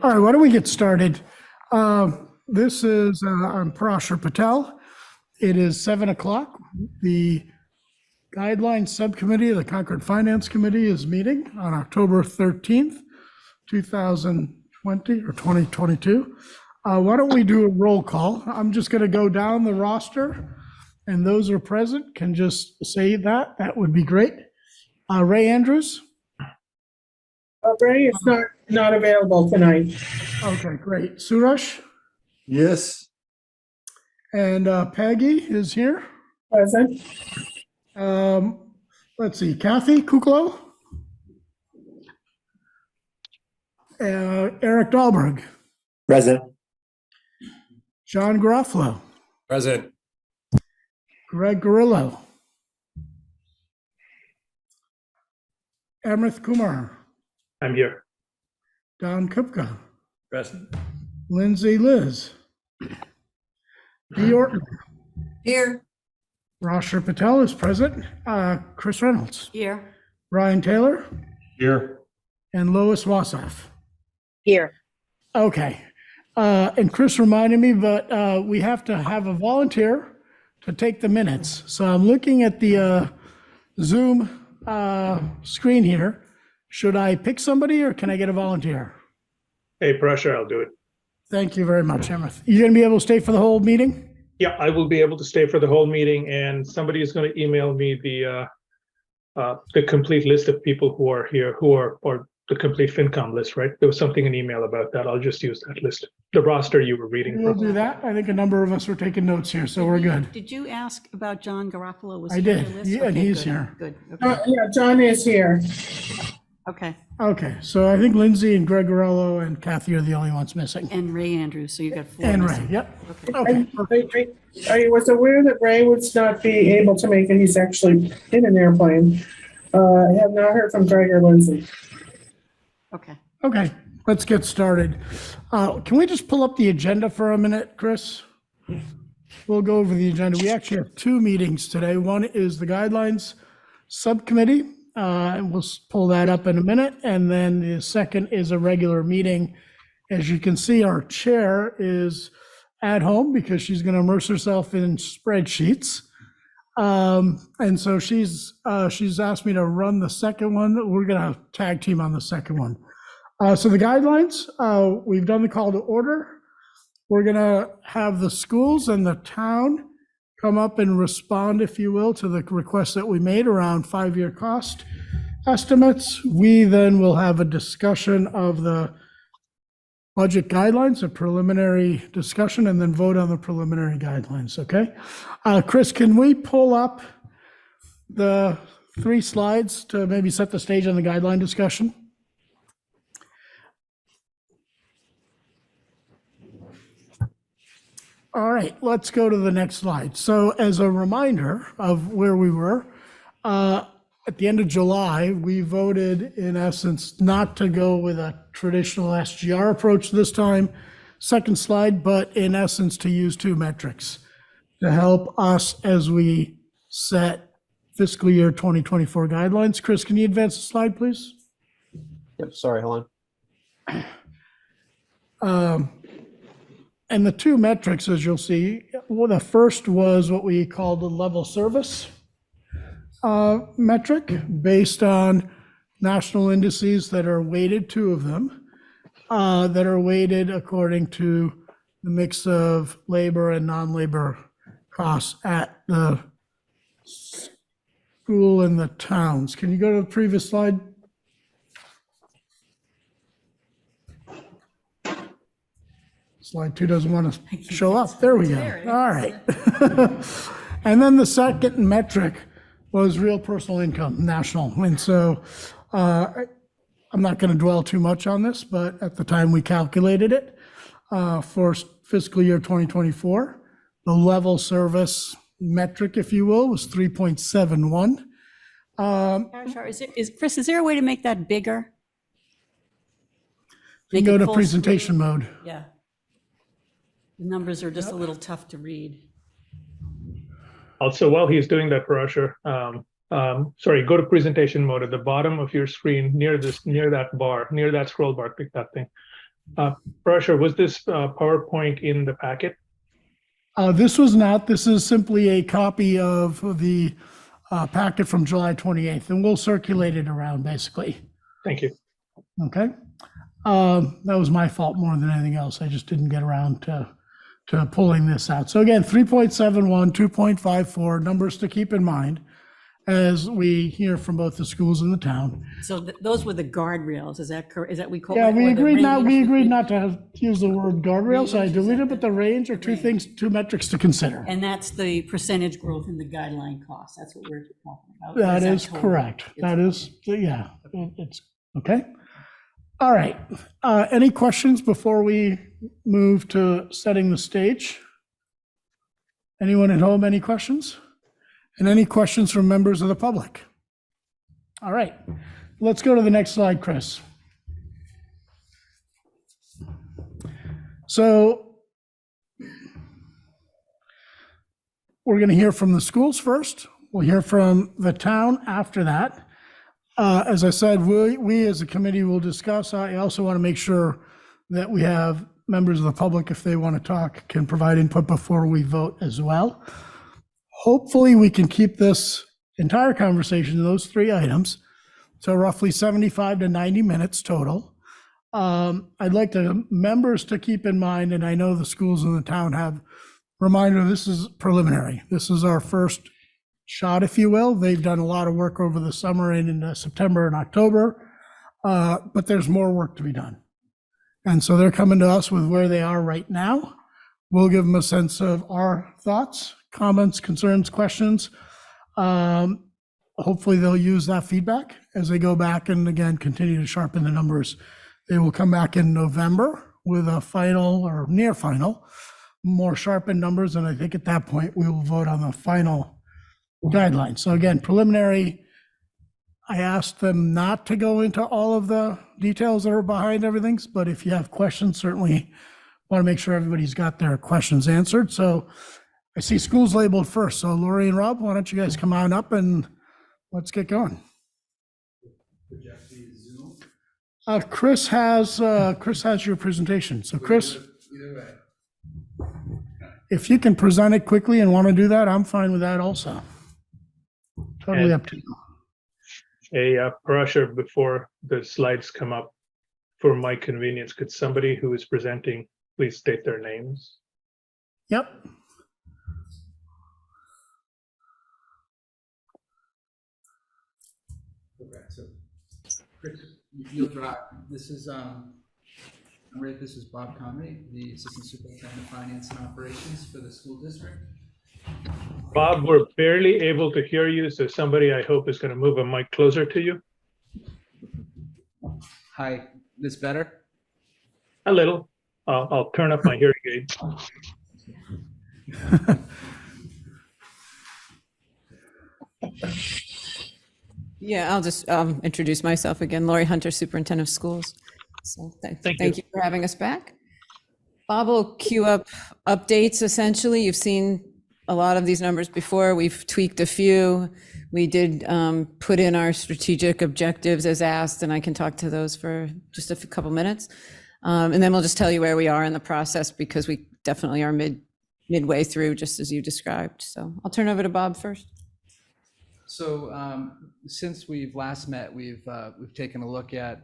All right, why don't we get started? This is, I'm Parashar Patel. It is 7 o'clock. The Guidelines Subcommittee of the Concord Finance Committee is meeting on October 13th, 2020 or 2022. Why don't we do a roll call? I'm just going to go down the roster, and those who are present can just say that. That would be great. Ray Andrews. Ray is not available tonight. Okay, great. Suresh? Yes. And Peggy is here. Present. Let's see, Kathy Kuklo? Eric Dahlberg? Present. John Garofalo? Present. Greg Gorillo? Amrith Kumar? I'm here. Don Kupka? Present. Lindsay Liz? Dee Orton? Here. Parashar Patel is present. Chris Reynolds? Here. Ryan Taylor? Here. And Lois Wassoff? Here. Okay. And Chris reminded me, but we have to have a volunteer to take the minutes. So I'm looking at the Zoom screen here. Should I pick somebody or can I get a volunteer? Hey, Parashar, I'll do it. Thank you very much, Amrith. You going to be able to stay for the whole meeting? Yeah, I will be able to stay for the whole meeting, and somebody is going to email me the complete list of people who are here, or the complete FinCom list, right? There was something in email about that. I'll just use that list. The roster you were reading We'll from. do that. I think a number of us are taking notes here, so we're good. Did you ask about John Garofalo? Was I he on did. your list? Yeah, and Okay, he's good, here. Good. Okay. Yeah, John is here. Okay. Okay, so I think Lindsay and Greg Gorello and Kathy are the only ones missing. And Ray Andrews, so you got four. And Ray, missing. yep. Okay. Okay. I was aware that Ray would not be able to make it. He's actually in an airplane. I have not heard from Greg or Lindsay. Okay. Okay, let's get started. Can we just pull up the agenda for a minute, Chris? We'll go over the agenda. We actually have two meetings today. One is the Guidelines Subcommittee, and we'll pull that up in a minute. And then the second is a regular meeting. As you can see, our chair is at home because she's going to immerse herself in spreadsheets. And so she's asked me to run the second one. We're going to tag team on the second one. So the guidelines, we've done the call to order. We're going to have the schools and the town come up and respond, if you will, to the requests that we made around 5-year cost estimates. We then will have a discussion of the budget guidelines, a preliminary discussion, and then vote on the preliminary guidelines, okay? Chris, can we pull up the 3 slides to maybe set the stage on the guideline discussion? All right, let's go to the next slide. So as a reminder of where we were, at the end of July, we voted in essence not to go with a traditional SGR approach this time, second slide, but in essence to use 2 metrics to help us as we set fiscal year 2024 guidelines. Chris, can you advance the slide, please? Yep. Sorry, hold on. And the 2 metrics, as you'll see, well, the first was what we called the level service metric based on national indices that are weighted, 2 of them, that are weighted according to the mix of labor and non-labor costs at the school and the towns. Can you go to the previous slide? Slide 2 doesn't want to show up. There we go. All right. And then the second metric was real personal income, national. And so I'm not going to dwell too much on this, but at the time we calculated it for fiscal year 2024, the level service metric, if you will, was 3.71. Chris, is there a way to make that bigger? You Make can go it to full presentation screen? mode. Yeah. The numbers are just a little tough to read. Also, while he's doing that, Parashar, sorry, go to presentation mode at the bottom of your screen near that bar, near that scroll bar, pick that thing. Pressure, was this PowerPoint in the packet? This was not, this is simply a copy of the packet from July 28th, and we'll circulate it around, basically. Thank you. Okay? That was my fault more than anything else. I just didn't get around to pulling this out. So again, 3.71, 2.54, numbers to keep in mind as we hear from both the schools and the town. So those were the guardrails, is that correct? Is that we call? Yeah, or we the agreed range? not to use the word guardrail, so I deleted, but the range are two metrics to consider. And that's the percentage growth in the guideline cost. That's what we're talking about. That Or is total? correct. It's- That is, yeah, it's, okay. All right. Any questions before we move to setting the stage? Anyone at home, any questions? And any questions from members of the public? All right, let's go to the next slide, Chris. So we're going to hear from the schools first. We'll hear from the town after that. As I said, we as a committee will discuss. I also want to make sure that we have members of the public, if they want to talk, can provide input before we vote as well. Hopefully, we can keep this entire conversation, those three items, to roughly 75 to 90 minutes total. I'd like the members to keep in mind, and I know the schools in the town have reminder, this is preliminary. This is our first shot, if you will. They've done a lot of work over the summer and into September and October, but there's more work to be done. And so they're coming to us with where they are right now. We'll give them a sense of our thoughts, comments, concerns, questions. Hopefully they'll use that feedback as they go back and again, continue to sharpen the numbers. They will come back in November with a final or near final, more sharpened numbers. And I think at that point we will vote on the final guidelines. So again, preliminary, I asked them not to go into all of the details that are behind everything, but if you have questions, certainly want to make sure everybody's got their questions answered. So I see schools labeled first. So Lori and Rob, why don't you guys come on up and let's get going. Chris has your presentation. So Chris, if you can present it quickly and want to do that, I'm fine with that also. Totally up to you. Pressure before the slides come up, for my convenience, could somebody who is presenting please state their names? Yep. Okay, so Chris, you'll drive. This is this is Bob Conway, the Assistant Superintendent of Finance and Operations for the school district. Bob, we're barely able to hear you, so somebody I hope is going to move a mic closer to you. Hi, this better? A little. I'll turn up my hearing aid. Yeah, I'll just introduce myself again. Lori Hunter, Superintendent of Schools. So thank you for having us back. Bob will queue up updates, essentially. You've seen a lot of these numbers before. We've tweaked a few. We did put in our strategic objectives as asked, and I can talk to those for just a couple minutes. And then we'll just tell you where we are in the process, because we definitely are midway through, just as you described. So I'll turn over to Bob first. So since we've last met, we've taken a look at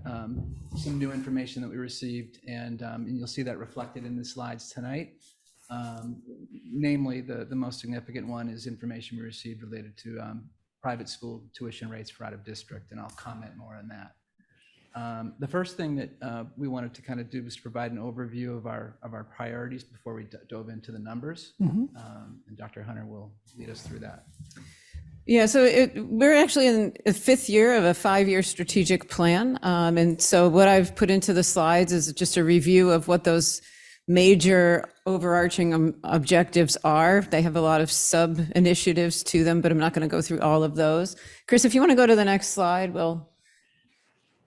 some new information that we received, and you'll see that reflected in the slides tonight. Namely, the most significant one is information we received related to private school tuition rates for out of district, and I'll comment more on that. The first thing that we wanted to kind of do was to provide an overview of our priorities before we dove into the numbers, and Dr. Hunter will lead us through that. Yeah, so we're actually in the fifth year of a 5-year strategic plan. And so what I've put into the slides is just a review of what those major overarching objectives are. They have a lot of sub initiatives to them, but I'm not going to go through all of those. Chris, if you want to go to the next slide, we'll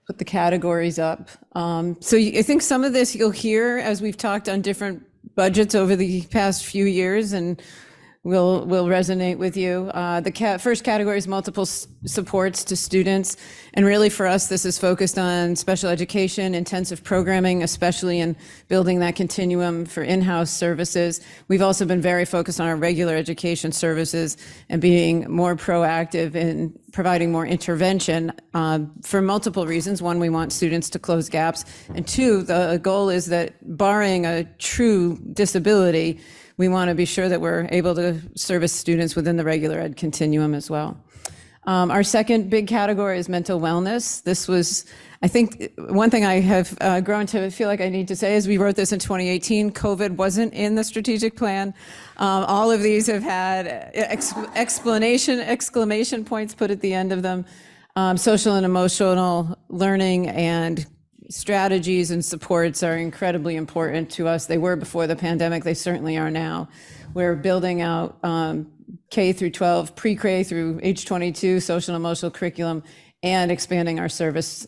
put the categories up. So I think some of this you'll hear as we've talked on different budgets over the past few years, and will resonate with you. The first category is multiple supports to students. And really for us, this is focused on special education, intensive programming, especially in building that continuum for in-house services. We've also been very focused on our regular education services and being more proactive in providing more intervention for multiple reasons. One, we want students to close gaps. And two, the goal is that barring a true disability, we want to be sure that we're able to service students within the regular ed continuum as well. Our second big category is mental wellness. This was, I think, one thing I have grown to feel like I need to say is we wrote this in 2018. COVID wasn't in the strategic plan. All of these have had exclamation points put at the end of them. Social and emotional learning and strategies and supports are incredibly important to us. They were before the pandemic. They certainly are now. We're building out K through 12, pre-K through age 22, social and emotional curriculum, and expanding our service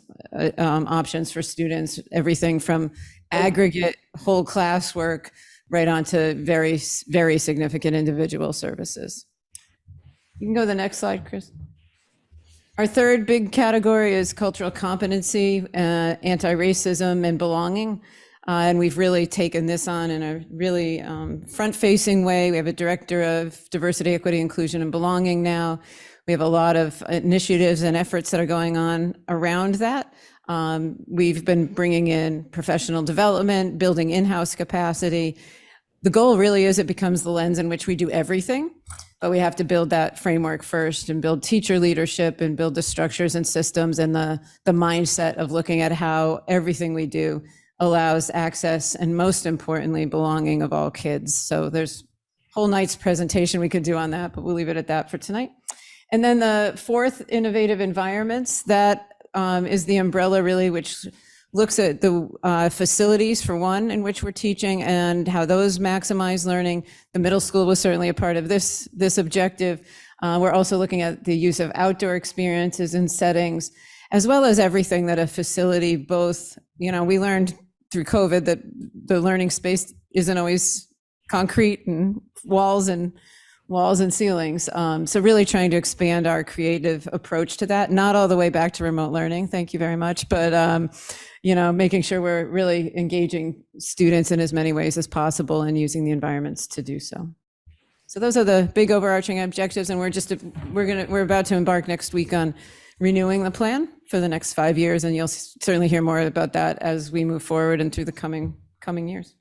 options for students, everything from aggregate whole class work right on to very, very significant individual services. You can go to the next slide, Chris. Our third big category is cultural competency, anti-racism, and belonging. And we've really taken this on in a really front-facing way. We have a director of diversity, equity, inclusion, and belonging now. We have a lot of initiatives and efforts that are going on around that. We've been bringing in professional development, building in-house capacity. The goal really is it becomes the lens in which we do everything, but we have to build that framework first and build teacher leadership and build the structures and systems and the mindset of looking at how everything we do allows access and, most importantly, belonging of all kids. So there's a whole night's presentation we could do on that, but we'll leave it at that for tonight. And then the fourth, innovative environments, that is the umbrella really, which looks at the facilities, for one, in which we're teaching and how those maximize learning. The middle school was certainly a part of this objective. We're also looking at the use of outdoor experiences and settings, as well as everything that a facility both, we learned through COVID that the learning space isn't always concrete and walls and ceilings. So really trying to expand our creative approach to that, not all the way back to remote learning, thank you very much, but making sure we're really engaging students in as many ways as possible and using the environments to do so. So those are the big overarching objectives, and we're about to embark next week on renewing the plan for the next 5 years, and you'll certainly hear more about that as we move forward and through the coming years.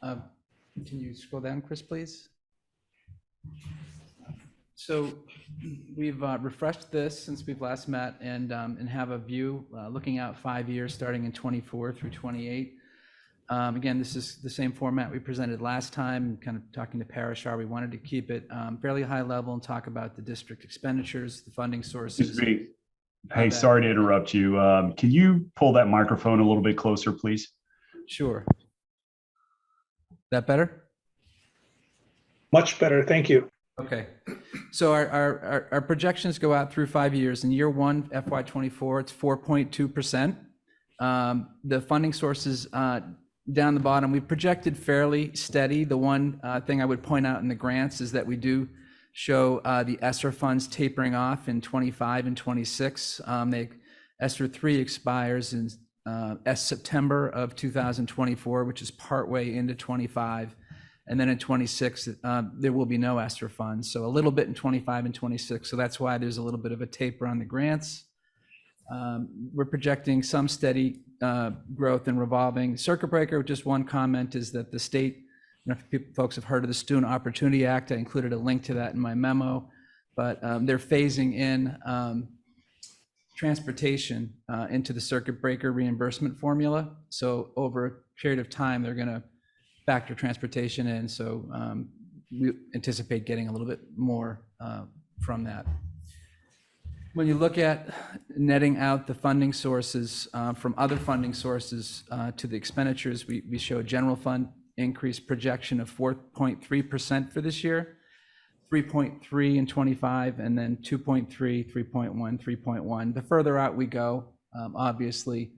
Can you scroll down, Chris, please? So we've refreshed this since we've last met and have a view looking out 5 years, starting in 24 through 28. Again, this is the same format we presented last time, kind of talking to Parashar. We wanted to keep it fairly high level and talk about the district expenditures, the funding sources. Hey, sorry to interrupt you. Can you pull that microphone a little bit closer, please? Sure. That better? Much better, thank you. Okay, so our projections go out through 5 years. In year one, FY24, it's 4.2%. The funding sources down the bottom, we projected fairly steady. The one thing I would point out in the grants is that we do show the ESSER funds tapering off in 25 and 26. ESSER 3 expires in September of 2024, which is partway into 25. And then in 26, there will be no ESSER funds. So a little bit in 25 and 26. So that's why there's a little bit of a taper on the grants. We're projecting some steady growth in revolving circuit breaker. Just one comment is that the state, if folks have heard of the Student Opportunity Act, I included a link to that in my memo, but they're phasing in transportation into the circuit breaker reimbursement formula. So over a period of time, they're going to factor transportation in. So we anticipate getting a little bit more from that. When you look at netting out the funding sources from other funding sources to the expenditures, we show a general fund increase projection of 4.3% for this year, 3.3 in 25, and then 2.3, 3.1, 3.1. The further out we go, obviously,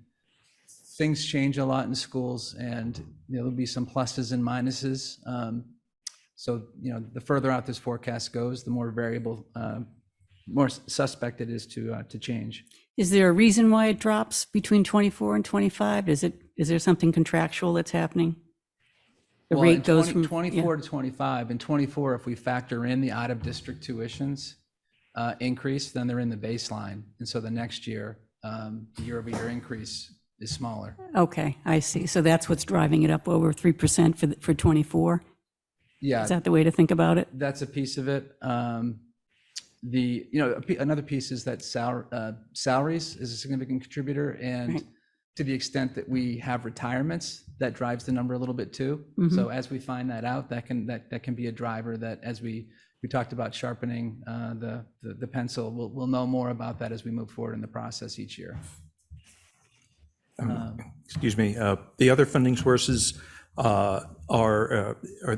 things change a lot in schools, and there'll be some pluses and minuses. So, the further out this forecast goes, the more variable, more suspect it is to change. Is there a reason why it drops between 24 and 25? Is there something contractual that's happening? The Well, in rate goes from 24 to 25. In 24, if we factor in the out-of-district tuitions increase, then they're in the baseline. And so the next year, the year-over-year increase is smaller. Okay, I see. So that's what's driving it up over 3% for 24? Yeah, Is that the way to think about it? that's a piece of it. Another piece is that salaries is a significant contributor, and Right. to the extent that we have retirements, that drives the number a little bit too. So as we find that out, that can be a driver that, as we talked about sharpening the pencil, we'll know more about that as we move forward in the process each year. Excuse me, the other funding sources are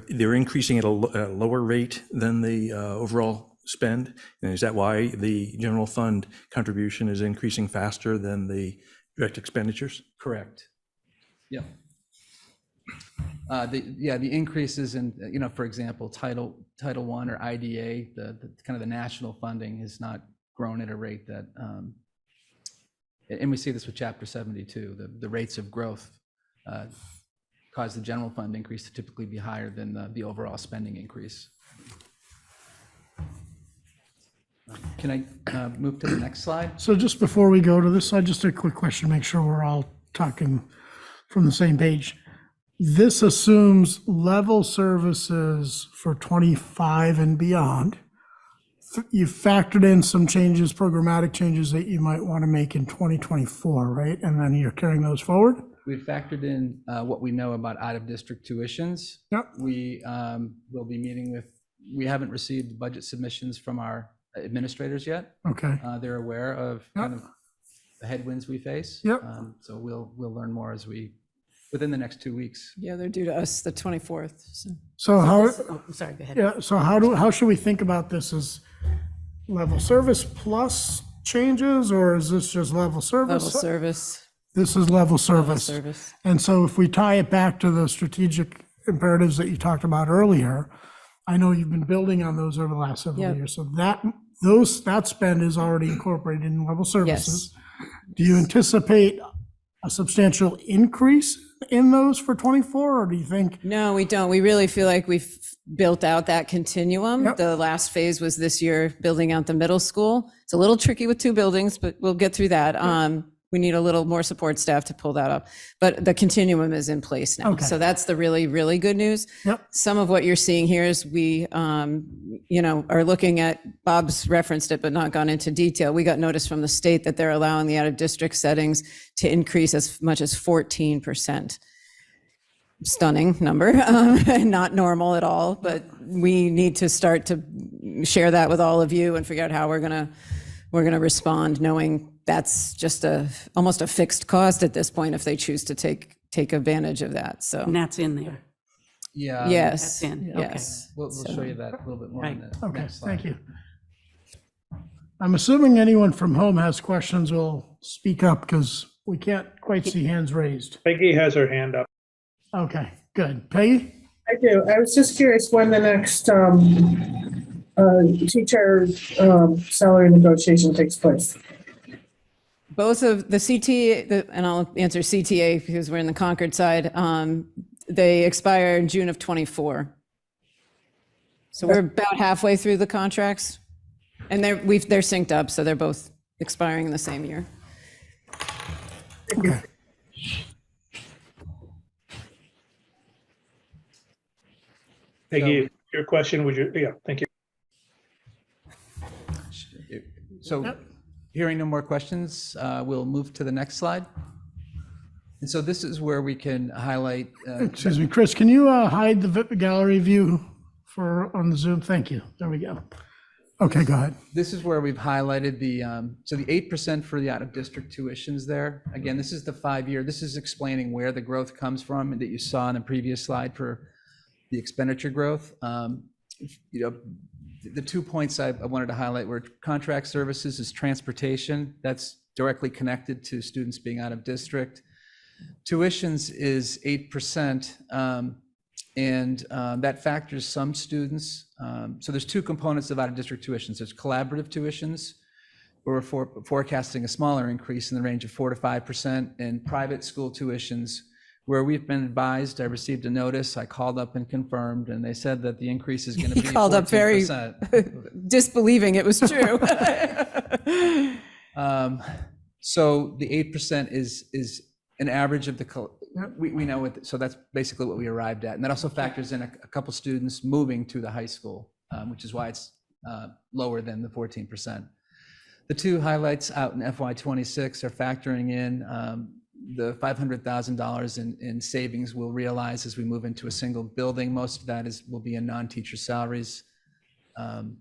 they're increasing at a lower rate than the overall spend? And is that why the general fund contribution is increasing faster than the direct expenditures? Correct. Yeah. The increases in, for example, Title I or IDA, the kind of the national funding has not grown at a rate that, and we see this with Chapter 72, the rates of growth cause the general fund increase to typically be higher than the overall spending increase. Can I move to the next slide? So just before we go to this slide, just a quick question, make sure we're all talking from the same page. This assumes level services for 25 and beyond. You factored in some changes, programmatic changes that you might want to make in 2024, right? And then you're carrying those forward? We factored in what we know about out-of-district tuitions. Yep. We will be meeting we haven't received budget submissions from our administrators yet. Okay. They're aware of kind of the headwinds we face. Yep. So we'll learn more within the next 2 weeks. Yeah, they're due to us the 24th. So how, I'm sorry, go ahead. yeah, so how should we think about this? As level service plus changes, or is this just level service? Level service. This is level service. Service. And so if we tie it back to the strategic imperatives that you talked about earlier, I know you've been building on those over the last several Yep. years. So that spend is already incorporated in level services. Do you anticipate a substantial increase in those for 24, or do you think? No, we don't. We really feel like we've built out that continuum. Yep. The last phase was this year, building out the middle school. It's a little tricky with 2 buildings, but we'll get through that. We need a little more support staff to pull that up, but the continuum is in place now. Okay. So that's the really, really good news. Yep. Some of what you're seeing here is we, are looking at, Bob's referenced it, but not gone into detail. We got notice from the state that they're allowing the out-of-district settings to increase as much as 14%. Stunning number, not normal at all, but we need to start to share that with all of you and figure out how we're gonna respond, knowing that's just almost a fixed cost at this point if they choose to take advantage of that. So And that's in there. Yeah. yes, That's in, okay. yes. We'll show you that a little bit more in the Okay, next slide. thank you. I'm assuming anyone from home has questions will speak up because we can't quite see hands raised. Peggy has her hand up. Okay, good. Peggy? I do. I was just curious when the next teacher salary negotiation takes place. Both of the CTA, and I'll answer CTA because we're in the Concord side, they expire in June of 24. So we're about halfway through the contracts, and they're synced up, so they're both expiring in the same year. Okay. Peggy, your question, thank you. So hearing no more questions, we'll move to the next slide. And so this is where we can highlight. Excuse me, Chris, can you hide the gallery view on the Zoom? Thank you. There we go. Okay, go ahead. This is where we've highlighted the 8% for the out-of-district tuitions there. Again, this is the 5-year. This is explaining where the growth comes from that you saw in the previous slide for the expenditure growth. The 2 points I wanted to highlight were contract services is transportation. That's directly connected to students being out of district. Tuitions is 8%. And that factors some students. So there's two components of out-of-district tuitions. There's collaborative tuitions, where we're forecasting a smaller increase in the range of 4 to 5%, and private school tuitions, where we've been advised, I received a notice, I called up and confirmed, and they said that the increase is going to be 14%. You called up very disbelieving it was true. So the 8% is an average of we know it, so that's basically what we arrived at. And that also factors in a couple students moving to the high school, which is why it's lower than the 14%. The two highlights out in FY26 are factoring in the $500,000 in savings we'll realize as we move into a single building. Most of that will be in non-teacher salaries. And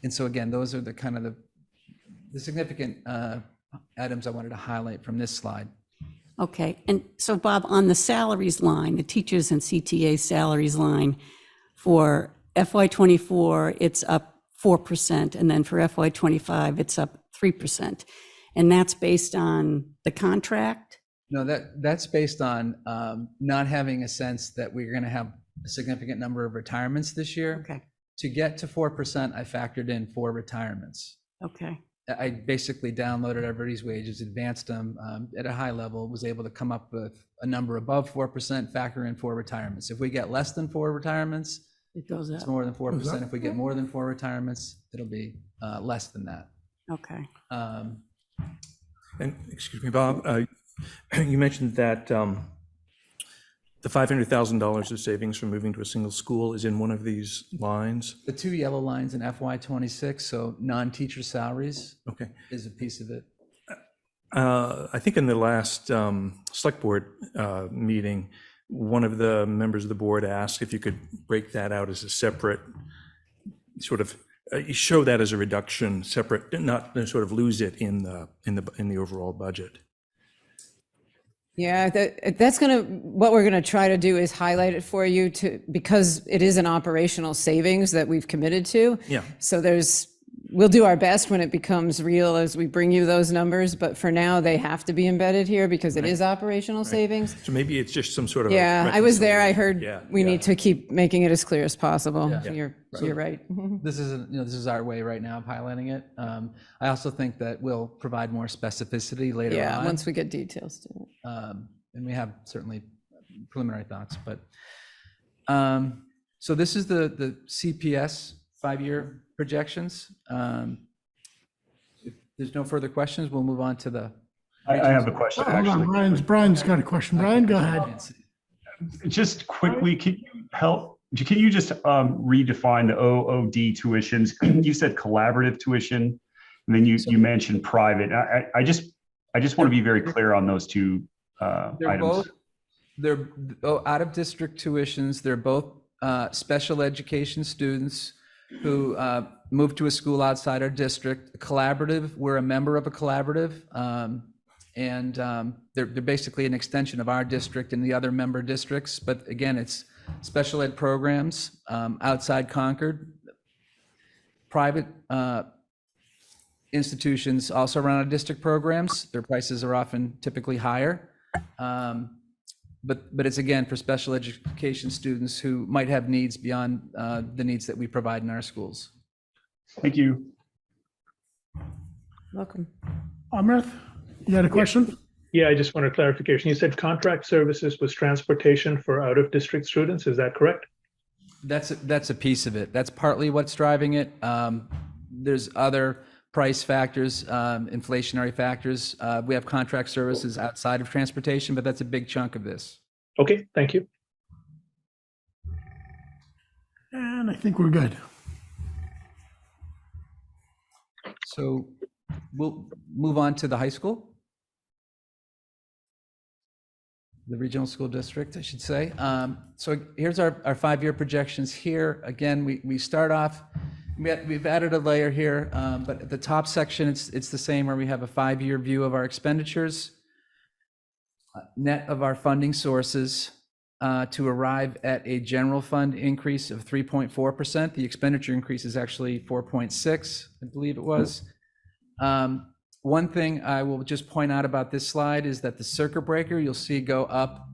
so again, those are the kind of the significant items I wanted to highlight from this slide. Okay, and so Bob, on the salaries line, the teachers and CTA salaries line, for FY24, it's up 4%, and then for FY25, it's up 3%. And that's based on the contract? No, that's based on not having a sense that we're going to have a significant number of retirements this year. Okay, To get to 4%, I factored in 4 retirements. okay, I basically downloaded everybody's wages, advanced them at a high level, was able to come up with a number above 4%, factor in 4 retirements. If we get less than 4 retirements, it goes it's up. more than 4%. If we get more than 4 retirements, it'll be less than that. Okay. And excuse me, Bob, you mentioned that the $500,000 of savings from moving to a single school is in one of these lines. The 2 yellow lines in FY26, so non-teacher salaries, Okay. is a piece of it. I think in the last select board meeting, one of the members of the board asked if you could break that out as a separate sort of show that as a reduction, separate, not sort of lose it in the overall budget. Yeah, that's what we're gonna try to do is highlight it for you because it is an operational savings that we've committed to. Yeah. So we'll do our best when it becomes real as we bring you those numbers, but for now they have to be embedded here because it is operational savings. So maybe it's just some sort of. Yeah, I was there. I heard Yeah, we yeah. need to keep making it as clear as possible. Yeah. You're right. This is our way right now of highlighting it. I also think that we'll provide more specificity later Yeah, on. once we get details to it. And we have certainly preliminary thoughts, but so this is the CPS 5-year projections. If there's no further questions, we'll move on to the. I have a question, Hold on, actually. Brian's got a question. Brian, go ahead. Just quickly, can you just redefine the OOD tuitions? You said collaborative tuition, and then you mentioned private. I just want to be very clear on those two items. They're out of district tuitions. They're both special education students who move to a school outside our district. Collaborative, we're a member of a collaborative, and they're basically an extension of our district and the other member districts. But again, it's special ed programs outside Concord. Private institutions also run out-of-district programs. Their prices are often typically higher. But it's again for special education students who might have needs beyond the needs that we provide in our schools. Thank you. Welcome. Amrith, you had a question? Yeah, I just wanted clarification. You said contract services was transportation for out-of-district students. Is that correct? That's a piece of it. That's partly what's driving it. There's other price factors, inflationary factors. We have contract services outside of transportation, but that's a big chunk of this. Okay, thank you. And I think we're good. So we'll move on to the high school. The regional school district, I should say. So here's our 5-year projections here. Again, we start off, we've added a layer here, but at the top section, it's the same where we have a 5-year view of our expenditures, net of our funding sources, to arrive at a general fund increase of 3.4%. The expenditure increase is actually 4.6, I believe it was. One thing I will just point out about this slide is that the circuit breaker you'll see go up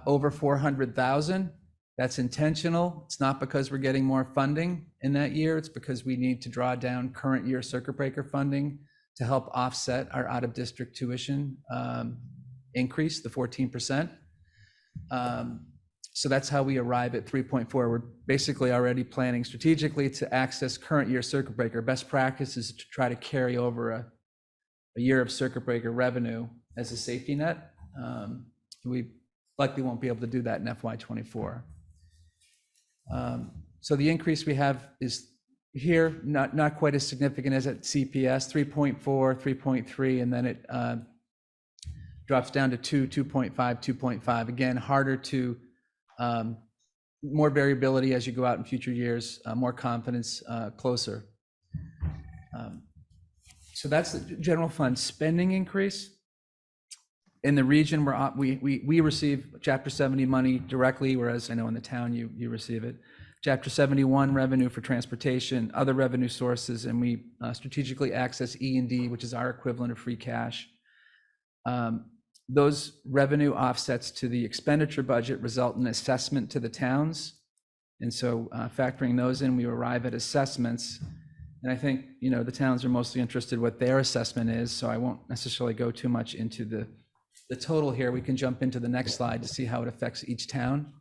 over 400,000. That's intentional. It's not because we're getting more funding in that year. It's because we need to draw down current year circuit breaker funding to help offset our out-of-district tuition increase, the 14%. So that's how we arrive at 3.4. We're basically already planning strategically to access current year circuit breaker. Best practice is to try to carry over a year of circuit breaker revenue as a safety net. We likely won't be able to do that in FY24. So the increase we have is here, not quite as significant as at CPS, 3.4, 3.3, and then it drops down to 2, 2.5, 2.5. Again, harder to, more variability as you go out in future years, more confidence closer. So that's the general fund spending increase. In the region, we receive Chapter 70 money directly, whereas I know in the town you receive it. Chapter 71 revenue for transportation, other revenue sources, and we strategically access E&D, which is our equivalent of free cash. Those revenue offsets to the expenditure budget result in assessment to the towns. And so factoring those in, we arrive at assessments. And I think, the towns are mostly interested what their assessment is, so I won't necessarily go too much into the total here. We can jump into the next slide to see how it affects each town.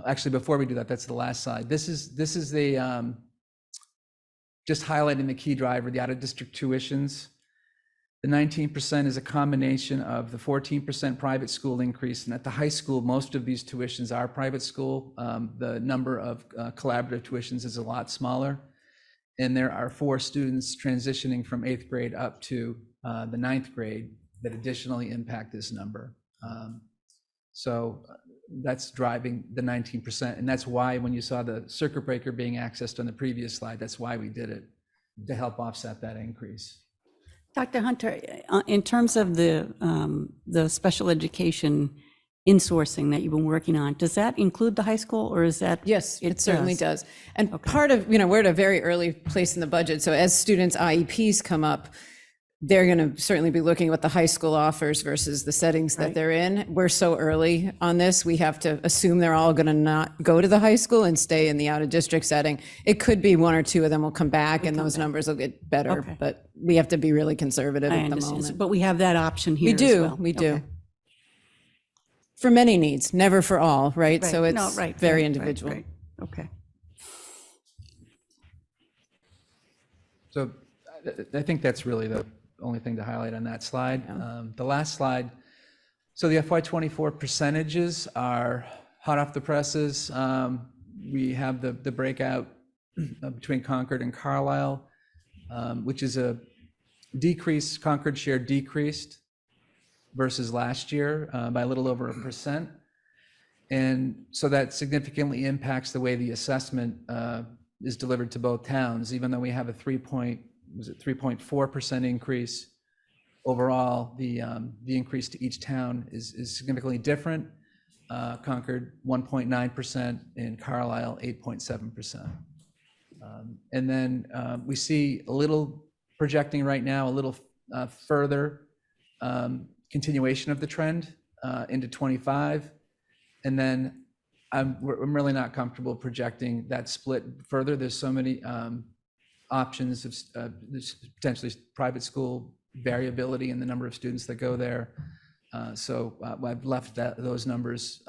Actually, before we do that, that's the last slide. This is the just highlighting the key driver, the out-of-district tuitions. The 19% is a combination of the 14% private school increase, and at the high school, most of these tuitions are private school. The number of collaborative tuitions is a lot smaller, and there are 4 students transitioning from 8th grade up to the 9th grade that additionally impact this number. So that's driving the 19%, and that's why when you saw the circuit breaker being accessed on the previous slide, that's why we did it, to help offset that increase. Dr. Hunter, in terms of the special education insourcing that you've been working on, does that include the high school, or is that? Yes, it certainly does. And part of, we're at a very early place in the budget. So as students' IEPs come up, they're going to certainly be looking at what the high school offers versus the settings that they're in. We're so early on this, we have to assume they're all going to not go to the high school and stay in the out-of-district setting. It could be 1 or 2 of them will come back and those numbers will get better, but we have to be really conservative at the moment. But we have that option here. We do. For many needs, never for all, right? So it's very individual. Right. Okay. So I think that's really the only thing to highlight on that slide. The last slide, so the FY24 percentages are hot off the presses. We have the breakout between Concord and Carlisle, which is a decrease. Concord share decreased versus last year by a little over 1%. And so that significantly impacts the way the assessment is delivered to both towns, even though we have a 3.4% increase. Overall, the increase to each town is significantly different. Concord 1.9% and Carlisle 8.7%. And then we see a little projecting right now, a little further continuation of the trend into 25. And then I'm really not comfortable projecting that split further. There's so many options of potentially private school variability in the number of students that go there. So I've left those numbers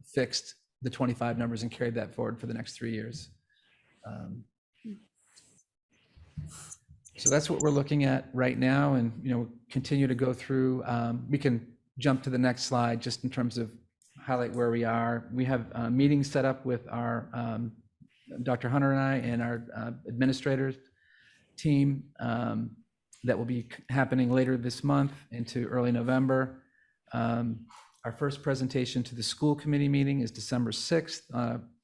fixed, the 25 numbers, and carried that forward for the next 3 years. So that's what we're looking at right now, and we'll continue to go through. We can jump to the next slide just in terms of highlight where we are. We have meetings set up with our Dr. Hunter and I and our administrators team that will be happening later this month into early November. Our first presentation to the school committee meeting is December 6th,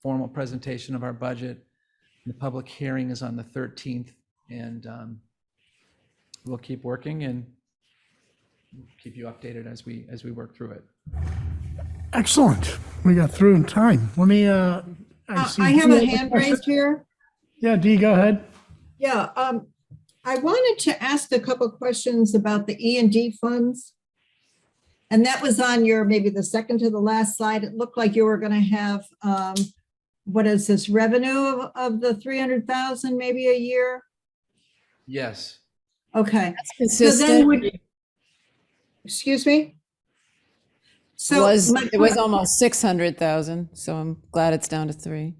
formal presentation of our budget. The public hearing is on the 13th, and we'll keep working and keep you updated as we work through it. Excellent. We got through in time. Let me, I have a hand raised here. Yeah, Dee, go ahead. Yeah, I wanted to ask a couple questions about the E&D funds. And that was on your, maybe the second to the last slide. It looked like you were going to have, what is this, revenue of the 300,000 maybe a year? Yes. Okay. That's So then consistent. would, excuse me? So It was almost 600,000, so I'm glad it's down to 3.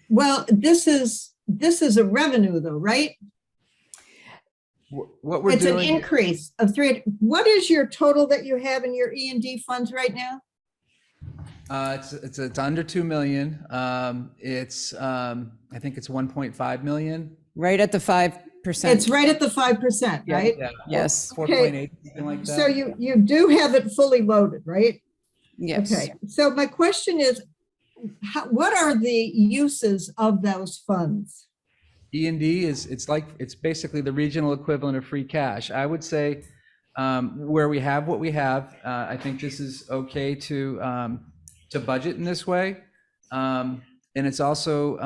well, this is a revenue though, right? What we're It's an doing, increase of 3. What is your total that you have in your E&D funds right now? it's under 2 million. I think it's 1.5 million. Right at the 5%. It's right at the 5%, right? Yeah. Yes. 4.8, something like that. So you do have it fully loaded, right? Yes. Okay, so my question is, what are the uses of those funds? E&D it's basically the regional equivalent of free cash. I would say where we have what we have, I think this is okay to budget in this way. And it's also,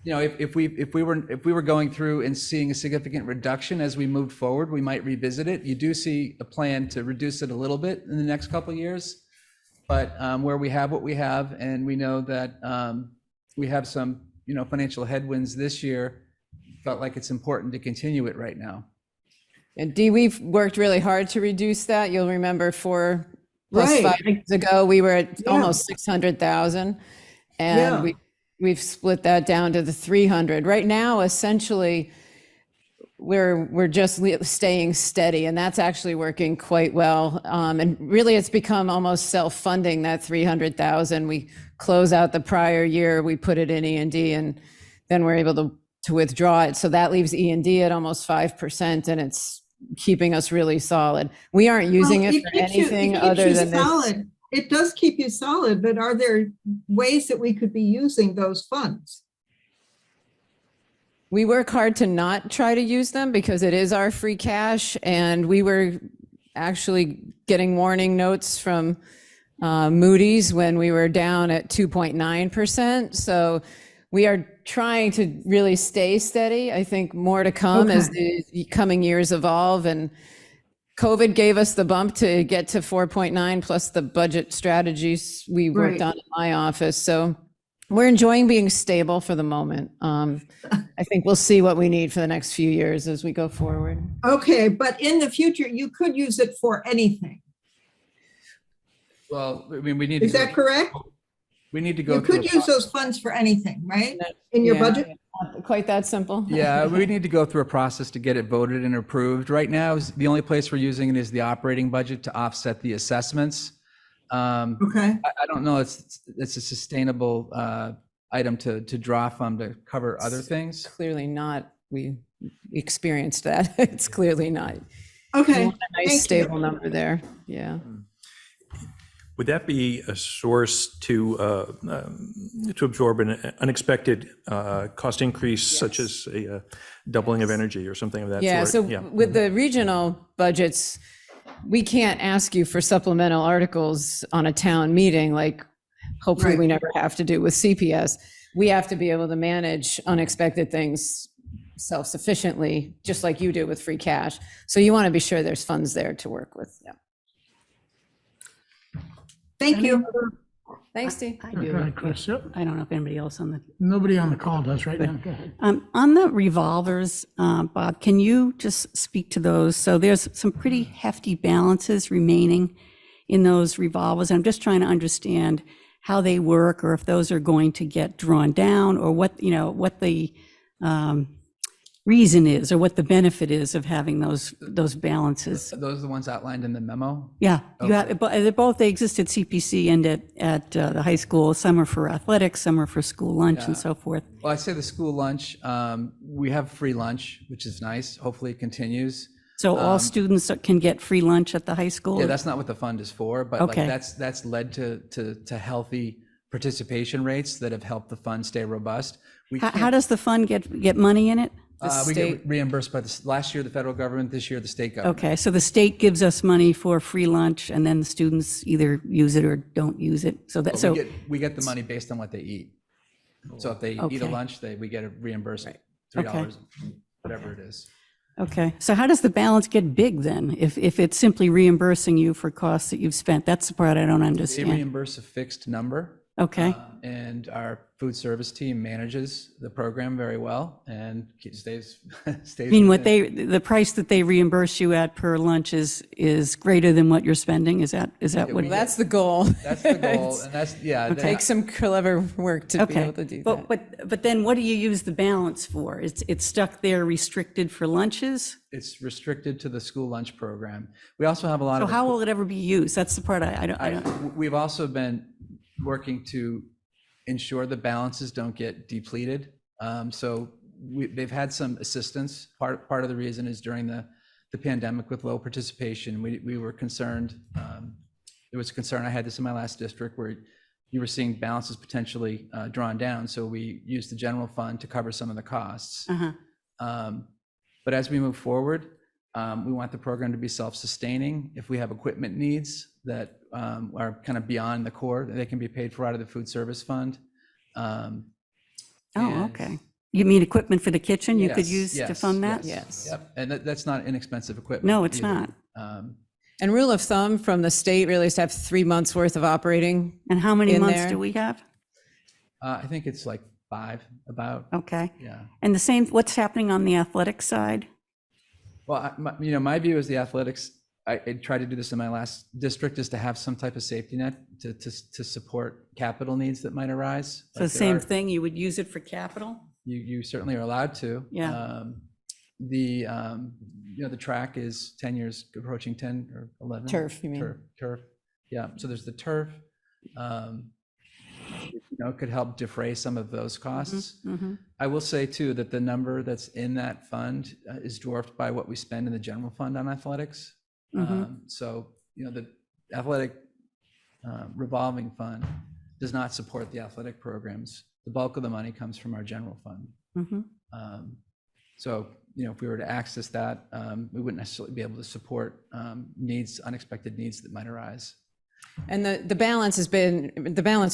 if we were going through and seeing a significant reduction as we moved forward, we might revisit it. You do see a plan to reduce it a little bit in the next couple of years, but where we have what we have, and we know that we have some financial headwinds this year, felt like it's important to continue it right now. And Dee, we've worked really hard to reduce that. You'll remember 4 plus Right. 5 years ago, we were at Yeah. almost 600,000. And Yeah. we've split that down to the 300. Right now, essentially, we're just staying steady, and that's actually working quite well. And really, it's become almost self-funding, that 300,000. We close out the prior year, we put it in E&D, and then we're able to withdraw it. So that leaves E&D at almost 5%, and it's keeping us really solid. We aren't using Well, it for keeps you- anything keeps other you than this. solid. It does keep you solid, but are there ways that we could be using those funds? We work hard to not try to use them because it is our free cash, and we were actually getting warning notes from Moody's when we were down at 2.9%. So we are trying to really stay steady. I think more to come as the coming years evolve, and COVID gave us the bump to get to 4.9 plus the budget strategies we worked Right. on in my office. So we're enjoying being stable for the moment. I think we'll see what we need for the next few years as we go forward. Okay, but in the future, you could use it for anything. Well, I mean, we need to Is that correct? We need to go You through. could use those funds for anything, right? In your Yeah, budget? not quite that simple. Yeah, we need to go through a process to get it voted and approved. Right now, the only place we're using it is the operating budget to offset the assessments. Okay. I don't know, it's a sustainable item to draw from to cover other things. Clearly not. We experienced that. It's clearly not. We Okay. want a Thank nice you. stable number there. Yeah. Would that be a source to absorb an unexpected cost increase, such as a doubling of energy or something of that Yeah, sort? so with the regional budgets, we can't ask you for supplemental articles on a town meeting, like hopefully we never have to do with CPS. We have to be able to manage unexpected things self-sufficiently, just like you do with free cash. So you want to be sure there's funds there to work with. Yeah. Thank you. Thanks, Steve. I Go do. ahead, Chris. Yep. I don't know if anybody else on the, Nobody on the call does right now. Go ahead. on the revolvers, Bob, can you just speak to those? So there's some pretty hefty balances remaining in those revolvers. I'm just trying to understand how they work, or if those are going to get drawn down, or what the reason is, or what the benefit is of having those balances. Those are the ones outlined in the memo? Yeah, they exist at CPC and at the high school. Some are for athletics, some are for school lunch and so forth. Well, I say the school lunch, we have free lunch, which is nice. Hopefully it continues. So all students can get free lunch at the high school? Yeah, that's not what the fund is for, but like Okay. that's led to healthy participation rates that have helped the fund stay robust. How does the fund get money in it? We get reimbursed by last year the federal government, this year the state government. Okay, so the state gives us money for free lunch, and then the students either use it or don't use it. So that, But we get the money based on what they eat. So if they eat a Okay. lunch, we get a reimbursed $3, whatever it is. Okay, so how does the balance get big then? If it's simply reimbursing you for costs that you've spent? That's the part I don't They understand. reimburse a fixed number. Okay, And our food service team manages the program very well and stays. I mean, the price that they reimburse you at per lunch is greater than what you're spending? Is that what? That's the goal. That's the goal, and that's, yeah. Take some clever work to be Okay, able to do that. but then what do you use the balance for? It's stuck there restricted for lunches? It's restricted to the school lunch program. We also have a lot So of. how will it ever be used? That's the part I don't. We've also been working to ensure the balances don't get depleted. So they've had some assistance. Part of the reason is during the pandemic with low participation, we were concerned. There was a concern, I had this in my last district, where you were seeing balances potentially drawn down. So we used the general fund to cover some of the costs. But as we move forward, we want the program to be self-sustaining. If we have equipment needs that are kind of beyond the core, they can be paid for out of the food service fund. Okay. You mean equipment for the kitchen you could use to Yes, fund that? Yes. Yep, and that's not inexpensive equipment. No, it's either. not. And rule of thumb from the state really is to have 3 months worth of operating. And how many in months there. do we have? I think it's like 5, about. Okay. Yeah. And the same, what's happening on the athletic side? Well, my view is the athletics. I tried to do this in my last district, is to have some type of safety net to support capital needs that might arise. So the same thing, you would use it for capital? You certainly are allowed to. Yeah. The track is 10 years, approaching 10 or 11. Turf, you mean? Turf. Yeah. So there's the turf. It could help defray some of those costs. I will say too that the number that's in that fund is dwarfed by what we spend in the general fund on athletics. So the athletic revolving fund does not support the athletic programs. The bulk of the money comes from our general fund. So if we were to access that, we wouldn't necessarily be able to support unexpected needs that might arise. And the balance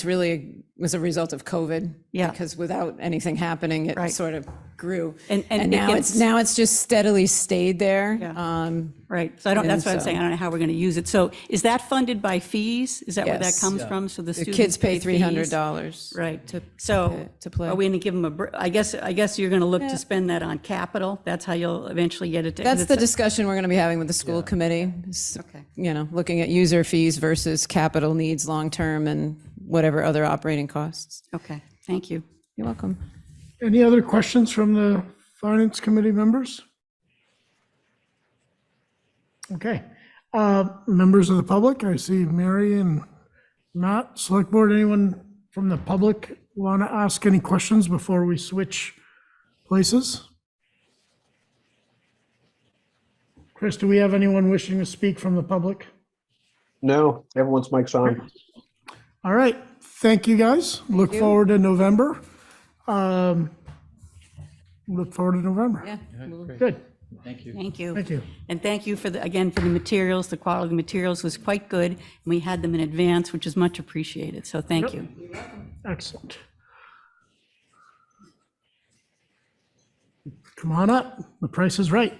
really was a result of COVID. Yeah. Because without anything happening, it Right. sort of grew. And And it now gets- it's just steadily stayed there. Yeah. Right, so that's what I'm saying, I don't know how we're going to use it. So is that funded by fees? Is that where that Yes. comes Yeah. from? So the The students kids pay fees? $300. Right, so to play. are we going to give them I guess you're going to look to spend that on capital? That's how you'll eventually get it to. That's the discussion we're going to be having with the school committee. is, Okay. Looking at user fees versus capital needs long-term and whatever other operating costs. Okay, thank you. You're welcome. Any other questions from the Finance Committee members? Okay. Members of the public, I see Mary and Matt. Select Board, anyone from the public want to ask any questions before we switch places? Chris, do we have anyone wishing to speak from the public? No, everyone's mic's on. All right, thank you, guys. Look forward to November. Look forward to November. Yeah. Good, Thank you. Thank you. thank you. And thank you again, for the materials. The quality of the materials was quite good. And we had them in advance, which is much appreciated, so thank you. Excellent. Come on up, the price is right.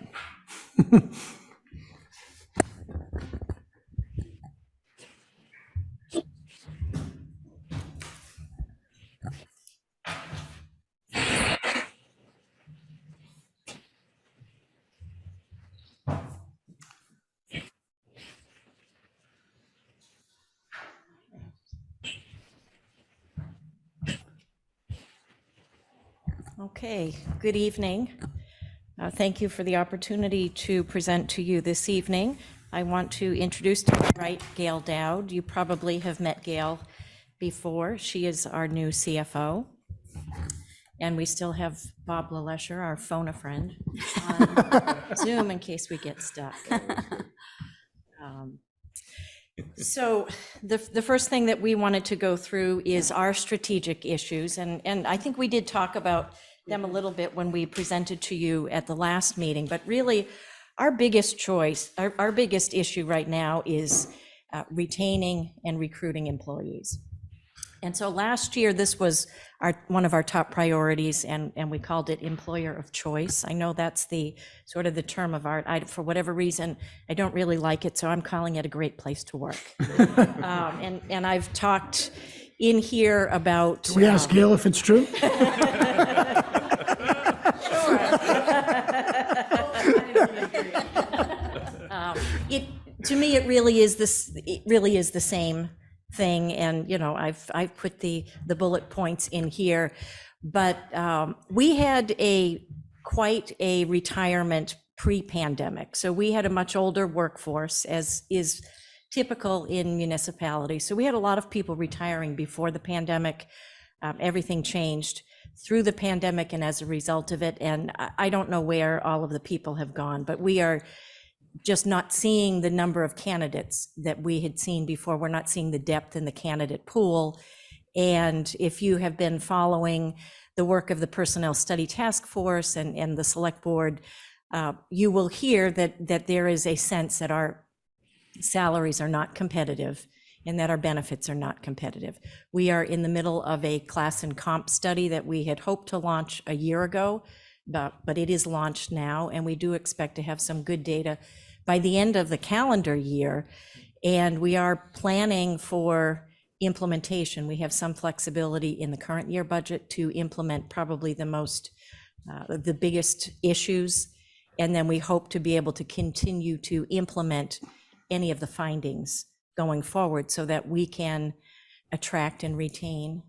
Okay, good evening. Thank you for the opportunity to present to you this evening. I want to introduce to my right Gail Dowd. You probably have met Gail before. She is our new CFO. And we still have Bob LaLesher, our phone-a-friend, on Zoom in case we get stuck. So the first thing that we wanted to go through is our strategic issues. And I think we did talk about them a little bit when we presented to you at the last meeting. But really, our biggest choice, our biggest issue right now is retaining and recruiting employees. And so last year, this was one of our top priorities, and we called it employer of choice. I know that's the sort of the term of art. For whatever reason, I don't really like it, so I'm calling it a great place to work. And I've talked in here about. Can we ask Gail if it's true? To me, it really is the same thing. And, you know, I've put the bullet points in here, but we had quite a retirement pre-pandemic. So we had a much older workforce, as is typical in municipalities. So we had a lot of people retiring before the pandemic. Everything changed through the pandemic and as a result of it. And I don't know where all of the people have gone, but we are just not seeing the number of candidates that we had seen before. We're not seeing the depth in the candidate pool. And if you have been following the work of the Personnel Study Task Force and the Select Board, you will hear that there is a sense that our salaries are not competitive and that our benefits are not competitive. We are in the middle of a class and comp study that we had hoped to launch a year ago, but it is launched now, and we do expect to have some good data by the end of the calendar year. And we are planning for implementation. We have some flexibility in the current year budget to implement probably the biggest issues. And then we hope to be able to continue to implement any of the findings going forward so that we can attract and retain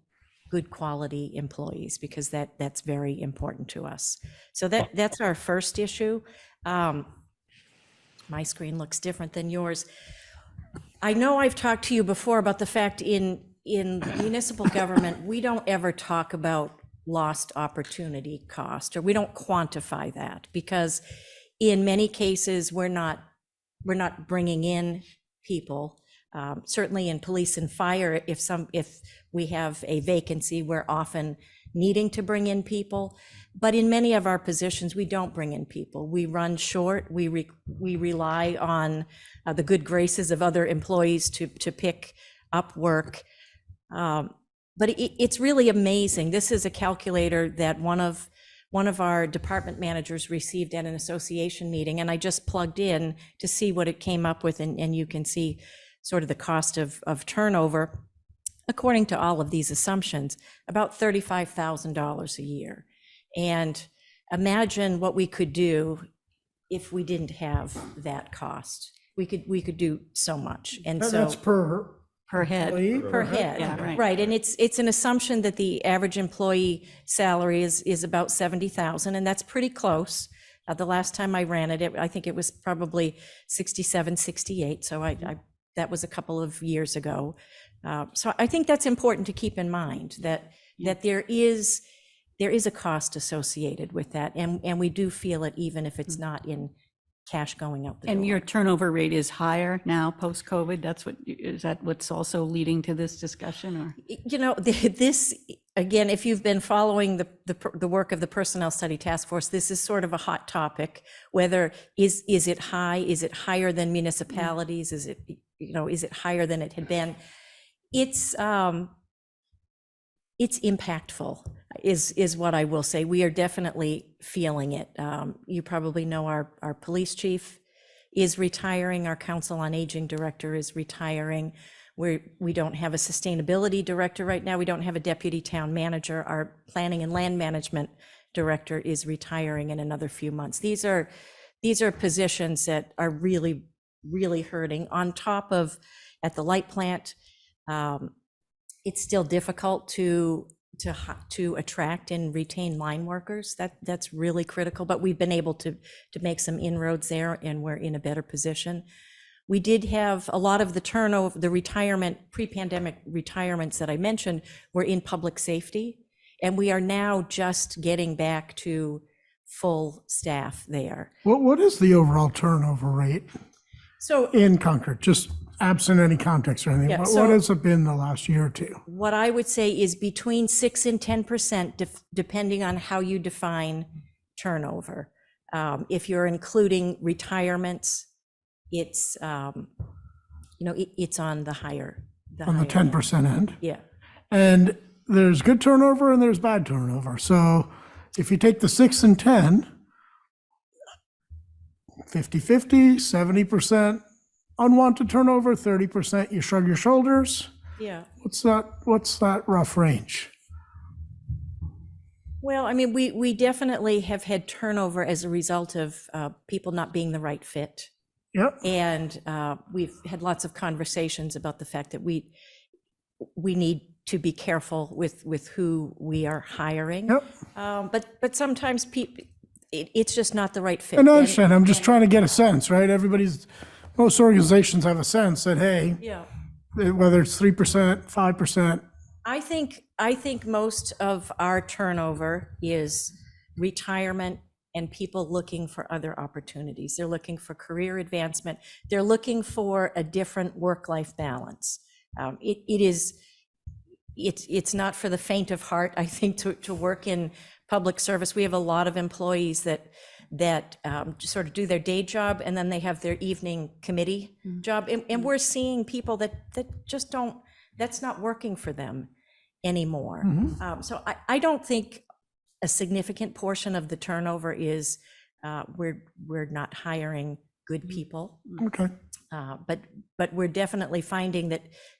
good quality employees, because that's very important to us. So that's our first issue. My screen looks different than yours. I know I've talked to you before about the fact in municipal government, we don't ever talk about lost opportunity cost, or we don't quantify that, because in many cases, we're not bringing in people. Certainly in police and fire, if we have a vacancy, we're often needing to bring in people. But in many of our positions, we don't bring in people. We run short. We rely on the good graces of other employees to pick up work. But it's really amazing. This is a calculator that one of our department managers received at an association meeting, and I just plugged in to see what it came up with, and you can see sort of the cost of turnover, according to all of these assumptions, about $35,000 a year. And imagine what we could do if we didn't have that cost. We could do so much. And so That's per head. employee? per head, Yeah, right? And it's an assumption that the average employee salary is about 70,000, and that's pretty close. The last time I ran it, I think it was probably 67, 68. So that was a couple of years ago. So I think that's important to keep in mind, that there is a cost associated with that, and we do feel it even if it's not in cash going out the door. And your turnover rate is higher now post-COVID? Is that what's also leading to this discussion, or? You know, this, again, if you've been following the work of the Personnel Study Task Force, this is sort of a hot topic. Whether is it high? Is it higher than municipalities? Is it higher than it had been? It's impactful, is what I will say. We are definitely feeling it. You probably know our police chief is retiring. Our Council on Aging director is retiring. We don't have a sustainability director right now. We don't have a deputy town manager. Our planning and land management director is retiring in another few months. These are positions that are really, really hurting. On top of, at the light plant, it's still difficult to attract and retain line workers. That's really critical, but we've been able to make some inroads there, and we're in a better position. We did have a lot of the turnover, the pre-pandemic retirements that I mentioned were in public safety, and we are now just getting back to full staff there. What is the overall turnover rate So in Concord, just absent any context or anything? Yeah, What so- has it been the last year or two? what I would say is between 6 and 10%, depending on how you define turnover. If you're including retirements, it's it's on the higher. On the 10% end? Yeah. And there's good turnover and there's bad turnover. So if you take the 6 and 10, 50-50, 70% unwanted turnover, 30% you shrug your shoulders. Yeah. What's that rough range? Well, I mean, we definitely have had turnover as a result of people not being the right fit. Yep. And we've had lots of conversations about the fact that we need to be careful with who we are hiring. Yep. But sometimes it's just not the right fit. And I understand. I'm just trying to get a sense, right? Most organizations have a sense that, hey, Yeah. whether it's 3%, 5%. I think most of our turnover is retirement and people looking for other opportunities. They're looking for career advancement. They're looking for a different work-life balance. It's not for the faint of heart, I think, to work in public service. We have a lot of employees that sort of do their day job and then they have their evening committee job. And we're seeing people that just don't, that's not working for them anymore. So I don't think a significant portion of the turnover is we're not hiring good people. Okay. But we're definitely finding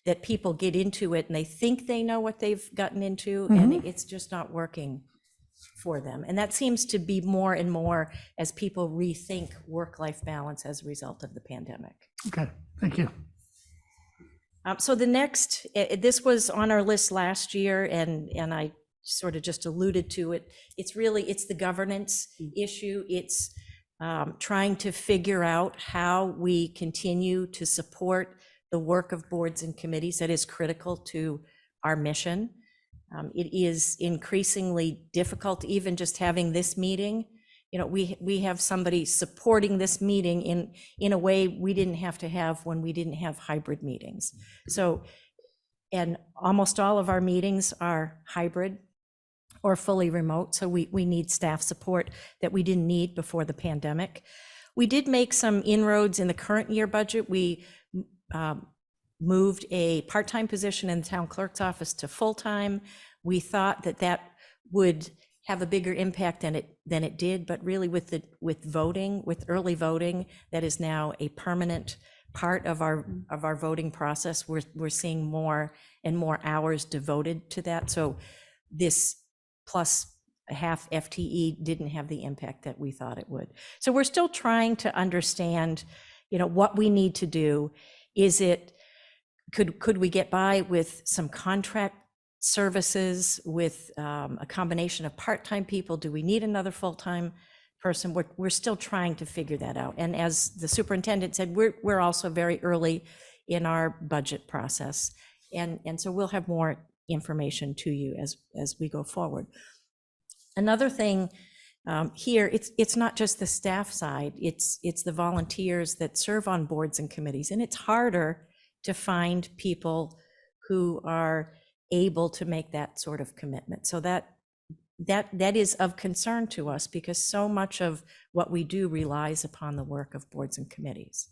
that people get into it and they think they know what they've gotten into and it's just not working for them. And that seems to be more and more as people rethink work-life balance as a result of the pandemic. Okay, thank you. So the next, this was on our list last year and I sort of just alluded to it. It's the governance issue. It's trying to figure out how we continue to support the work of boards and committees that is critical to our mission. It is increasingly difficult, even just having this meeting. You know, we have somebody supporting this meeting in a way we didn't have to have when we didn't have hybrid meetings. So, and almost all of our meetings are hybrid or fully remote. So we need staff support that we didn't need before the pandemic. We did make some inroads in the current year budget. We moved a part-time position in the town clerk's office to full-time. We thought that would have a bigger impact than it did, but really with early voting, that is now a permanent part of our voting process. We're seeing more and more hours devoted to that. So this plus a half FTE didn't have the impact that we thought it would. So we're still trying to understand, what we need to do. Could we get by with some contract services with a combination of part-time people? Do we need another full-time person? We're still trying to figure that out. And as the superintendent said, we're also very early in our budget process. And so we'll have more information to you as we go forward. Another thing here, it's not just the staff side, it's the volunteers that serve on boards and committees. And it's harder to find people who are able to make that sort of commitment. So that is of concern to us because so much of what we do relies upon the work of boards and committees.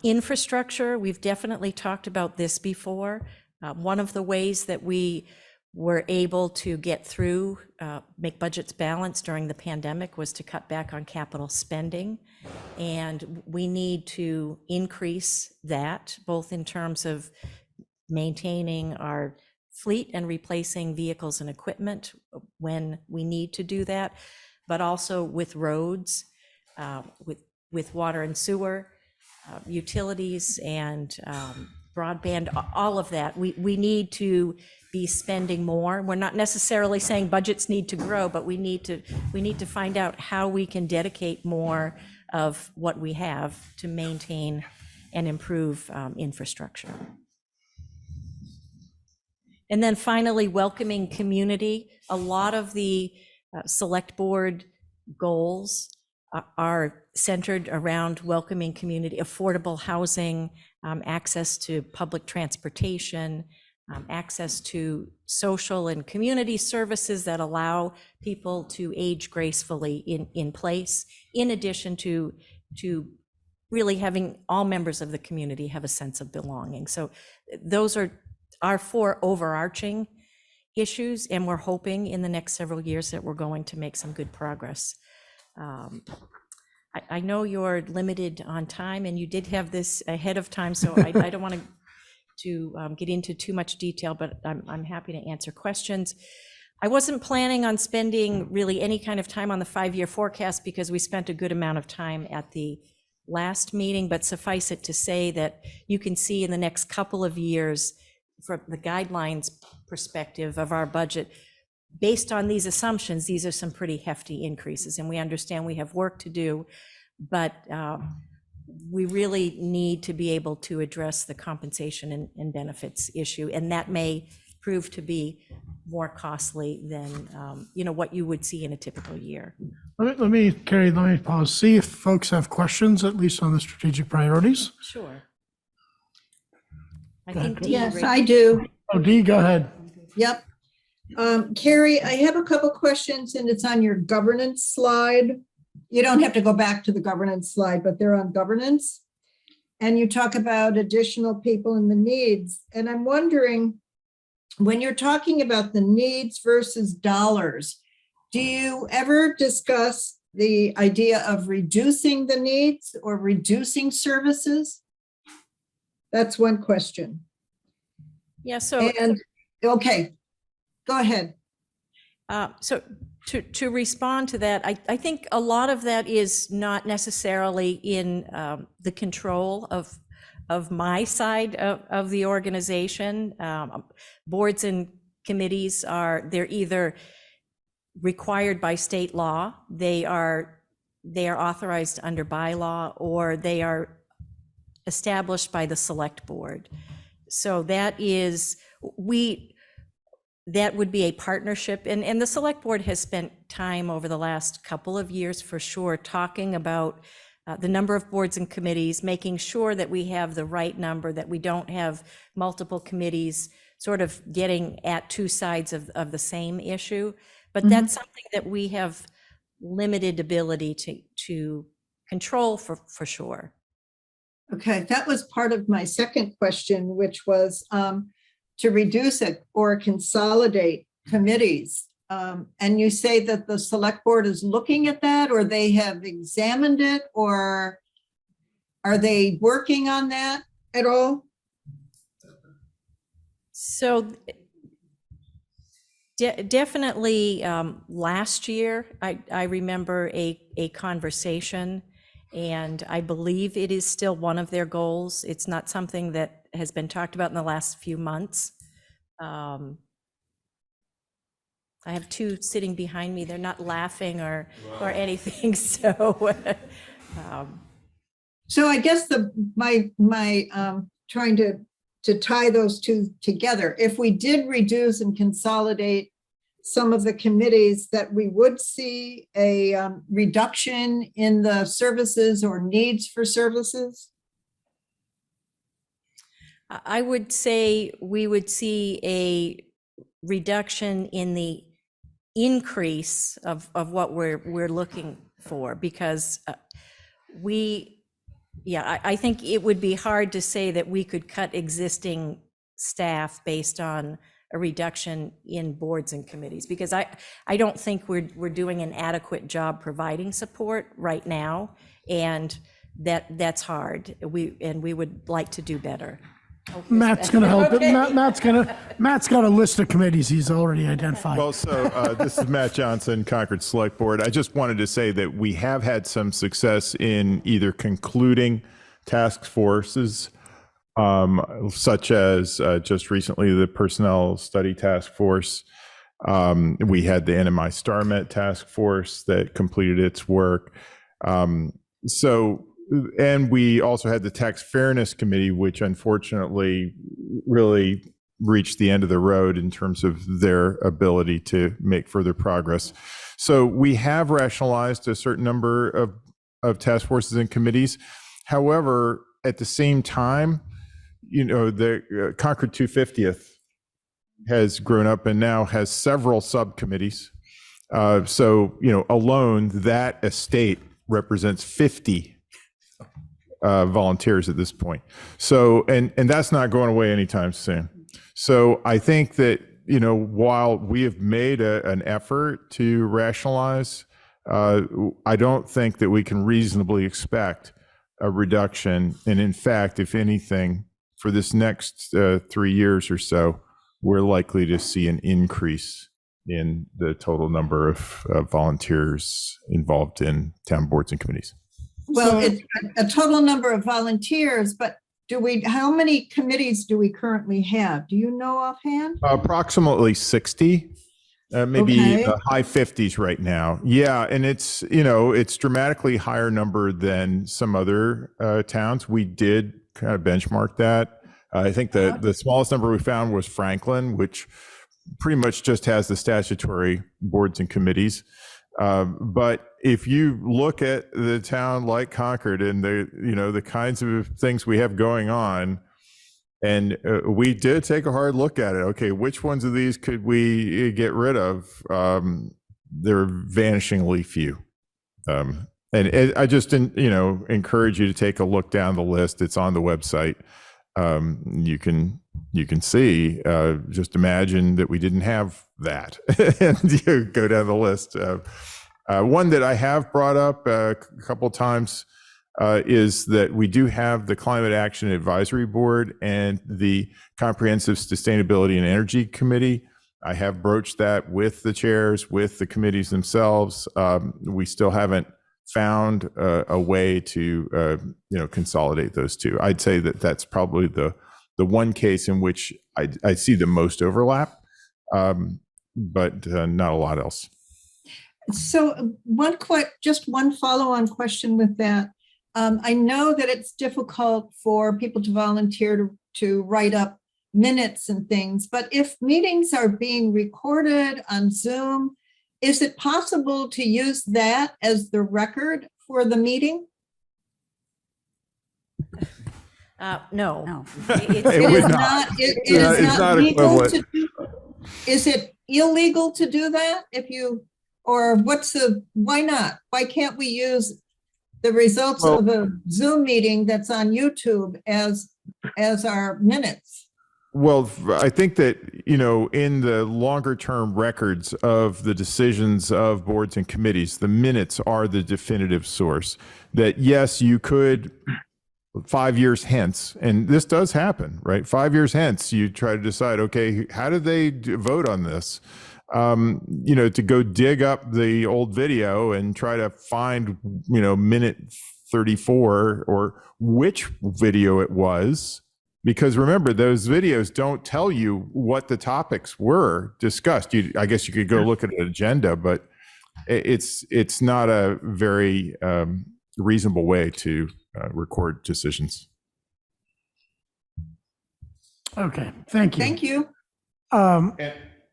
Infrastructure, we've definitely talked about this before. One of the ways that we were able to get through, make budgets balanced during the pandemic was to cut back on capital spending. And we need to increase that, both in terms of maintaining our fleet and replacing vehicles and equipment when we need to do that, but also with roads, with water and sewer, utilities and broadband, all of that. We need to be spending more. We're not necessarily saying budgets need to grow, but we need to find out how we can dedicate more of what we have to maintain and improve infrastructure. And then finally, welcoming community. A lot of the select board goals are centered around welcoming community, affordable housing, access to public transportation, access to social and community services that allow people to age gracefully in place, in addition to really having all members of the community have a sense of belonging. So those are our 4 overarching issues, and we're hoping in the next several years that we're going to make some good progress. I know you're limited on time, and you did have this ahead of time, so I don't want to get into too much detail, but I'm happy to answer questions. I wasn't planning on spending really any kind of time on the 5-year forecast because we spent a good amount of time at the last meeting, but suffice it to say that you can see in the next couple of years, from the guidelines perspective of our budget, based on these assumptions, these are some pretty hefty increases, and we understand we have work to do, but we really need to be able to address the compensation and benefits issue, and that may prove to be more costly than what you would see in a typical year. Let me pause, see if folks have questions, at least on the strategic priorities. Sure. I think Dee Yes, raised- I do. Oh, Dee, go ahead. Yep. Carrie, I have a couple questions, and it's on your governance slide. You don't have to go back to the governance slide, but they're on governance. And you talk about additional people and the needs. And I'm wondering, when you're talking about the needs versus dollars, do you ever discuss the idea of reducing the needs or reducing services? That's one question. Yeah, so And, okay, go ahead. So to respond to that, I think a lot of that is not necessarily in the control of my side of the organization. Boards and committees they're either required by state law, they are authorized under bylaw, or they are established by the select board. So that would be a partnership, and the select board has spent time over the last couple of years for sure talking about the number of boards and committees, making sure that we have the right number, that we don't have multiple committees sort of getting at two sides of the same issue. But that's something that we have limited ability to control for sure. Okay, that was part of my second question, which was to reduce it or consolidate committees. And you say that the select board is looking at that, or they have examined it, or are they working on that at all? So definitely last year, I remember a conversation, and I believe it is still one of their goals. It's not something that has been talked about in the last few months. I have two sitting behind me. They're not laughing or anything. So, So I guess my trying to tie those two together. If we did reduce and consolidate some of the committees, that we would see a reduction in the services or needs for services? I would say we would see a reduction in the increase of what we're looking for, because I think it would be hard to say that we could cut existing staff based on a reduction in boards and committees, because I don't think we're doing an adequate job providing support right now, and that's hard. We would like to do better. Matt's going to help. Okay. Matt's got a list of committees he's already identified. Well, so this is Matt Johnson, Concord Select Board. I just wanted to say that we have had some success in either concluding task forces, such as just recently the Personnel Study Task Force. We had the NMI StarMet Task Force that completed its work. And we also had the Tax Fairness Committee, which unfortunately really reached the end of the road in terms of their ability to make further progress. So we have rationalized a certain number of task forces and committees. However, at the same time, the Concord 250th has grown up and now has several subcommittees. So alone that estate represents 50 volunteers at this point. So, and that's not going away anytime soon. So I think that, you know, while we have made an effort to rationalize, I don't think that we can reasonably expect a reduction. And in fact, if anything, for this next 3 years or so, we're likely to see an increase in the total number of volunteers involved in town boards and committees. Well, it's a total number of volunteers, but how many committees do we currently have? Do you know offhand? Approximately 60, maybe Okay. high 50s right now. Yeah, and it's, you know, it's dramatically higher number than some other towns. We did kind of benchmark that. I think the smallest number we found was Franklin, which pretty much just has the statutory boards and committees. But if you look at the town like Concord and the kinds of things we have going on, and we did take a hard look at it. Okay, which ones of these could we get rid of? They're vanishingly few. And I just, encourage you to take a look down the list. It's on the website. You can see, just imagine that we didn't have that and you go down the list. One that I have brought up a couple times is that we do have the Climate Action Advisory Board and the Comprehensive Sustainability and Energy Committee. I have broached that with the chairs, with the committees themselves. We still haven't found a way to consolidate those two. I'd say that that's probably the one case in which I see the most overlap, but not a lot else. So just one follow-on question with that. I know that it's difficult for people to volunteer to write up minutes and things, but if meetings are being recorded on Zoom, is it possible to use that as the record for the meeting? No. It would not. It's not legal equivalent. to do. Is it illegal to do that? Or why not? Why can't we use the results of a Zoom meeting that's on YouTube as our minutes? Well, I think that, in the longer term records of the decisions of boards and committees, the minutes are the definitive source. That yes, you could 5 years hence, and this does happen, right? 5 years hence, you try to decide, okay, how did they vote on this? To go dig up the old video and try to find, minute 34 or which video it was. Because remember, those videos don't tell you what the topics were discussed. I guess you could go look at an agenda, but it's not a very reasonable way to record decisions. Okay, thank you. Thank you.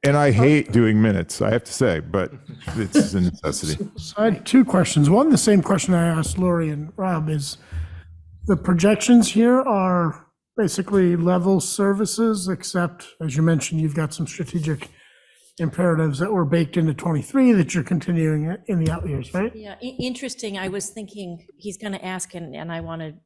And I hate doing minutes, I have to say, but it's a necessity. So I had two questions. One, the same question I asked Lori and Rob is, the projections here are basically level services, except, as you mentioned, you've got some strategic imperatives that were baked into 23 that you're continuing in the out years, right? Yeah, interesting. I was thinking he's going to ask, and I wanted,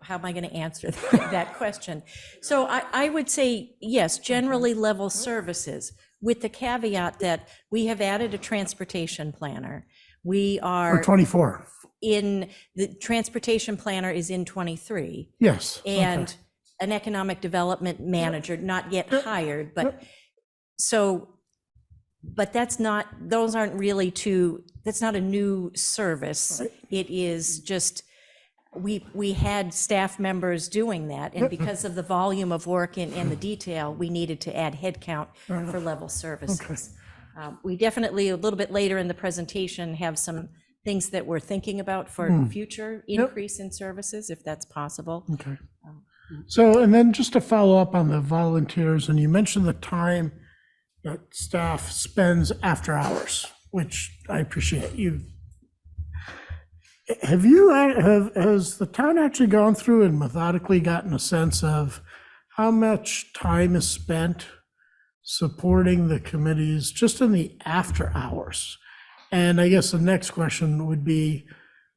how am I going to answer that question? So I would say, yes, generally level services, with the caveat that we have added a transportation planner. We are Or 24. in, the transportation planner is in 23. Yes. And okay. an economic development manager, not yet hired, but so, but that's not, those aren't really that's not a new service. Right. It is just, we had staff members doing that, and because of the volume of work and the detail, we needed to add headcount for level services. We definitely, a little bit later in the presentation, have some things that we're thinking about for future increase in services, if that's possible. Okay. So, and then just to follow up on the volunteers, and you mentioned the time that staff spends after hours, which I appreciate. Has the town actually gone through and methodically gotten a sense of how much time is spent supporting the committees just in the after hours? And I guess the next question would be,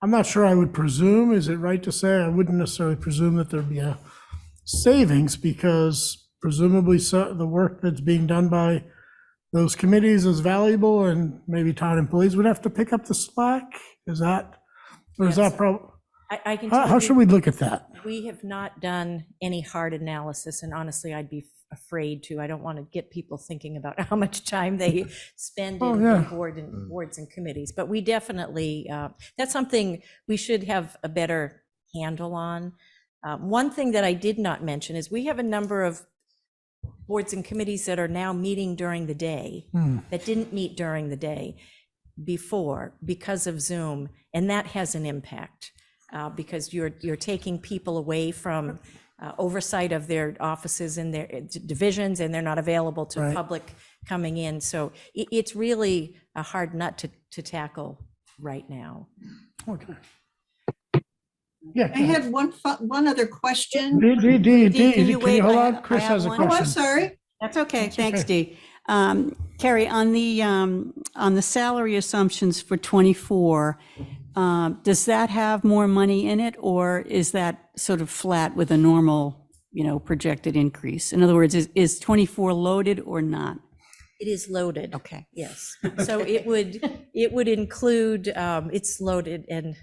I'm not sure I would presume, is it right to say, I wouldn't necessarily presume that there'd be a savings because presumably the work that's being done by those committees is valuable and maybe town employees would have to pick up the slack? Is that, or is Yes. that probably, I can tell how you, should we look at that? we have not done any hard analysis, and honestly, I'd be afraid to. I don't want to get people thinking about how much time they spend Oh, in yeah. boards and committees. But we definitely, that's something we should have a better handle on. One thing that I did not mention is we have a number of boards and committees that are now meeting during the day that didn't meet during the day before because of Zoom, and that has an impact because you're taking people away from oversight of their offices and their divisions, and they're not available to Right. public coming in. So it's really a hard nut to tackle right now. Okay. Yeah. I had one other question. Dee, can you can wait? you hold I on? have- Chris I has a have Oh, one. I'm question. sorry. That's okay. That's Thanks, okay. Dee. Carrie, on the salary assumptions for 24, does that have more money in it, or is that sort of flat with a normal, projected increase? In other words, is 24 loaded or not? It is loaded. Okay. Yes. So it would include, it's loaded, and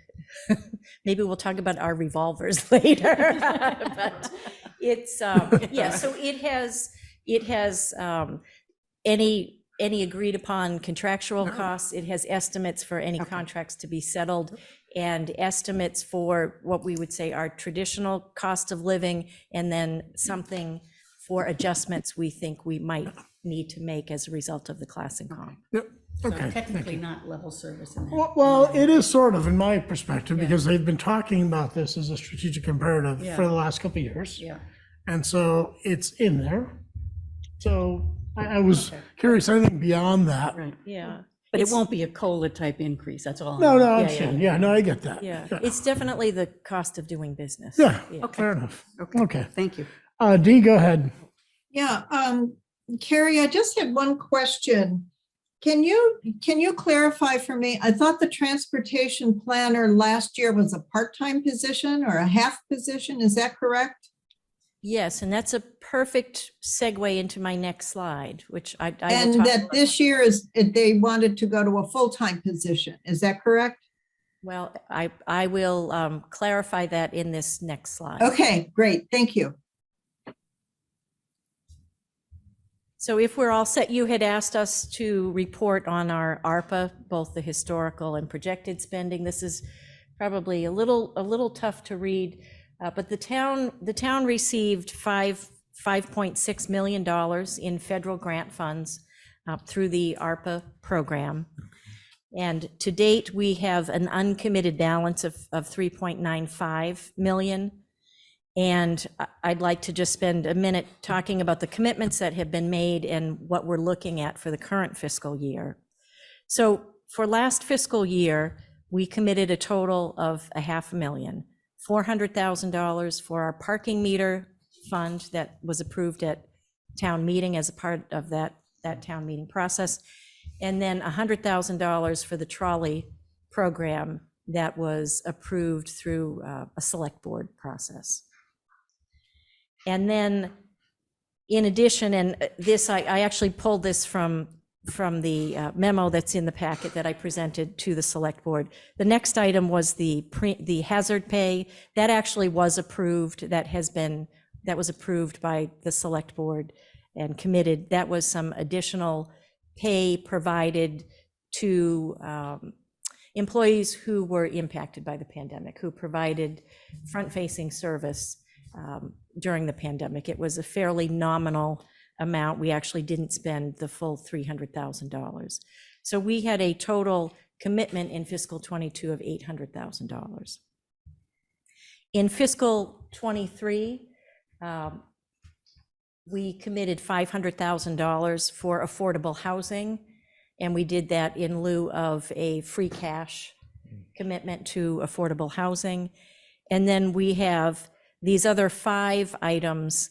maybe we'll talk about our revolvers later. But it's, yeah, so it has any agreed upon contractual costs. It has estimates for any contracts to be settled and estimates for what we would say are traditional cost of living, and then something for adjustments we think we might need to make as a result of the class and comp. Yep. Okay. Technically not level service in there. Well, it is sort of in my perspective because they've been talking about this as a strategic imperative for the last couple of years. Yeah. And so it's in there. So I was curious, anything beyond that? Right. Yeah. But it won't be a COLA type increase, that's all. No, I Yeah, understand. Yeah, no, I get that. Yeah, it's definitely the cost of doing business. Yeah, fair enough. Okay. Thank you. Dee, go ahead. Yeah, Carrie, I just had one question. Can you clarify for me? I thought the transportation planner last year was a part-time position or a half position. Is that correct? Yes, and that's a perfect segue into my next slide, which I will And talk that about. this year they wanted to go to a full-time position. Is that correct? Well, I will clarify that in this next slide. Okay, great. Thank you. So if we're all set, you had asked us to report on our ARPA, both the historical and projected spending. This is probably a little tough to read, but the town received $5.6 million in federal grant funds through the ARPA program. And to date, we have an uncommitted balance of 3.95 million. And I'd like to just spend a minute talking about the commitments that have been made and what we're looking at for the current fiscal year. So for last fiscal year, we committed a total of $500,000, $400,000 for our parking meter fund that was approved at town meeting as a part of that town meeting process, and then $100,000 for the trolley program that was approved through a select board process. And then in addition, and this, I actually pulled this from the memo that's in the packet that I presented to the select board. The next item was the hazard pay. That actually was approved. That was approved by the select board and committed. That was some additional pay provided to employees who were impacted by the pandemic, who provided front-facing service during the pandemic. It was a fairly nominal amount. We actually didn't spend the full $300,000. So we had a total commitment in fiscal 22 of $800,000. In fiscal 23, we committed $500,000 for affordable housing, and we did that in lieu of a free cash commitment to affordable housing. And then we have these other 5 items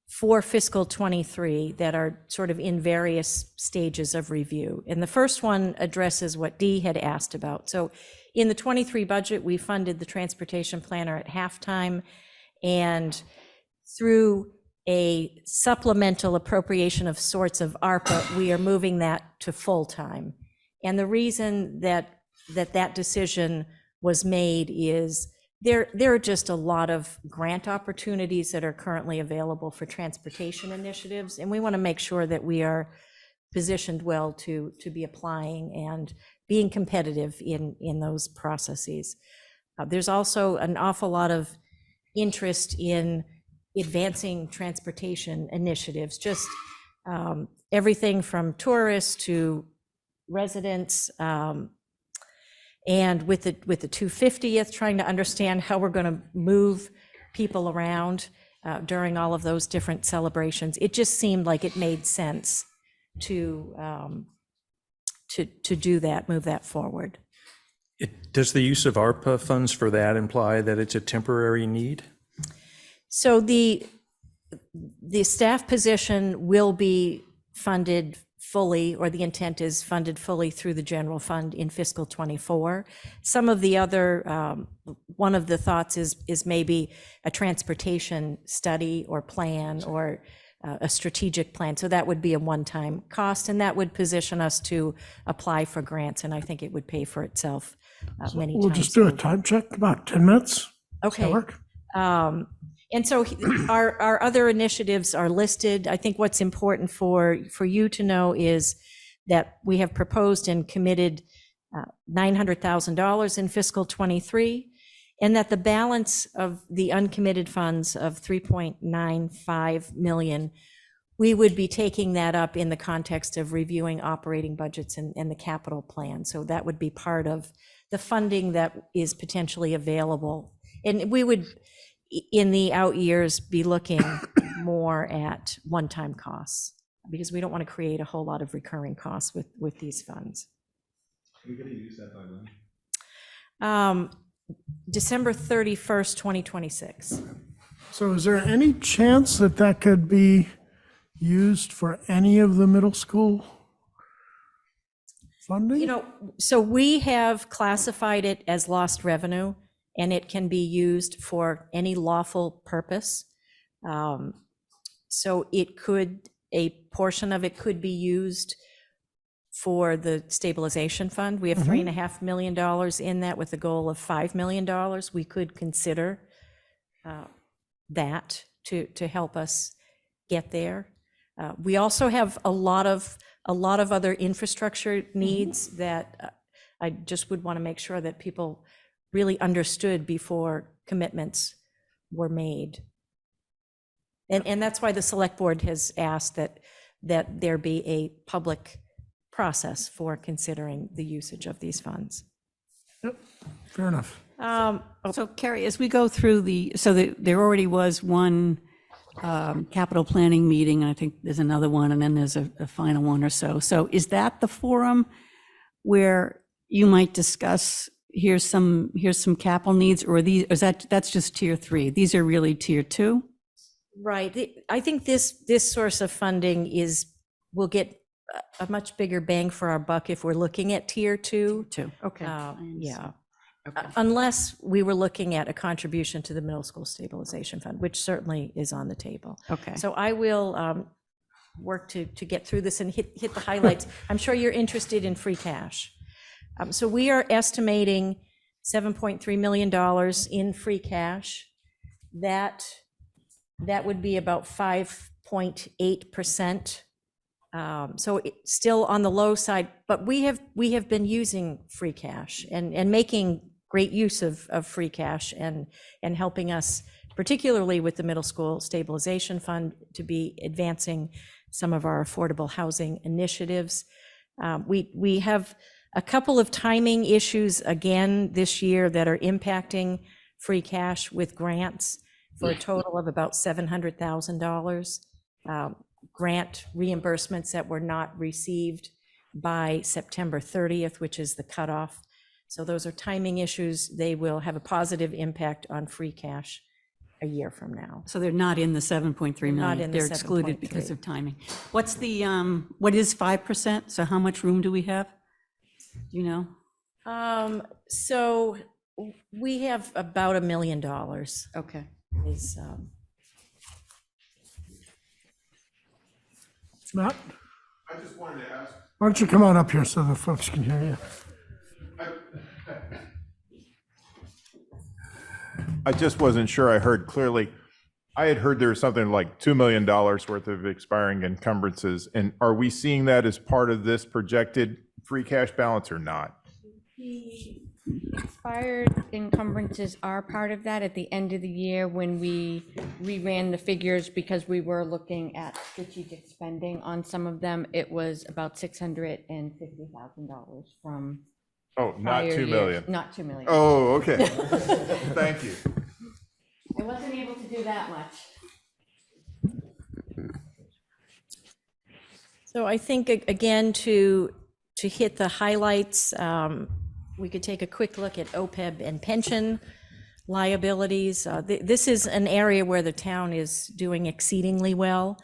for fiscal '23 that are sort of in various stages of review. And the first one addresses what Dee had asked about. So in the '23 budget, we funded the transportation planner at halftime, and through a supplemental appropriation of sorts of ARPA, we are moving that to full-time. And the reason that decision was made is there are just a lot of grant opportunities that are currently available for transportation initiatives, and we want to make sure that we are positioned well to be applying and being competitive in those processes. There's also an awful lot of interest in advancing transportation initiatives, just everything from tourists to residents, and with the 250th, trying to understand how we're going to move people around during all of those different celebrations. It just seemed like it made sense to do that, move that forward. Does the use of ARPA funds for that imply that it's a temporary need? So the staff position will be funded fully, or the intent is funded fully through the general fund in fiscal '24. Some of the other, one of the thoughts is maybe a transportation study or plan or a strategic plan. So that would be a one-time cost, and that would position us to apply for grants, and I think it would pay for itself many times. We'll just do a time check, about 10 minutes. Does that Okay. work? And so our other initiatives are listed. I think what's important for you to know is that we have proposed and committed $900,000 in fiscal '23, and that the balance of the uncommitted funds of $3.95 million, we would be taking that up in the context of reviewing operating budgets and the capital plan. So that would be part of the funding that is potentially available. And we would, in the out years, be looking more at one-time costs, because we don't want to create a whole lot of recurring costs with these funds. Are we going to use that by when? December 31st, 2026. So is there any chance that could be used for any of the middle school funding? You know, so we have classified it as lost revenue, and it can be used for any lawful purpose. So a portion of it could be used for the stabilization fund. We have $3.5 million in that with a goal of $5 million. We could consider that to help us get there. We also have a lot of other infrastructure needs that I just would want to make sure that people really understood before commitments were made. And that's why the select board has asked that there be a public process for considering the usage of these funds. Yep, fair enough. So Carrie, as we go through there already was one capital planning meeting, and I think there's another one, and then there's a final one or so. So is that the forum where you might discuss, here's some capital needs, or that's just tier 3? These are really tier 2? Right. I think this source of funding will get a much bigger bang for our buck if we're looking at tier 2. Okay. Yeah. Okay. Unless we were looking at a contribution to the middle school stabilization fund, which certainly is on the table. Okay. So I will work to get through this and hit the highlights. I'm sure you're interested in free cash. So we are estimating $7.3 million in free cash. That would be about 5.8%. So it's still on the low side, but we have been using free cash and making great use of free cash and helping us, particularly with the middle school stabilization fund, to be advancing some of our affordable housing initiatives. We have a couple of timing issues again this year that are impacting free cash with grants for a total of about $700,000. Grant reimbursements that were not received by September 30th, which is the cutoff. So those are timing issues. They will have a positive impact on free cash a year from now. So they're not in the 7.3 They're not million. in the They're excluded 7.3. because of timing. What's the, what is 5%? So how much room do we have? Do you know? So we have about $1 million Okay. is, Matt, I just wanted to ask. why don't you come on up here so the folks can hear you? I just wasn't sure I heard clearly. I had heard there was something like $2 million worth of expiring encumbrances. And are we seeing that as part of this projected free cash balance or not? The expired encumbrances are part of that at the end of the year when we reran the figures because we were looking at strategic spending on some of them. It was about $650,000 from Oh, not prior 2 years. million. Not 2 million. Oh, okay. Thank you. I wasn't able to do that much. so I think, again, to hit the highlights, we could take a quick look at OPEB and pension liabilities. This is an area where the town is doing exceedingly well.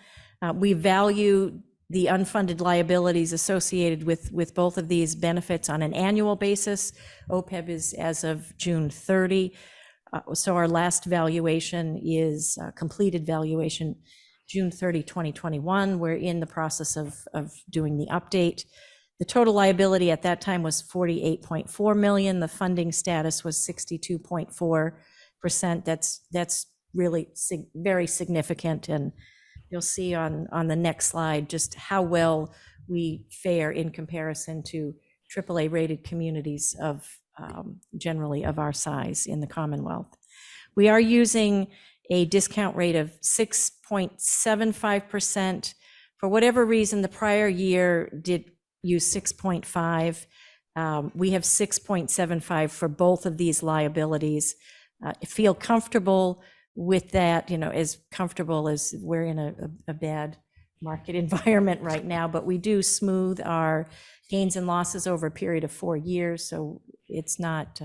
We value the unfunded liabilities associated with both of these benefits on an annual basis. OPEB is as of June 30. So our last valuation is completed valuation, June 30, 2021. We're in the process of doing the update. The total liability at that time was 48.4 million. The funding status was 62.4%. That's really very significant. And you'll see on the next slide just how well we fare in comparison to AAA rated communities of generally of our size in the Commonwealth. We are using a discount rate of 6.75%. For whatever reason, the prior year did use 6.5. We have 6.75 for both of these liabilities. Feel comfortable with that, as comfortable as we're in a bad market environment right now, but we do smooth our gains and losses over a period of 4 years, so it's not,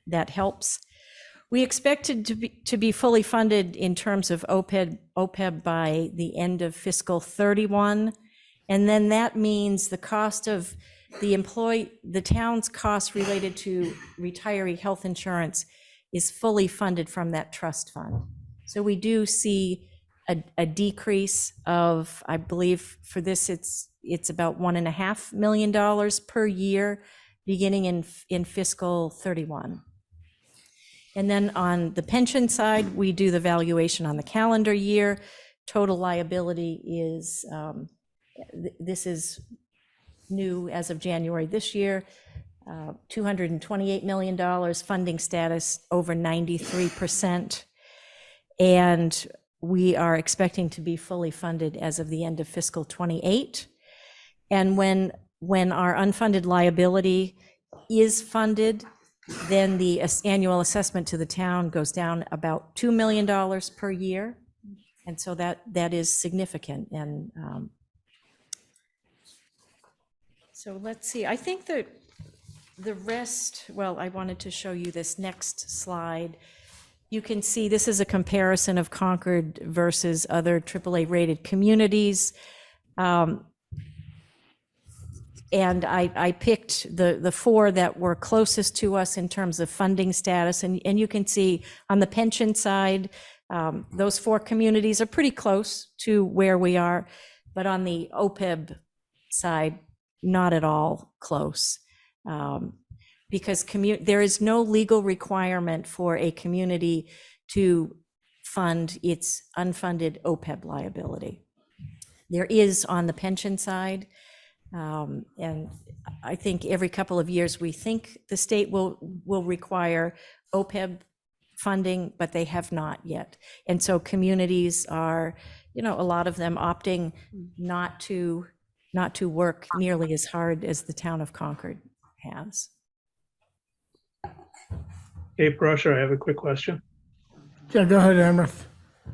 that helps. We expected to be fully funded in terms of OPEB by the end of fiscal 31. And then that means the cost of the town's cost related to retiree health insurance is fully funded from that trust fund. So we do see a decrease of, I believe for this, it's about $1.5 million per year, beginning in fiscal 31. And then on the pension side, we do the valuation on the calendar year. Total liability is, this is new as of January this year, $228 million, funding status over 93%. And we are expecting to be fully funded as of the end of fiscal 28. And when our unfunded liability is funded, then the annual assessment to the town goes down about $2 million per year. And so that is significant. And so let's see, I think that the rest, well, I wanted to show you this next slide. You can see this is a comparison of Concord versus other AAA rated communities. And I picked the 4 that were closest to us in terms of funding status. And you can see on the pension side, those 4 communities are pretty close to where we are. But on the OPEB side, not at all close. Because there is no legal requirement for a community to fund its unfunded OPEB liability. There is on the pension side. And I think every couple of years, we think the state will require OPEB funding, but they have not yet. And so communities are, a lot of them opting not to work nearly as hard as the town of Concord has. Hey, Prasher, I have a quick question. Yeah, go ahead, Amrith.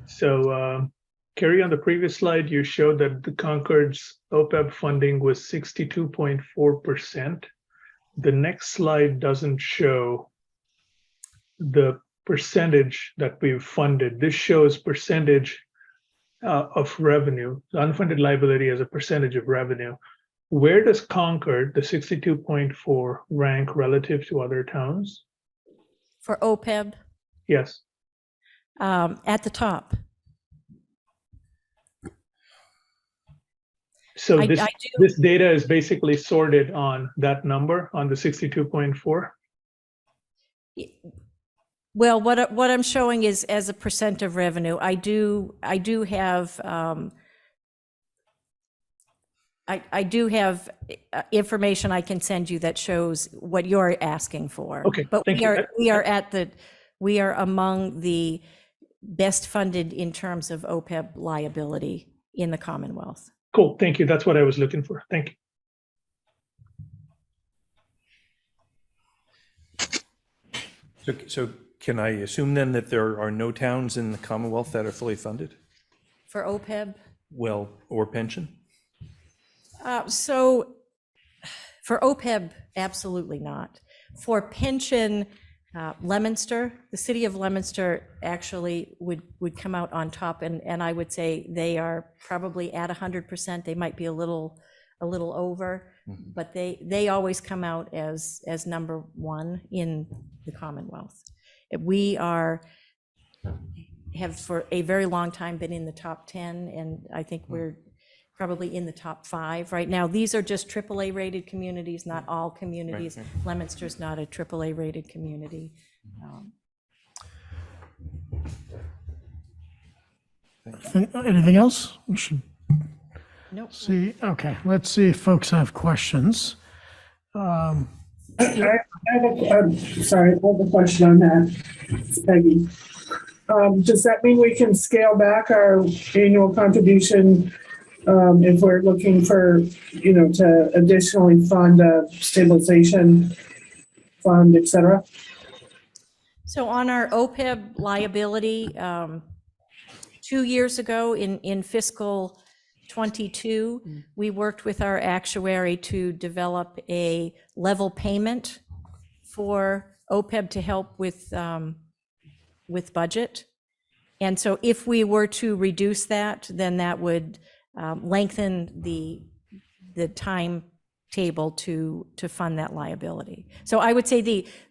So, Kerry, on the previous slide, you showed that the Concord's OPEB funding was 62.4%. The next slide doesn't show the percentage that we've funded. This shows percentage of revenue, unfunded liability as a percentage of revenue. Where does Concord, the 62.4, rank relative to other towns? For OPEB, Yes. at the top. So I this, do- this data is basically sorted on that number, on the 62.4? Well, what I'm showing is as a percent of revenue. I do have I do have information I can send you that shows what you're asking for. Okay, but thank you. we are among the best funded in terms of OPEB liability in the Commonwealth. Cool, thank you. That's what I was looking for. Thank you. So can I assume then that there are no towns in the Commonwealth that are fully funded? For OPEB? Well, or pension? So for OPEB, absolutely not. For pension, Leominster, the city of Leominster actually would come out on top, and I would say they are probably at 100%. They might be a little over, but they always come out as number one in the Commonwealth. We have for a very long time been in the top 10, and I think we're probably in the top 5 right now. These are just AAA rated communities, not all communities. Right. Leominster's not a AAA rated community. Anything else? We should Nope. see. Okay, let's see if folks have questions. I have a question on that. It's Peggy. Does that mean we can scale back our annual contribution if we're looking for, to additionally fund a stabilization fund, et cetera? So on our OPEB liability, 2 years ago in fiscal 22, we worked with our actuary to develop a level payment for OPEB to help with budget. And so if we were to reduce that, then that would lengthen the timetable to fund that liability. So I would say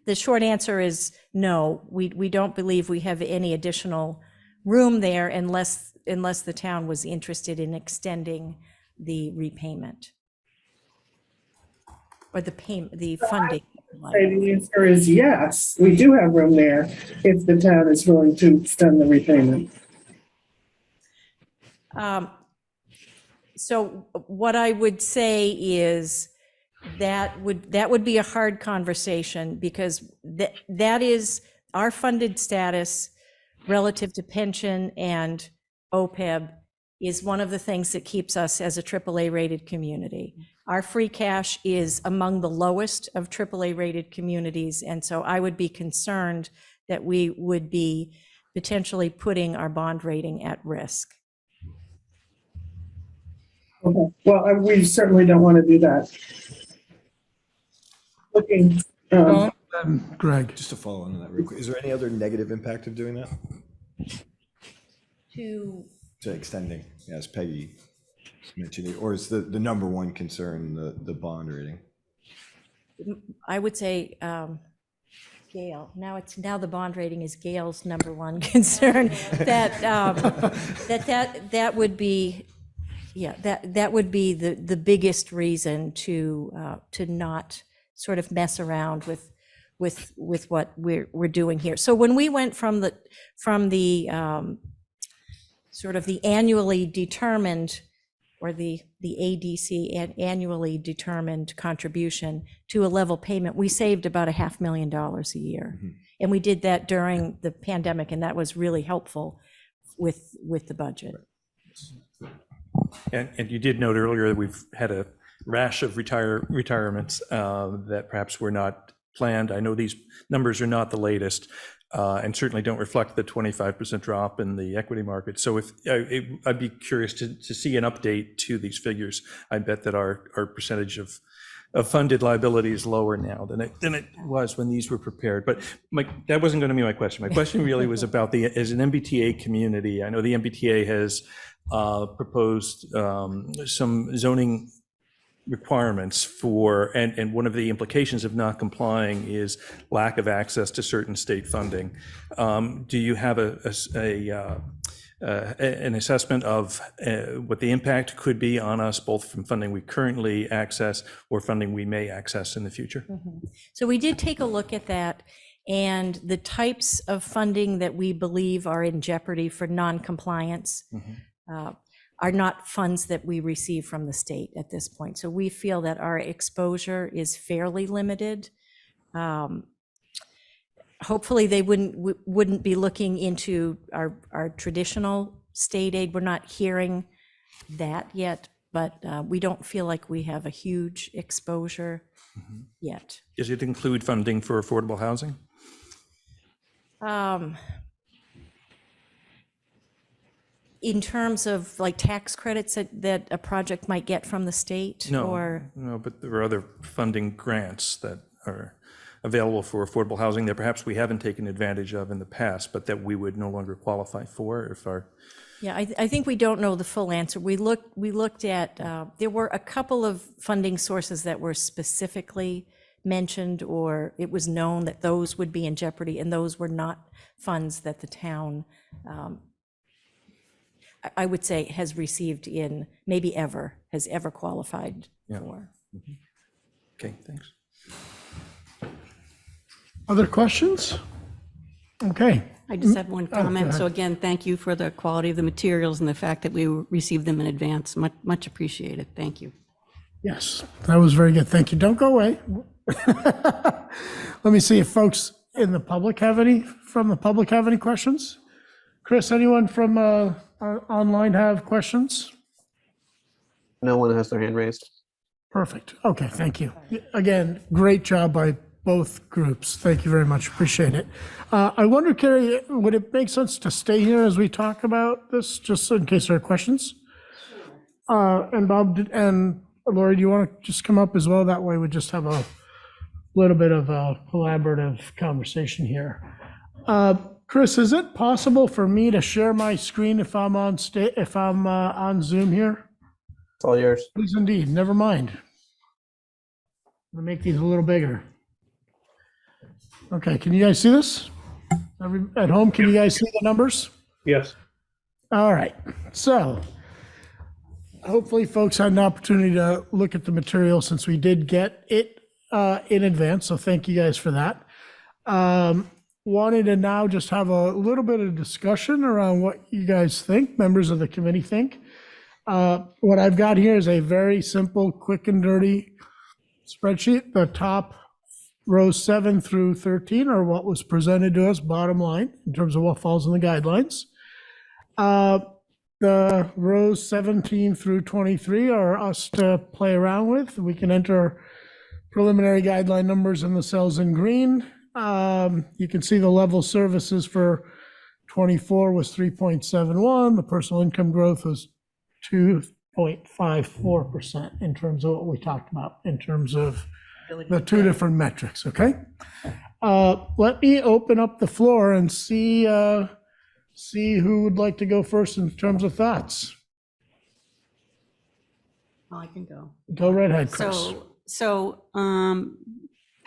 the short answer is no, we don't believe we have any additional room there unless the town was interested in extending the repayment or the funding. The answer is yes, we do have room there if the town is willing to extend the repayment. So what I would say is that would be a hard conversation, because that is our funded status relative to pension and OPEB is one of the things that keeps us as a AAA rated community. Our free cash is among the lowest of AAA rated communities. And so I would be concerned that we would be potentially putting our bond rating at risk. Okay, well, we certainly don't want to do that. Looking, Greg. Just to follow on to that real quick, is there any other negative impact of doing that? To Extending, as Peggy mentioned, or is the number one concern the bond rating? I would say Gail. Now the bond rating is Gail's number one concern. that would be, yeah, that would be the biggest reason to not sort of mess around with what we're doing here. So when we went from the sort of the annually determined, or the ADC annually determined contribution to a level payment, we saved about $500,000 a year. Mm-hmm. And we did that during the pandemic, and that was really helpful with the budget. And you did note earlier that we've had a rash of retirements that perhaps were not planned. I know these numbers are not the latest, and certainly don't reflect the 25% drop in the equity market. So I'd be curious to see an update to these figures. I bet that our percentage of of funded liability is lower now than it was when these were prepared. But that wasn't going to be my question. My question really was about as an MBTA community. I know the MBTA has proposed some zoning requirements for, and one of the implications of not complying is lack of access to certain state funding. Do you have an assessment of what the impact could be on us, both from funding we currently access or funding we may access in the future? So we did take a look at that, and the types of funding that we believe are in jeopardy for non-compliance are not funds that we receive from the state at this point. So we feel that our exposure is fairly limited. Hopefully they wouldn't be looking into our traditional state aid. We're not hearing that yet, but we don't feel like we have a huge exposure yet. Does it include funding for affordable housing? In terms of like tax credits that a project might get from the state? No, but there are other funding grants that are available for affordable housing that perhaps we haven't taken advantage of in the past, but that we would no longer qualify for if our... Yeah, I think we don't know the full answer. We looked at, there were a couple of funding sources that were specifically mentioned, or it was known that those would be in jeopardy, and those were not funds that the town, I would say, has received in, maybe has ever qualified for. Okay, thanks. Other questions? Okay. I just have one comment. So again, thank you for the quality of the materials and the fact that we received them in advance. Much appreciated. Thank you. Yes, that was very good. Thank you. Don't go away. Let me see if folks in the public have any questions? Chris, anyone from online have questions? No one has their hand raised. Perfect. Okay, thank you. Again, great job by both groups. Thank you very much. Appreciate it. I wonder, Carrie, would it make sense to stay here as we talk about this, just in case there are questions? And Bob and Lori, do you want to just come up as well? That way we just have a little bit of a collaborative conversation here. Chris, is it possible for me to share my screen if I'm on on Zoom here? It's all yours. Please indeed. Never mind. I'm gonna make these a little bigger. Okay, can you guys see this? At home, can you guys see the numbers? Yes. All right, so hopefully folks had an opportunity to look at the material since we did get it in advance, so thank you guys for that. Wanted to now just have a little bit of discussion around what you guys think, members of the committee think. What I've got here is a very simple, quick and dirty spreadsheet. The top rows 7 through 13 are what was presented to us, bottom line, in terms of what falls in the guidelines. The rows 17 through 23 are us to play around with. We can enter preliminary guideline numbers in the cells in green. You can see the level services for 24 was 3.71. The personal income growth was 2.54% in terms of what we talked about, in terms of the two different metrics, okay? Let me open up the floor and see who would like to go first in terms of thoughts. I can go. Go right ahead, Chris. So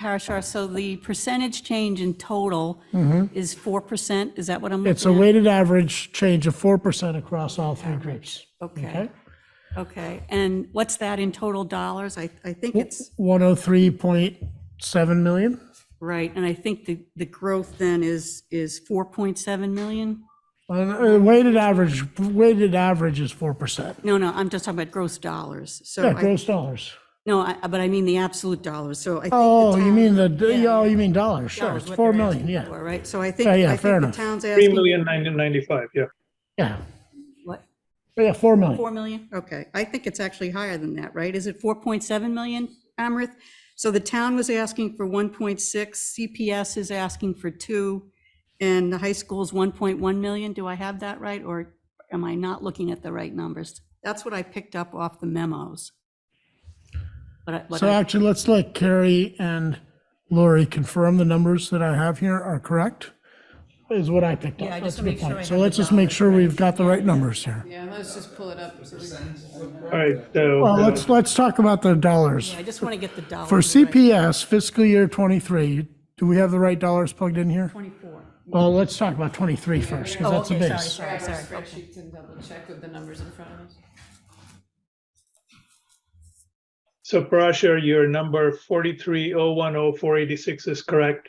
Parashar, so the percentage change in total is 4%. Is that what I'm looking at? It's a weighted average change of 4% across all three groups. Okay. And what's that in total dollars? I think it's 103.7 million. right. And I think the growth then is 4.7 million. Weighted average is 4%. No, I'm just talking about gross dollars. So Yeah, gross dollars. No, but I mean the absolute dollars. So I think. Oh, you mean you mean dollars? Sure, it's 4 million. Yeah. Right. So I think. Yeah, I fair think enough. the town's asking. 3,995,000. Yeah. Yeah. What? Yeah, 4 million. 4 million? Okay. I think it's actually higher than that, right? Is it 4.7 million, Amrith? So the town was asking for 1.6, CPS is asking for 2, and the high school is 1.1 million. Do I have that right? Or am I not looking at the right numbers? That's what I picked up off the memos. So actually, let's let Carrie and Lori confirm the numbers that I have here are correct, is what I picked up. Yeah, I That's just a wanna good make sure point. I So have let's the just make dollars sure right. we've got the right numbers here. Yeah, let's just pull it up. So All right, so Well, let's talk about the dollars. Yeah, I just want to get the dollars. For right. CPS fiscal year 23, do we have the right dollars plugged in here? 24. Well, let's talk about 23 first, because Oh, that's a okay, base. sorry. spreadsheet to double check with the numbers in front of us. so Parashar, your number 43,010,486 is correct.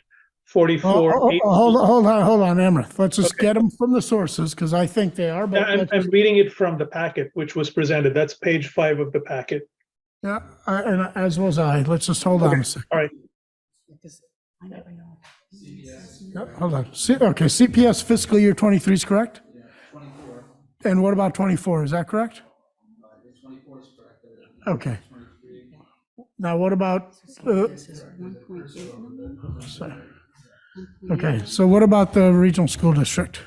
Well, 44. hold on, Amrith. Let's just get them from the sources, because I think they are, but let's I'm just, reading it from the packet, which was presented. That's page 5 of the packet. yeah, and as was I. Let's just hold on a second. All right. Because I never know. Yep, hold on. Okay, CPS fiscal year 23 is correct? Yeah, 24. And what about 24? Is that correct? 24 is correct. Okay. Now, what about, This is 1.8 million. sorry. Okay, so what about the regional school district?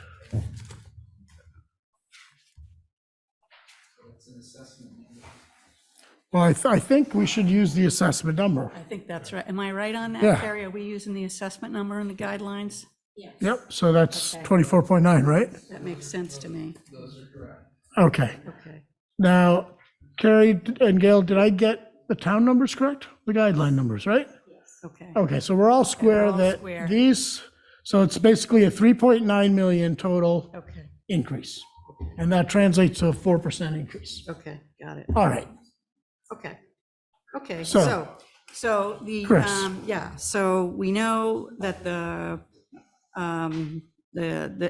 Well, I think we should use the assessment number. I think that's right. Am I right on that, Yeah. Carrie? Are we using the assessment number in the guidelines? Yep, so that's 24.9, right? That makes sense to me. Okay. Okay. Now, Carrie and Gail, did I get the town numbers correct? The guideline numbers, right? Okay. Okay, so we're all square all that square. these, so it's basically a 3.9 million total Okay. increase. And that translates to a 4% increase. Okay. Got it. All right. Okay. Okay. So- So the, Chris. yeah, so we know that the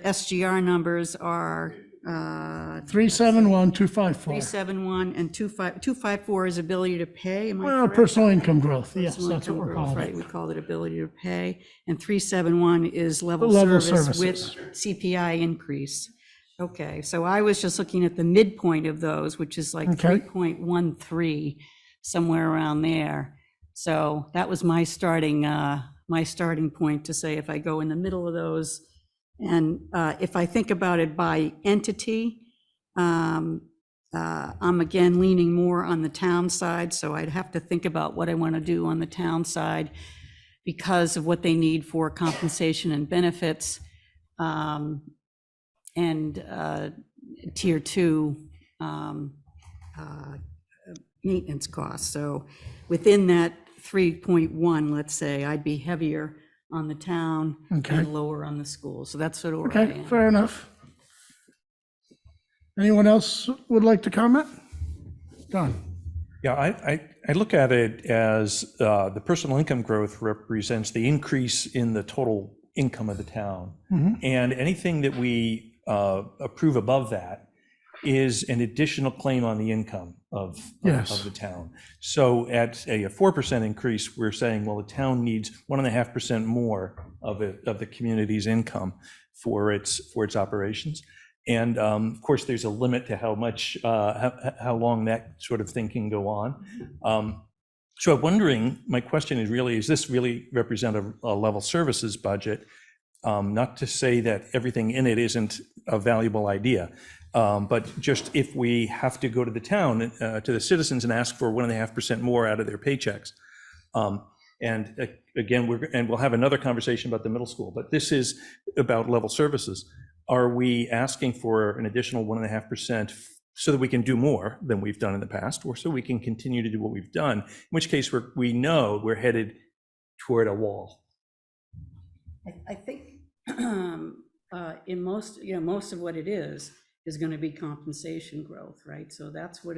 SGR numbers are 371, 254. 371 and 254 is ability to pay. Am I Well, correct? personal income growth, yes, Personal that's what income we're growth, calling right, it. we call it ability to pay. And 371 is level Level service with services. CPI increase. Okay, so I was just looking at the midpoint of those, which is like Okay. 3.13, somewhere around there. So that was my starting point to say if I go in the middle of those, and if I think about it by entity, I'm again leaning more on the town side, so I'd have to think about what I want to do on the town side because of what they need for compensation and benefits, and tier 2 maintenance costs. So within that 3.1, let's say, I'd be heavier on the town Okay. and lower on the school. So that's sort of where I Okay, am. fair enough. Anyone else would like to comment? Don? Yeah, I look at it as the personal income growth represents the increase in the total income of the town. And anything that we approve above that is an additional claim on the income of Yes. the town. So at a 4% increase, we're saying, well, the town needs 1.5% more of the community's income for its operations. And of course, there's a limit to how much, how long that sort of thing can go on. So I'm wondering, my question is really, does this really represent a level services budget? Not to say that everything in it isn't a valuable idea, but just if we have to go to the town, to the citizens and ask for 1.5% more out of their paychecks. And again, we'll have another conversation about the middle school, but this is about level services. Are we asking for an additional 1.5% so that we can do more than we've done in the past, or so we can continue to do what we've done, in which case we know we're headed toward a wall? I think in most, most of what it is going to be compensation growth, right? So that's what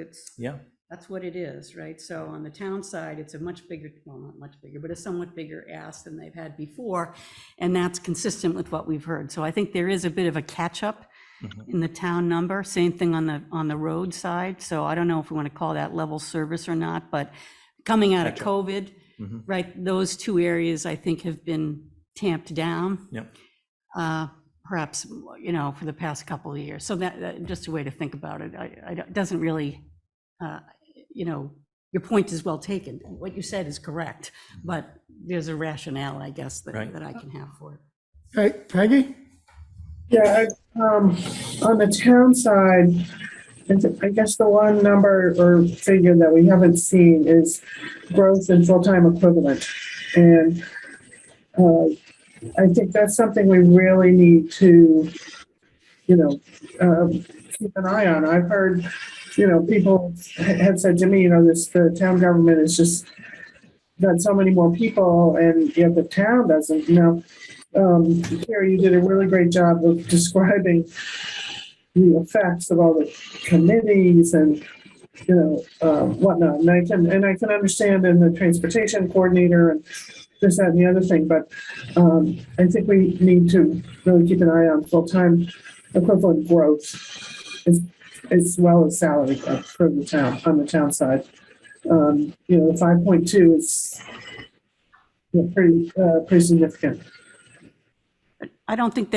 that's what it is, right? So on the town side, it's a much bigger, well, not much bigger, but a somewhat bigger ask than they've had before. And that's consistent with what we've heard. So I think there is a bit of a catch up in the town number. Same thing on the road side. So I don't know if we want to call that level service or not, but coming out of COVID, right, those two areas I think have been tamped down. Yep. Perhaps, for the past couple of years. So that just a way to think about it. It doesn't really, your point is well taken. What you said is correct, but there's a rationale, I guess, that I can have for it. Hey, Peggy? Yeah, on the town side, I guess the one number or figure that we haven't seen is growth in full-time equivalent. And I think that's something we really need to, keep an eye on. I've heard, people had said to me, the town government is just got so many more people and yet the town doesn't. Carrie, you did a really great job of describing the effects of all the committees and whatnot. And I can understand in the transportation coordinator and this, that, and the other thing, but I think we need to really keep an eye on full-time equivalent growth as well as salary growth for the town, on the town side. The 5.2 is pretty significant. I don't think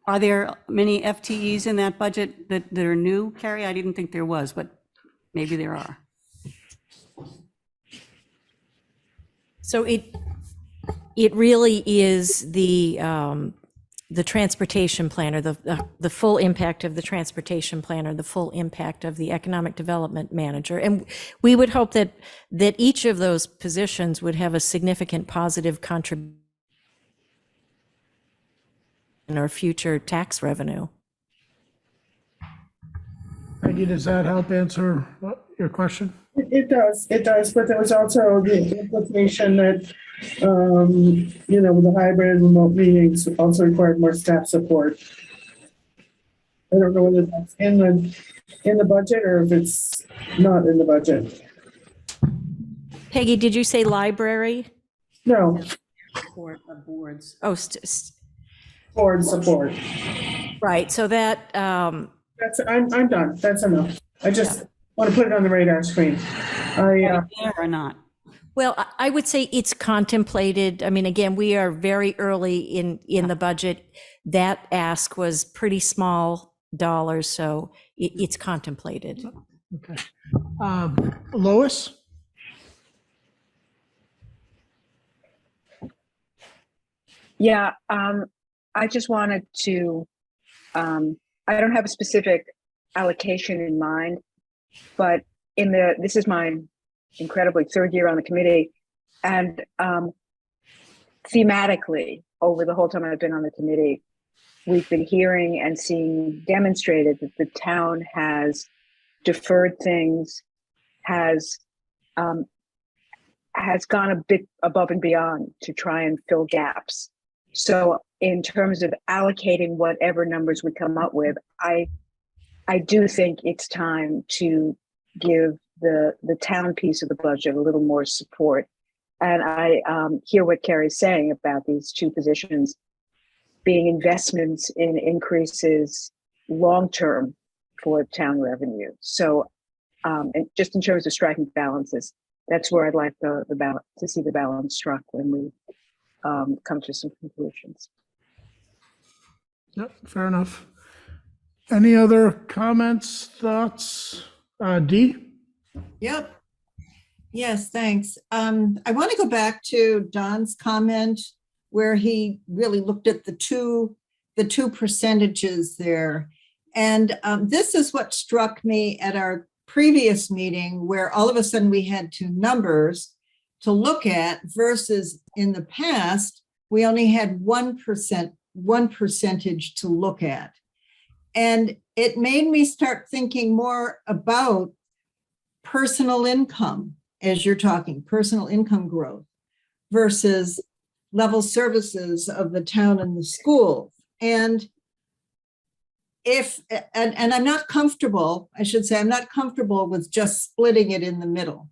are there many FTEs in that budget that are new, Carrie? I didn't think there was, but maybe there are. So it really is the transportation plan, or the full impact of the transportation plan, or the full impact of the economic development manager. And we would hope that each of those positions would have a significant positive contribution in our future tax revenue. Peggy, does that help answer your question? It does, but there was also the implication that, with the hybrid remote meetings also required more staff support. I don't know whether that's in the budget or if it's not in the budget. Peggy, did you say library? No. Support of boards. Oh, board support. Right. So that. That's I'm done. That's enough. I just want to put it on the radar screen. Or not? Well, I would say it's contemplated. I mean, again, we are very early in the budget. That ask was pretty small dollars, so it's contemplated. Okay. Lois? Yeah, I just wanted to, I don't have a specific allocation in mind, but this is my incredibly third year on the committee, and thematically, over the whole time I've been on the committee, we've been hearing and seeing demonstrated that the town has deferred things, has gone a bit above and beyond to try and fill gaps. So in terms of allocating whatever numbers we come up with, I do think it's time to give the town piece of the budget a little more support. And I hear what Carrie's saying about these two positions being investments in increases long-term for town revenue. So and just in terms of striking balances, that's where I'd like the balance to see the balance struck when we come to some conclusions. Yep, fair enough. Any other comments, thoughts? Dee? Yep. Yes, thanks. I want to go back to Don's comment where he really looked at the two percentages there. And this is what struck me at our previous meeting, where all of a sudden we had two numbers to look at versus in the past, we only had 1%, one percentage to look at. And it made me start thinking more about personal income, as you're talking, personal income growth versus level services of the town and the school. And I'm not comfortable, I should say, I'm not comfortable with just splitting it in the middle.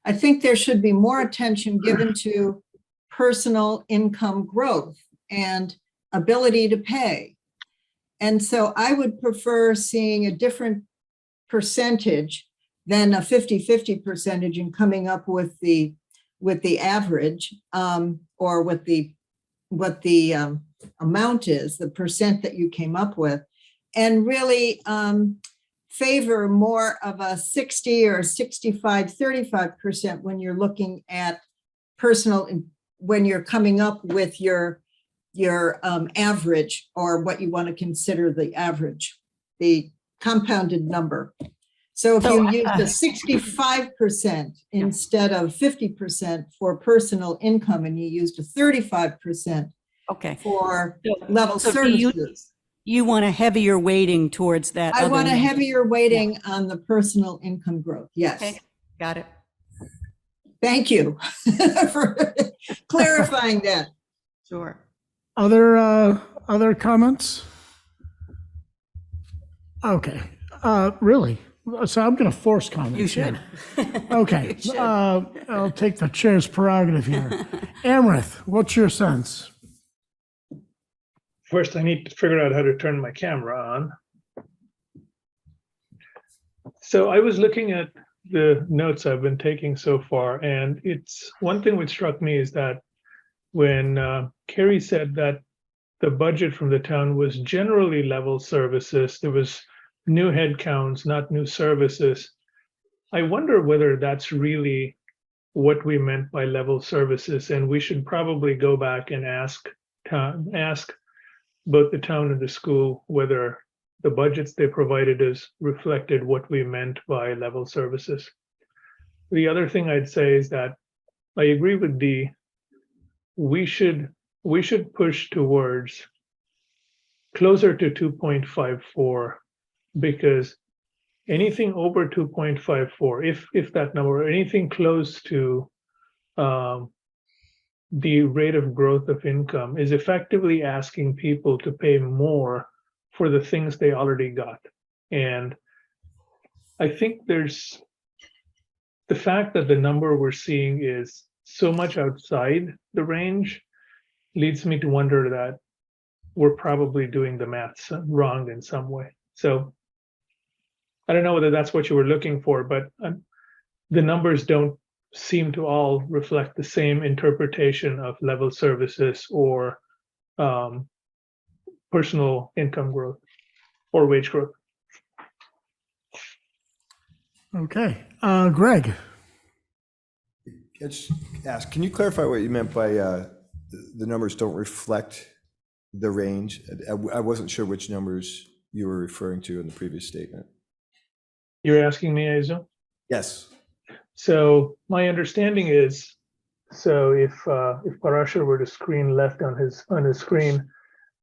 I think there should be more attention given to personal income growth and ability to pay. And so I would prefer seeing a different percentage than a 50-50 percentage and coming up with the average or what the amount is, the percent that you came up with, and really favor more of a 60 or 65-35% when you're looking at personal, when you're coming up with your average or what you want to consider the average, the compounded number. So if you use the 65% instead of 50% for personal income, and you used a 35% Okay. for level So do you- services, You want a heavier weighting towards that? I other want a number. heavier weighting on the personal income growth. Yes. Okay, got it. Thank you for clarifying that. Sure. Other comments? Okay, really? So I'm going to force comments. You should. here. Okay, You should. I'll take the chair's prerogative here. Amrith, what's your sense? First, I need to figure out how to turn my camera on. So I was looking at the notes I've been taking so far, and it's one thing which struck me is that when Carrie said that the budget from the town was generally level services, there was new headcounts, not new services. I wonder whether that's really what we meant by level services, and we should probably go back and ask both the town and the school whether the budgets they provided us reflected what we meant by level services. The other thing I'd say is that I agree with Dee. We should push towards closer to 2.54, because anything over 2.54, if that number, anything close to the rate of growth of income, is effectively asking people to pay more for the things they already got. And I think there's the fact that the number we're seeing is so much outside the range leads me to wonder that we're probably doing the maths wrong in some way. So I don't know whether that's what you were looking for, but the numbers don't seem to all reflect the same interpretation of level services or personal income growth or wage growth. Okay, Greg. Let's ask, can you clarify what you meant by the numbers don't reflect the range? I wasn't sure which numbers you were referring to in the previous statement. You're asking me, Aizul? Yes. So my understanding is, so if Parashar were to screen left on his screen,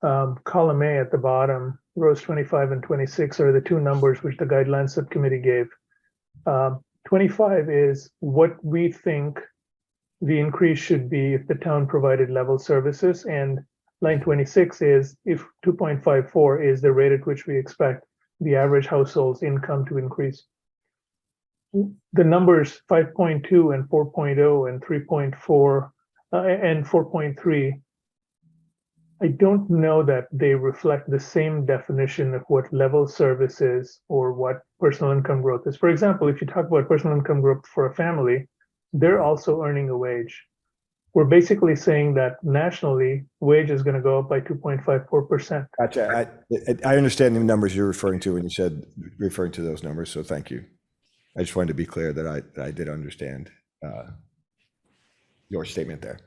column A at the bottom, rows 25 and 26 are the two numbers which the guidelines subcommittee gave. 25 is what we think the increase should be if the town provided level services, and line 26 is if 2.54 is the rate at which we expect the average household's income to increase. The numbers 5.2 and 4.0 and 3.4 and 4.3, I don't know that they reflect the same definition of what level service is or what personal income growth is. For example, if you talk about personal income growth for a family, they're also earning a wage. We're basically saying that nationally, wage is going to go up by 2.54%. Gotcha. I understand the numbers you're referring to when you said referring to those numbers, so thank you. I just wanted to be clear that I did understand your statement there.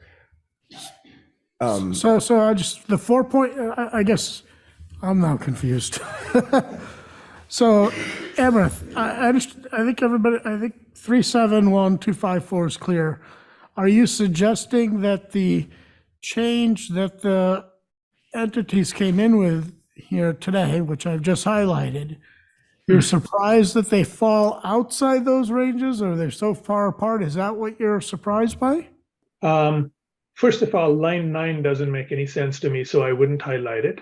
So I just, the 4 point, I guess I'm now confused. So Amrith, I think everybody, I think 371254 is clear. Are you suggesting that the change that the entities came in with here today, which I've just highlighted, you're surprised that they fall outside those ranges, or they're so far apart? Is that what you're surprised by? First of all, line 9 doesn't make any sense to me, so I wouldn't highlight it.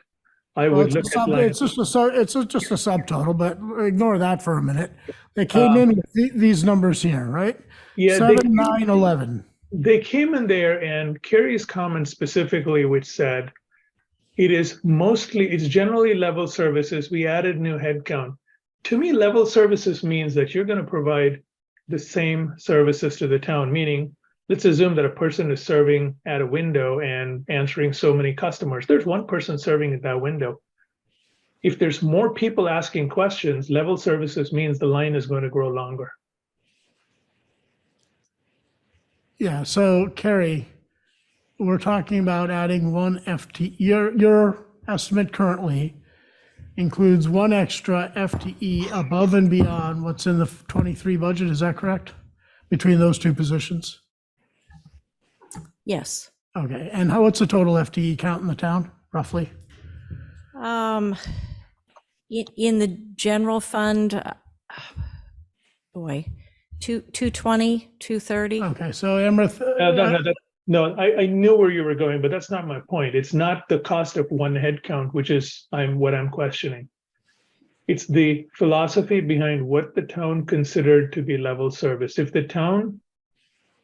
I Well, would look at line. it's just a subtotal, but ignore that for a minute. They came in with these numbers here, right? Yeah, 7, 9, 11. They came in there, and Carrie's comment specifically, which said it's generally level services. We added new headcount. To me, level services means that you're going to provide the same services to the town, meaning let's assume that a person is serving at a window and answering so many customers. There's one person serving at that window. If there's more people asking questions, level services means the line is going to grow longer. Yeah, so Carrie, we're talking about adding one FT, your estimate currently includes one extra FTE above and beyond what's in the 23 budget. Is that correct? Between those two positions? Yes. Okay, and what's the total FTE count in the town, roughly? In the general fund, boy, 220, 230. Okay, so Amrith, No, I knew where you were going, but that's not my point. It's not the cost of one head count, which is what I'm questioning. It's the philosophy behind what the town considered to be level service. If the town,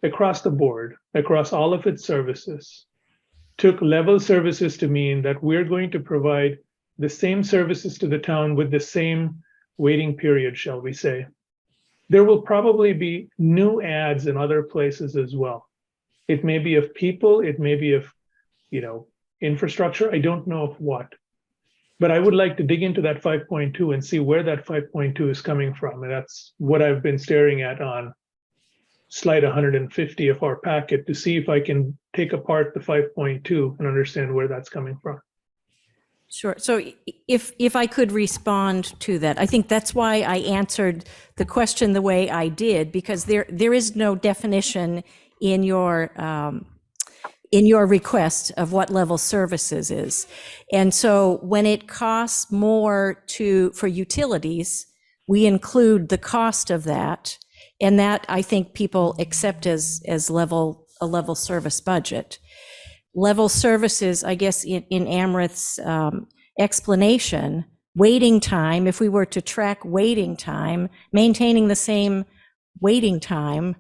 across the board, across all of its services, took level services to mean that we're going to provide the same services to the town with the same waiting period, shall we say, there will probably be new ads in other places as well. It may be of people, it may be of, infrastructure. I don't know of what. But I would like to dig into that 5.2 and see where that 5.2 is coming from. And that's what I've been staring at on slide 150 of our packet to see if I can take apart the 5.2 and understand where that's coming from. Sure. So if I could respond to that, I think that's why I answered the question the way I did, because there is no definition in your request of what level services is. And so when it costs more for utilities, we include the cost of that. And that I think people accept as a level service budget. Level services, I guess in Amrith's explanation, waiting time, if we were to track waiting time, maintaining the same waiting time,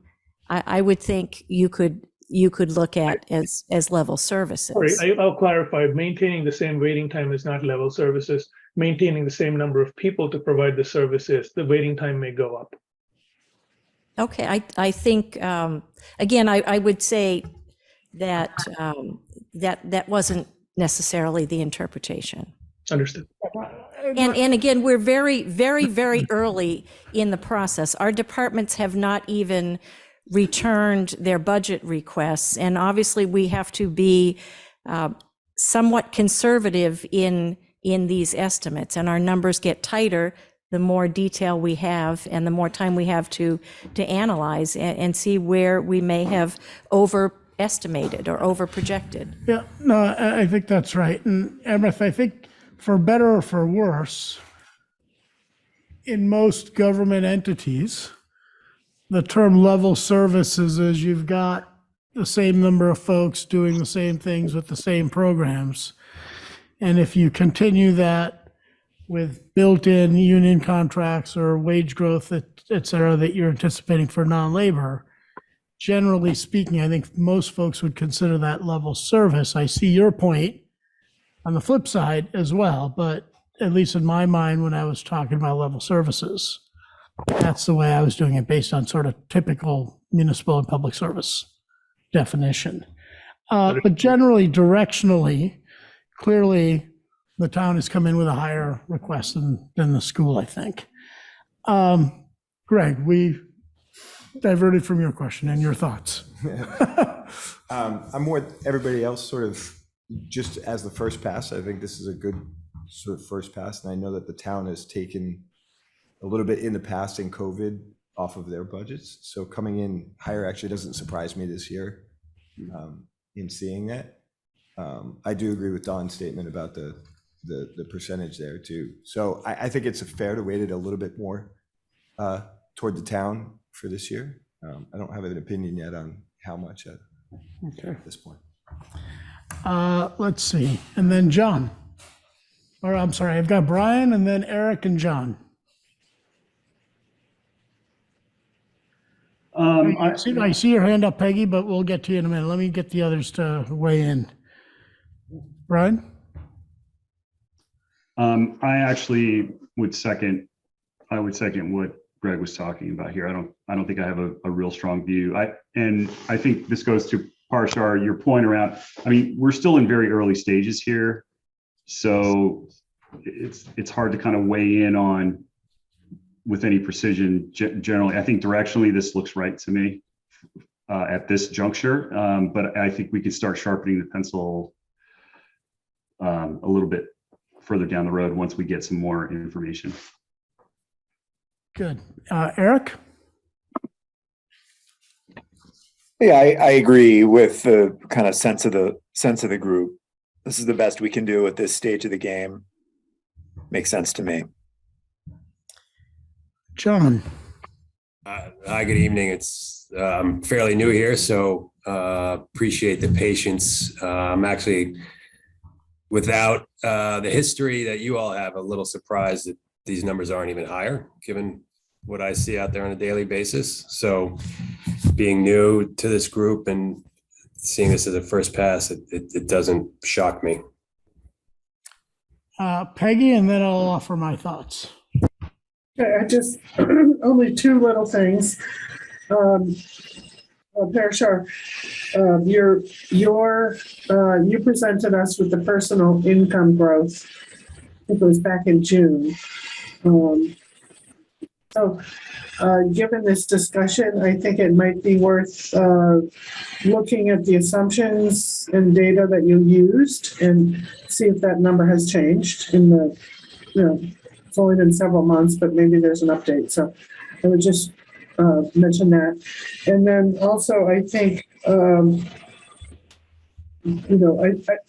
I would think you could look at as level services. Sorry, I'll clarify. Maintaining the same waiting time is not level services. Maintaining the same number of people to provide the services, the waiting time may go up. Okay, I think, again, I would say that that wasn't necessarily the interpretation. Understood. And again, we're very, very, very early in the process. Our departments have not even returned their budget requests. And obviously we have to be somewhat conservative in these estimates, and our numbers get tighter the more detail we have and the more time we have to analyze and see where we may have overestimated or overprojected. Yeah, no, I think that's right. And Amrith, I think for better or for worse, in most government entities, the term level services is you've got the same number of folks doing the same things with the same programs. And if you continue that with built-in union contracts or wage growth, et cetera, that you're anticipating for non-labor, generally speaking, I think most folks would consider that level service. I see your point on the flip side as well, but at least in my mind, when I was talking about level services, that's the way I was doing it based on sort of typical municipal and public service definition. But generally, directionally, clearly, the town has come in with a higher request than the school, I think. Greg, we diverted from your question and your thoughts. I'm with everybody else, sort of just as the first pass. I think this is a good sort of first pass. And I know that the town has taken a little bit in the past in COVID off of their budgets. So coming in higher actually doesn't surprise me this year in seeing that. I do agree with Don's statement about the percentage there too. So I think it's fair to weight it a little bit more toward the town for this year. I don't have an opinion yet on how much at this point. Let's see. And then John. Or I'm sorry, I've got Brian and then Eric and John. I see your hand up, Peggy, but we'll get to you in a minute. Let me get the others to weigh in. Brian? I actually would second what Greg was talking about here. I don't think I have a real strong view. I think this goes to Parshar, your point around, I mean, we're still in very early stages here. So it's hard to kind of weigh in on with any precision. Generally, I think directionally this looks right to me at this juncture. But I think we could start sharpening the pencil a little bit further down the road once we get some more information. Good. Eric? Yeah, I agree with the kind of sense of the group. This is the best we can do at this stage of the game. Makes sense to me. John? Hi, good evening. I'm fairly new here, so appreciate the patience. I'm actually, without the history that you all have, a little surprised that these numbers aren't even higher, given what I see out there on a daily basis. So being new to this group and seeing this as a first pass, it doesn't shock me. Peggy, and then I'll offer my thoughts. Okay, I just, only two little things. Parashar, you presented us with the personal income growth. It was back in June. Given this discussion, I think it might be worth looking at the assumptions and data that you used and see if that number has changed in the, it's only been several months, but maybe there's an update. So I would just mention that. And then also, I think,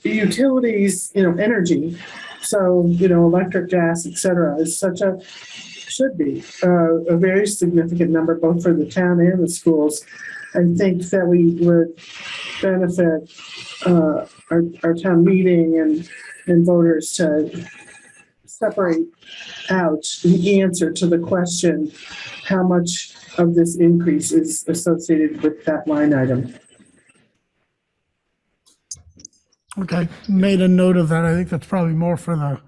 utilities, energy. So, electric, gas, et cetera, is should be a very significant number, both for the town and the schools. I think that we would benefit our town meeting and voters to separate out the answer to the question, how much of this increase is associated with that line item. Okay, made a note of that. I think that's probably more for the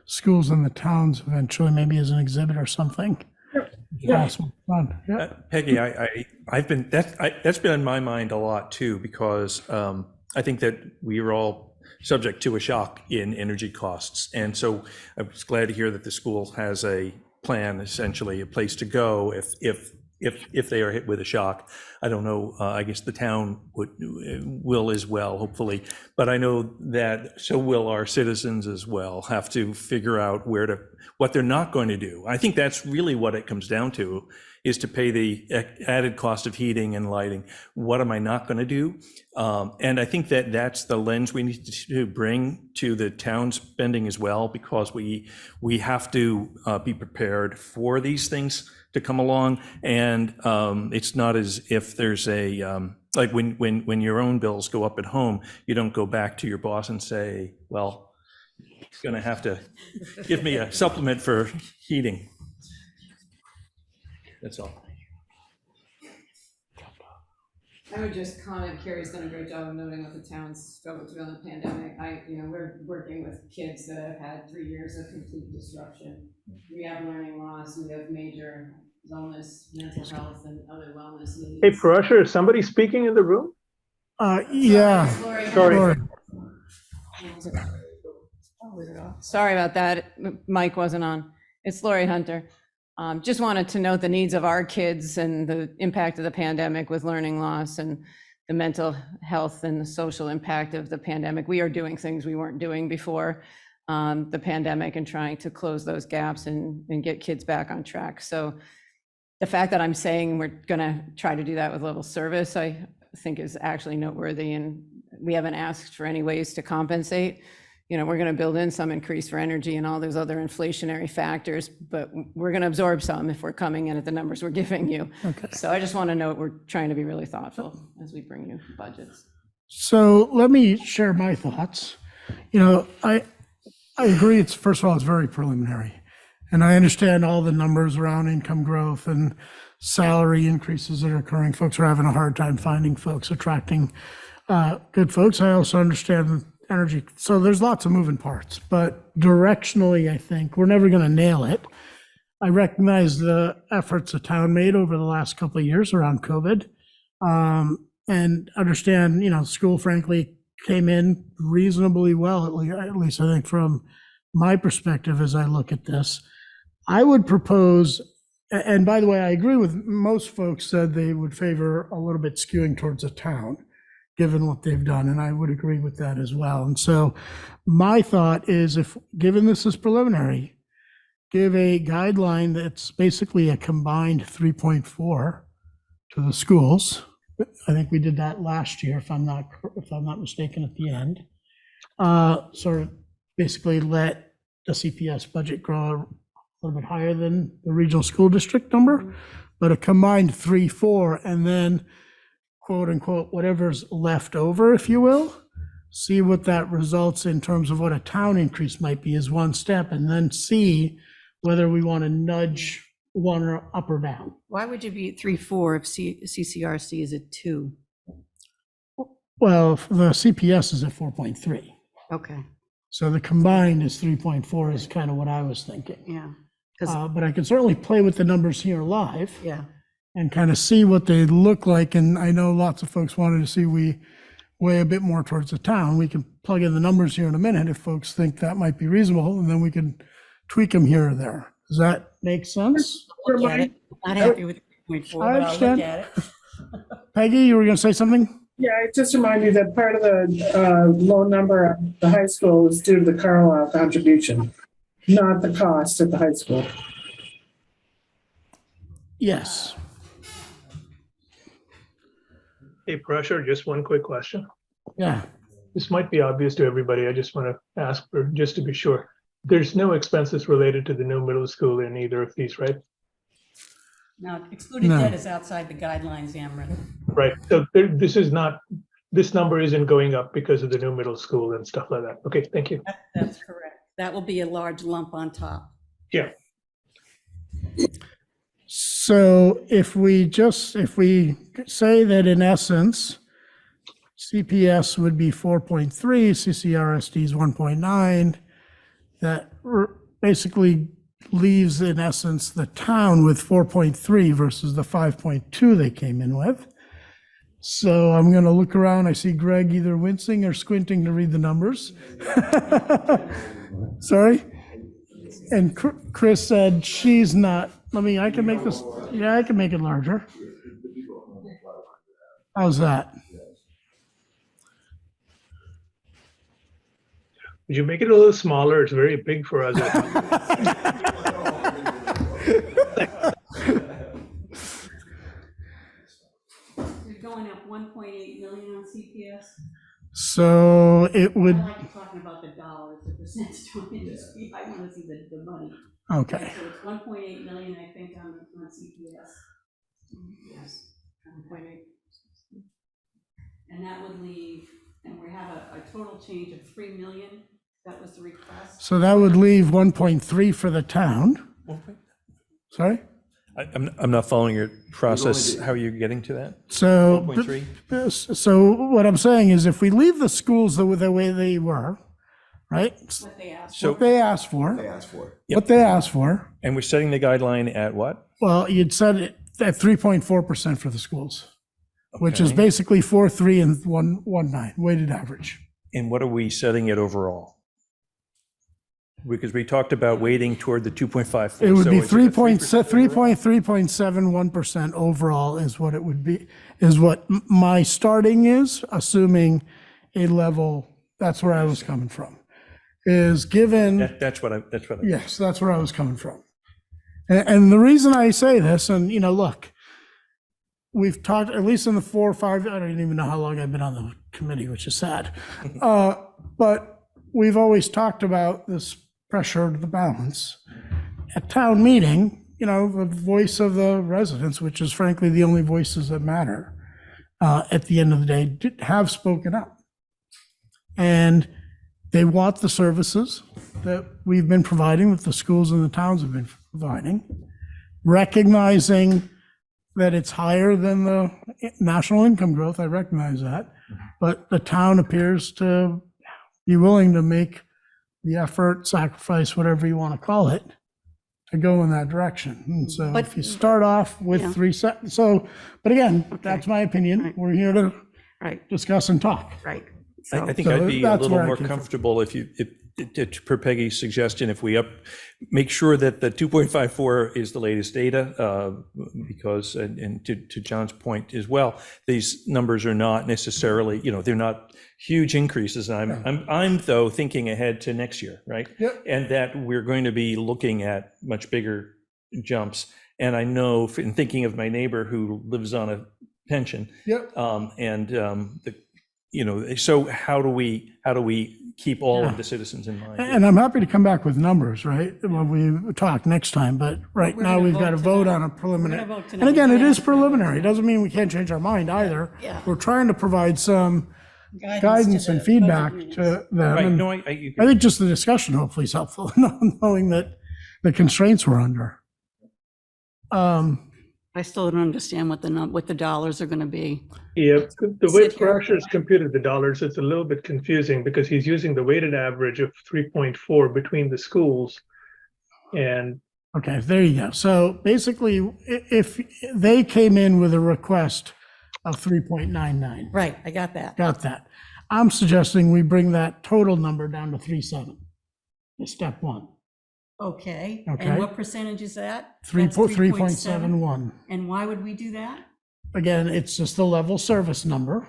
schools and the towns eventually, maybe as an exhibit or something. Yeah. Awesome. Fun. Yeah. Peggy, that's been in my mind a lot too, because I think that we are all subject to a shock in energy costs. And so I was glad to hear that the school has a plan, essentially a place to go if they are hit with a shock. I don't know, I guess the town will as well, hopefully. But I know that so will our citizens as well have to figure out what they're not going to do. I think that's really what it comes down to, is to pay the added cost of heating and lighting. What am I not going to do? And I think that that's the lens we need to bring to the town spending as well, because we have to be prepared for these things to come along. And it's not as if there's like when your own bills go up at home, you don't go back to your boss and say, well, you're going to have to give me a supplement for heating. That's all. I would just comment, Carrie's done a great job of noting what the town's struggled through on the pandemic. We're working with kids that have had 3 years of complete disruption. We have learning loss, we have major illness, mental health, and other wellness needs. Hey, Parashar, is somebody speaking in the room? Yeah. Sorry. Sorry about that. Mike wasn't on. It's Lori Hunter. Just wanted to note the needs of our kids and the impact of the pandemic with learning loss and the mental health and the social impact of the pandemic. We are doing things we weren't doing before the pandemic and trying to close those gaps and get kids back on track. So the fact that I'm saying we're going to try to do that with level service, I think is actually noteworthy. And we haven't asked for any ways to compensate. We're going to build in some increase for energy and all those other inflationary factors, but we're going to absorb some if we're coming in at the numbers we're giving you. Okay. So I just want to note we're trying to be really thoughtful as we bring new budgets. So let me share my thoughts. I agree. First of all, it's very preliminary, and I understand all the numbers around income growth and salary increases that are occurring. Folks are having a hard time finding folks, attracting good folks. I also understand energy. So there's lots of moving parts, but directionally, I think we're never going to nail it. I recognize the efforts the town made over the last couple of years around COVID, and understand, school frankly came in reasonably well, at least I think from my perspective as I look at this. I would propose, and by the way, I agree with most folks said they would favor a little bit skewing towards the town, given what they've done, and I would agree with that as well. And so my thought is, if, given this is preliminary, give a guideline that's basically a combined 3.4 to the schools. I think we did that last year, if I'm not mistaken, at the end. Sort of basically let the CPS budget grow a little bit higher than the regional school district number, but a combined 3.4, and then quote unquote, whatever's left over, if you will, see what that results in terms of what a town increase might be as one step, and then see whether we want to nudge one or up or down. Why would you be at 3.4 if CCRC is at 2? Well, the CPS is at 4.3. Okay, So the combined is 3.4 is kind of what I was thinking. yeah, But I can certainly play with the numbers here live yeah. and kind of see what they look like. And I know lots of folks wanted to see we weigh a bit more towards the town. We can plug in the numbers here in a minute if folks think that might be reasonable, and then we can tweak them here or there. Does that make sense? Look at it. Not happy with 3.4, I but I'll look understand. at it. Peggy, you were going to say something? Yeah, I just remind you that part of the low number at the high school is due to the Carlisle contribution, not the cost at the high school. Yes. Hey, Pressure, just one quick question. Yeah. This might be obvious to everybody. I just want to ask for, just to be sure. There's no expenses related to the new middle school in either of these, right? Now, excluded No. debt is outside the guidelines, Amrit. Right. So this number isn't going up because of the new middle school and stuff like that. Okay, thank you. That's correct. That will be a large lump on top. Yeah. So if we say that in essence, CPS would be 4.3, CCRSD is 1.9, that basically leaves in essence the town with 4.3 versus the 5.2 they came in with. So I'm going to look around. I see Greg either wincing or squinting to read the numbers. Sorry. And Chris said she's not. I can make this. Yeah, I can make it larger. How's that? Would you make it a little smaller? It's very big for us. You're going up 1.8 million on CPS? So it would. I like talking about the dollars, the percentage on industry. I want to see the money. Okay. So it's 1.8 million, I think, on CPS. Yes, 1.8. And that would leave, and we have a total change of 3 million. That was the request. So that would leave 1.3 for the town. Sorry? I'm not following your process. How are you getting to that? So, 1.3? so what I'm saying is if we leave the schools the way they were, right? What they asked. What they asked for. Yep. What they asked for. And we're setting the guideline at what? Well, you'd set it at 3.4% for the schools, which is Okay. basically 4.3 and 1.9 weighted average. And what are we setting it overall? Because we talked about weighting toward the 2.5. It would so be is it a 3.71% overall is what it would be, is what my starting is, assuming a level, that's where I was coming from, is given. That's what I. Yes, that's where I was coming from. And the reason I say this, and look, we've talked, at least in the 4 or 5, I don't even know how long I've been on the committee, which is sad. But we've always talked about this pressure to the balance. At town meeting, the voice of the residents, which is frankly the only voices that matter at the end of the day, have spoken up. And they want the services that we've been providing, that the schools and the towns have been providing, recognizing that it's higher than the national income growth. I recognize that. But the town appears to be willing to make the effort, sacrifice, whatever you want to call it, to go in that direction. And so But- if you start off with Yeah. but again, that's my opinion. We're here to Right, discuss and talk. right. I So, think I'd be a that's little where I more came from. comfortable if per Peggy's suggestion, if we make sure that the 2.54 is the latest data, because, and to John's point as well, these numbers are not necessarily, they're not huge increases. I'm though thinking ahead to next year, right? Yep. And that we're going to be looking at much bigger jumps. And I know, in thinking of my neighbor who lives on a pension, Yep. so how do we keep all of the citizens in mind? And I'm happy to come back with numbers, right, when we talk next time, but right We're now gonna we've vote got to vote tonight. on a preliminary. We're gonna vote tonight. And again, We're it gonna is have to vote. preliminary. It doesn't mean we can't change our mind either. Yeah. We're trying to provide some to guidance the and feedback budget to meetings. them. Right, And no, I I agree. think just the discussion hopefully is helpful, knowing that the constraints we're under. I still don't understand what the dollars are going to be. Yeah, the way Sit here. Parashar's computed the dollars, it's a little bit confusing because he's using the weighted average of 3.4 between the schools. And Okay, there you go. So basically, if they came in with a request of 3.99, Right, I got that. got that. I'm suggesting we bring that total number down to 3.7, is step one. Okay, Okay. and what percentage is that? That's 3.71. And why would we do that? Again, it's just the level service number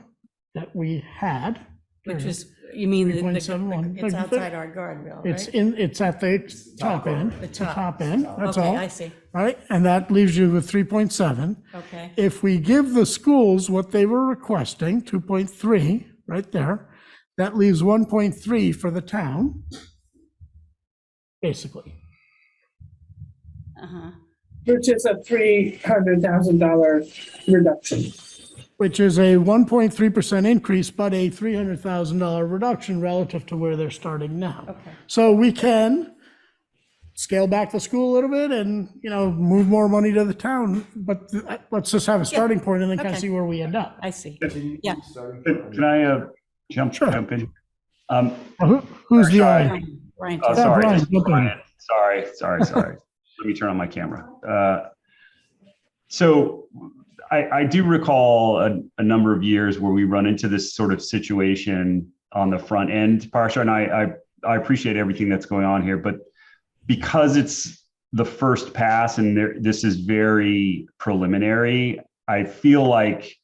that we had. Which is, you mean, 3.71. it's outside our guardrail, It's right? it's at the top end, The the top. top end, that's Okay, all. I see. Right, and that leaves you with 3.7. Okay, If we give the schools what they were requesting, 2.3, right there, that leaves 1.3 for the town, basically. uh-huh. Which is a $300,000 reduction. Which is a 1.3% increase, but a $300,000 reduction relative to where they're starting now. Okay. So we can scale back the school a little bit and, move more money to the town, but let's just have a starting point and then kind of Okay. see where we end up. I see. Yeah. Can I jump in? Who's the Sorry. eye? Brian, Oh, sorry, Brian, jump in. Brian. Sorry. Let me turn on my camera. So I do recall a number of years where we run into this sort of situation on the front end, Parsha, and I appreciate everything that's going on here, but because it's the first pass and this is very preliminary, I feel like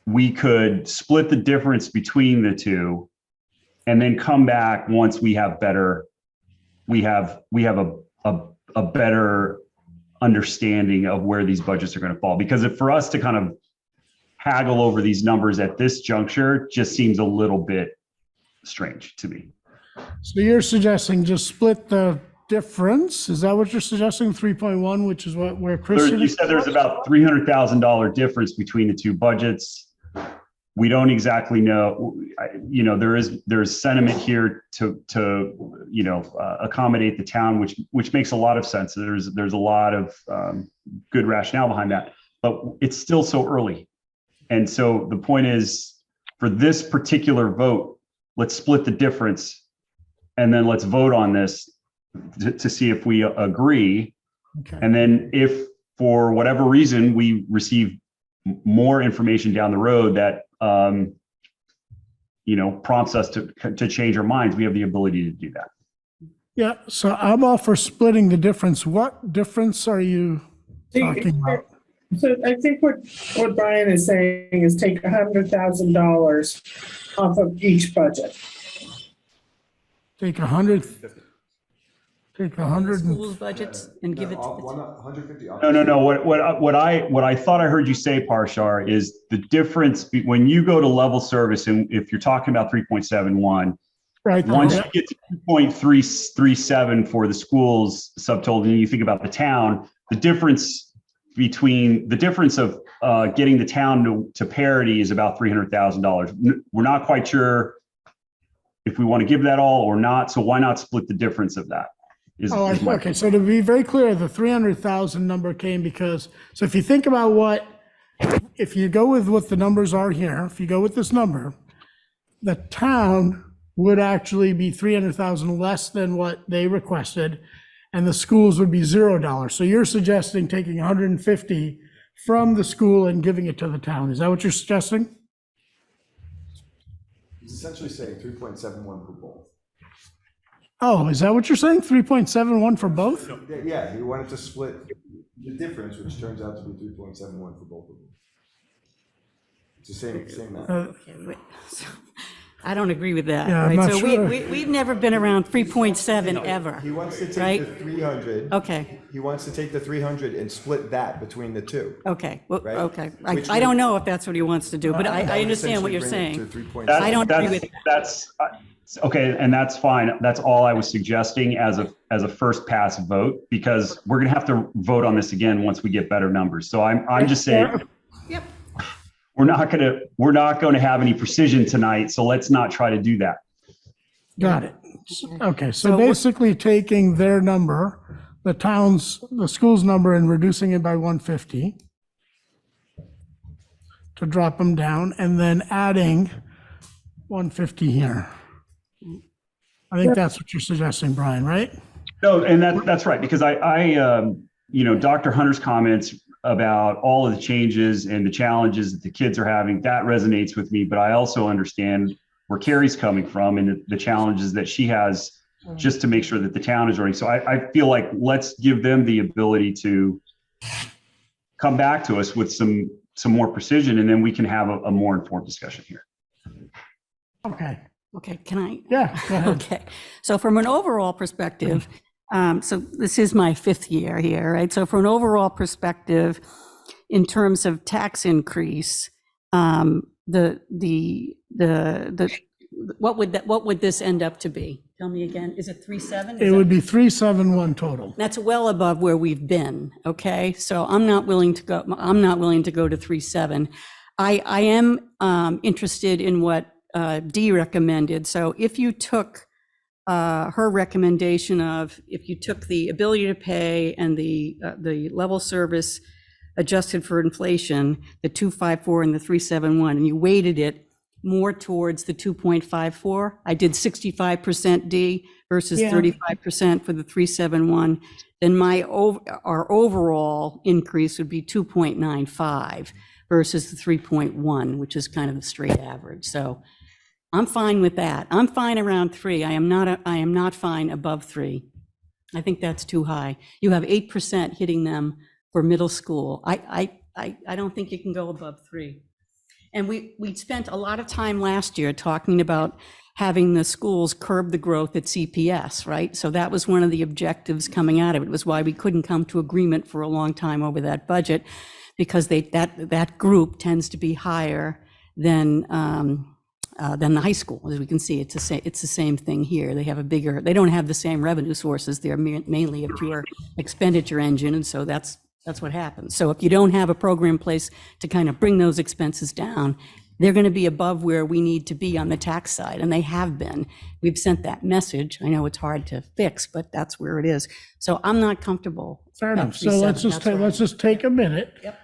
we could split the difference between the two and then come back once we have a better understanding of where these budgets are going to fall. Because for us to kind of haggle over these numbers at this juncture just seems a little bit strange to me. So you're suggesting just split the difference? Is that what you're suggesting? 3.1, which is where Christian You said there's about $300,000 difference between the two budgets. We don't exactly know, there's sentiment here to accommodate the town, which makes a lot of sense. There's a lot of good rationale behind that, but it's still so early. And so the point is, for this particular vote, let's split the difference and then let's vote on this to see if we agree. Okay. And then if for whatever reason we receive more information down the road that prompts us to change our minds, we have the ability to do that. Yeah, so I'm all for splitting the difference. What difference are you talking about? So I think what Brian is saying is take $100,000 off of each budget. Take 100. Take 100. Schools budgets and give it to the 150. No. What I thought I heard you say, Parshar, is the difference when you go to level service, and if you're talking about 3.71, Right. once you get to 2.337 for the schools subtotal, and you think about the town, the difference of getting the town to parity is about $300,000. We're not quite sure if we want to give that all or not. So why not split the difference of that? Okay, so to be very clear, the 300,000 number came because, so if you think about if you go with what the numbers are here, if you go with this number, the town would actually be 300,000 less than what they requested, and the schools would be $0. So you're suggesting taking 150 from the school and giving it to the town. Is that what you're suggesting? He's essentially saying 3.71 per bowl. Oh, is that what you're saying? 3.71 for both? Yeah, he wanted to split the difference, which turns out to be 3.71 for both of them. It's the same math. Okay, wait. So, I don't agree with that. Yeah, I'm right? not So sure. we've never been around 3.7 ever. He wants to take right? the 300. Okay. He wants to take the 300 and split that between the two. Okay, well, Right? okay. Which I don't know if that's what he wants to do, but That I would understand what you're essentially saying. bring it to 3.7. I don't agree with that. That's okay, and that's fine. That's all I was suggesting as a first pass vote, because we're gonna have to vote on this again once we get better numbers. So I'm just saying, Yep. we're not gonna have any precision tonight, so let's not try to do that. Got it. Okay, so So basically taking their number, the school's number, and reducing it by 150 to drop them down, and then adding 150 here. I think that's what you're suggesting, Brian, right? No, and that's right, because Dr. Hunter's comments about all of the changes and the challenges that the kids are having, that resonates with me, but I also understand where Carrie's coming from and the challenges that she has just to make sure that the town is running. So I feel like let's give them the ability to come back to us with some more precision, and then we can have a more informed discussion here. Okay. Okay, can I? Yeah, go ahead. Okay, so from an overall perspective, so this is my 5th year here, right? So from an overall perspective, in terms of tax increase, what would this end up to be? Tell me again, is it 3.7? It would be 371 total. That's well above where we've been, okay? So I'm not willing to go to 3.7. I am interested in what Dee recommended. So if you took her recommendation of, if you took the ability to pay and the level service adjusted for inflation, the 254 and the 371, and you weighted it more towards the 2.54, I did 65% D versus 35% for the 371, then our overall increase would be 2.95 versus the 3.1, which is kind of the straight average. So I'm fine with that. I'm fine around 3. I am not fine above 3. I think that's too high. You have 8% hitting them for middle school. I don't think you can go above 3. And we spent a lot of time last year talking about having the schools curb the growth at CPS, right? So that was one of the objectives coming out of it. It was why we couldn't come to agreement for a long time over that budget, because that group tends to be higher than the high school. As we can see, it's the same thing here. They don't have the same revenue sources. They're mainly a pure expenditure engine, and so that's what happens. So if you don't have a program in place to kind of bring those expenses down, they're going to be above where we need to be on the tax side, and they have been. We've sent that message. I know it's hard to fix, but that's where it is. So I'm not comfortable. Fair enough. So let's just take a minute. Yep.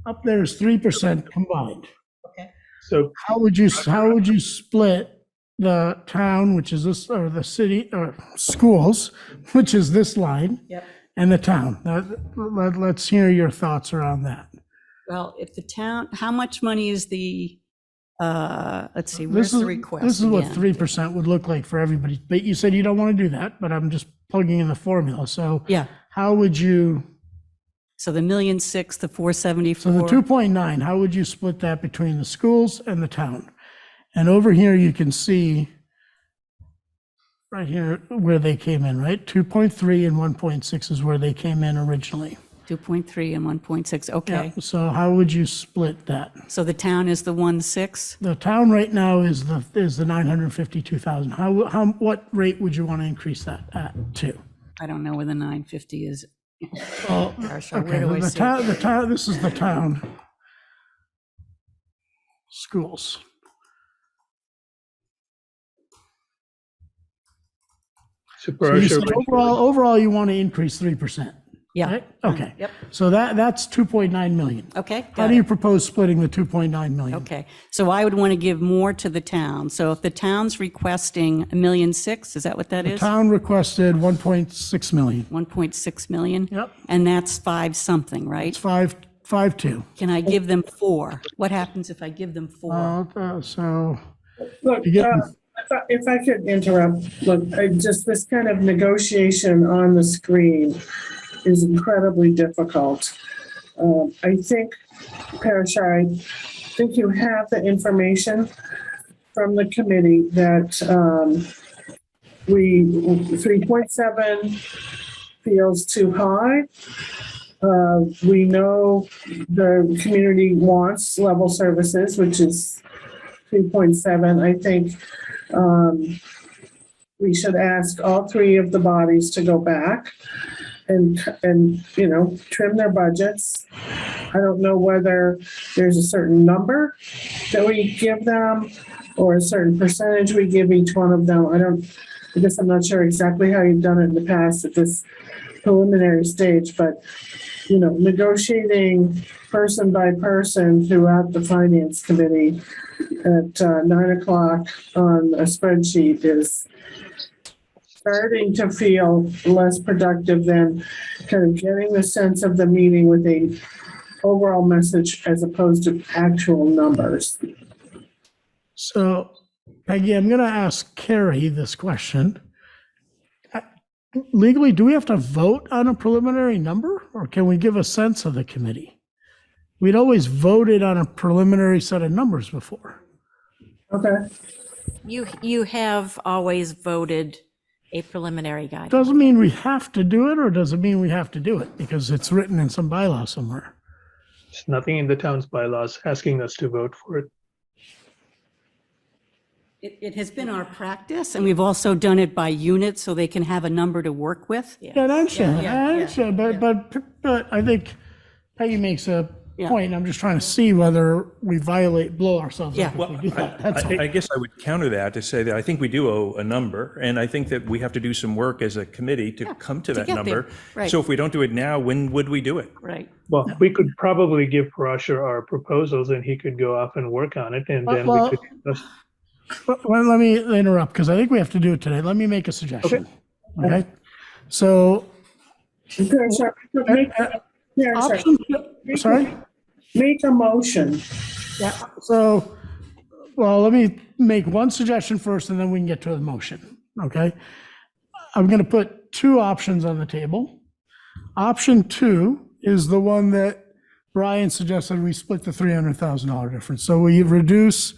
Up there is 3% combined. Okay. So How would you split the town, which is this, or the city, or schools, which is this line? Yep. And the town? Let's hear your thoughts around that. Well, if the town, how much money is the, let's see, where's the request? This is what again? 3% would look like for everybody. But you said you don't want to do that, but I'm just plugging in the formula. So Yeah. how would you, So the 1,000,006, the 474. so the 2.9, how would you split that between the schools and the town? And over here, you can see right here where they came in, right? 2.3 and 1.6 is where they came in originally. 2.3 and 1.6, okay. Yeah, so how would you split that? So the town is the 1.6? The town right now is the 952,000. What rate would you want to increase that to? I don't know where the 950 is. Well, Gosh, okay, where do I see it? the town, this is the town schools. So you said overall, you want to increase 3%. Yeah. Right? Okay. Yep. So that's 2.9 million. Okay. How got do it. you propose splitting the 2.9 million? Okay, so I would want to give more to the town. So if the town's requesting 1,000,006, is that what that The is? town requested 1.6 million. 1.6 million? Yep. And that's 5 something, right? It's 5.2. Can I give them 4? What happens if I give them 4? So Look, you get If I could interrupt, look, this kind of negotiation on the screen is incredibly difficult. I think, Parashar, I think you have the information from the committee that 3.7 feels too high. We know the community wants level services, which is 3.7. I think we should ask all three of the bodies to go back and trim their budgets. I don't know whether there's a certain number that we give them or a certain percentage we give each one of them. I guess I'm not sure exactly how you've done it in the past at this preliminary stage, but negotiating person by person throughout the finance committee at 9:00 on a spreadsheet is starting to feel less productive than kind of getting the sense of the meeting with a overall message as opposed to actual numbers. So, Peggy, I'm going to ask Carrie this question. Legally, do we have to vote on a preliminary number, or can we give a sense of the committee? We'd always voted on a preliminary set of numbers before. Okay. You have always voted a preliminary guide. Doesn't mean we have to do it, or does it mean we have to do it because it's written in some bylaw somewhere? There's nothing in the town's bylaws asking us to vote for it. It has been our practice, and we've also done it by unit so they can have a number to work with. Yeah, I understand, but I think Peggy makes a point. I'm just trying to see whether we blow ourselves up if we do that. That's all. I guess I would counter that to say that I think we do owe a number, and I think that we have to do some work as a committee to come to that get number. there. Right. So if we don't do it now, when would we do it? Right. Well, we could probably give Parashar our proposals and he could go off and work on it, and then we could. Well, let me interrupt because I think we have to do it today. Let me make a suggestion. Okay. So, sorry? Make a motion. Yeah. So, well, let me make one suggestion first and then we can get to the motion. Okay. I'm going to put two options on the table. Option 2 is the one that Brian suggested we split the $300,000 difference. So we reduce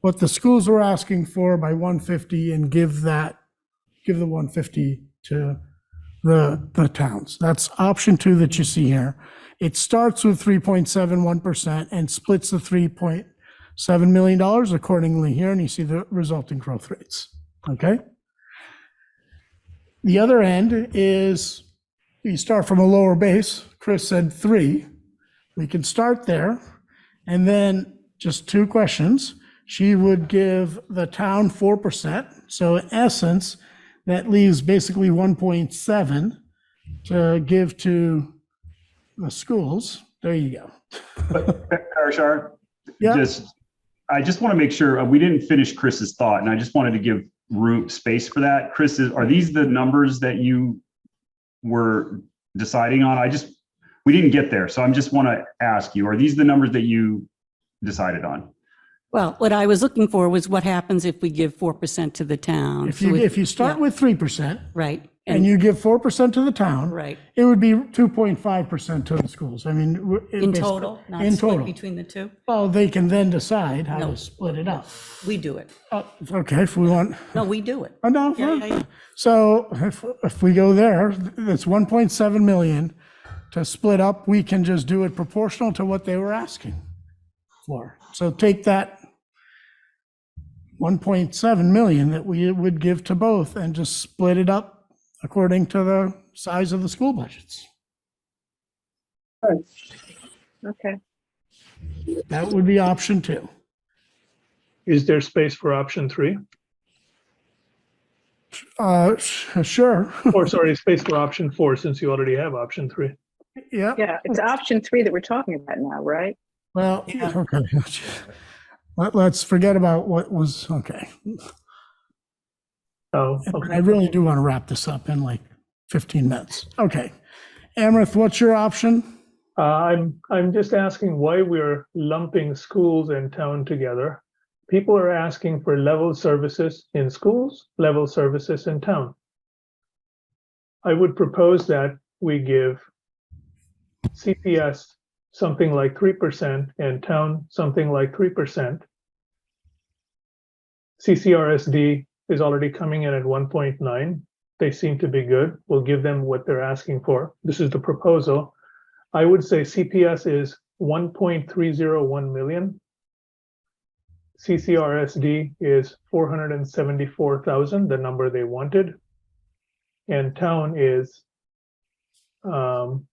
what the schools were asking for by 150 and give the 150 to the towns. That's option 2 that you see here. It starts with 3.71% and splits the $3.7 million accordingly here, and you see the resulting growth rates. Okay. The other end is you start from a lower base. Chris said 3. We can start there, and then just 2 questions. She would give the town 4%. So in essence, that leaves basically 1.7 to give to the schools. There you go. Parashar, Yeah. I just want to make sure we didn't finish Chris's thought, and I just wanted to give room space for that. Chris, are these the numbers that you were deciding on? We didn't get there, so I just want to ask you: are these the numbers that you decided on? Well, what I was looking for was what happens if we give 4% to the town. If you start with 3%, right, and you give 4% to the town, right, it would be 2.5% to the schools. I mean, in total, not in split total between the two. Well, they can then decide how to split it up. We do it. Okay, if we want. No, we do it. Oh, no. Yeah. So if we go there, that's 1.7 million to split up. We can just do it proportional to what they were asking for. So take that 1.7 million that we would give to both and just split it up according to the size of the school budgets. Okay. That would be option 2. Is there space for option 3? Sure. Or sorry, space for option 4 since you already have option 3. Yeah. Yeah, it's option 3 that we're talking about now, right? Well, okay. Let's forget about what was, okay. Oh, okay. I really do want to wrap this up in like 15 minutes. Okay. Amrith, what's your option? I'm just asking why we're lumping schools and town together. People are asking for level services in schools, level services in town. I would propose that we give CPS something like 3% and town something like 3%. CCRSD is already coming in at 1.9. They seem to be good. We'll give them what they're asking for. This is the proposal. I would say CPS is 1.301 million. CCRSD is 474,000, the number they wanted. And town is, and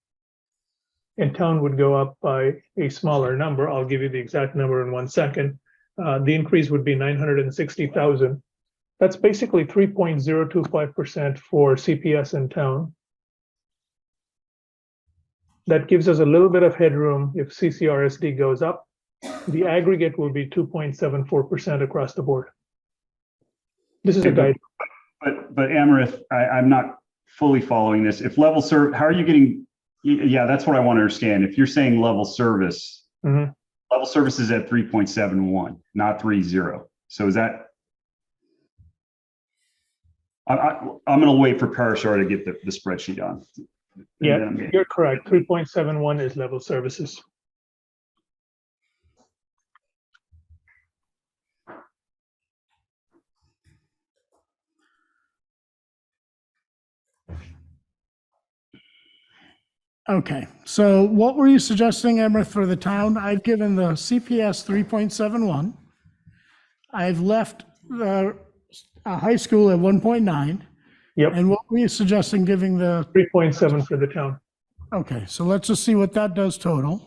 town would go up by a smaller number. I'll give you the exact number in 1 second. The increase would be 960,000. That's basically 3.025% for CPS in town. That gives us a little bit of headroom if CCRSD goes up. The aggregate will be 2.74% across the board. This is a guide. But Amrith, I'm not fully following this. If level serve, how are you getting? Yeah, that's what I want to understand. If you're saying level service, level service is at 3.71, not 3.0. So is that? I'm going to wait for Parashar to get the spreadsheet on. Yeah, you're correct. 3.71 is level services. Okay, so what were you suggesting, Emma, for the town? I've given the CPS 3.71. I've left the high school at 1.9. Yep. And what were you suggesting giving the? 3.7 for the town. Okay, so let's just see what that does total.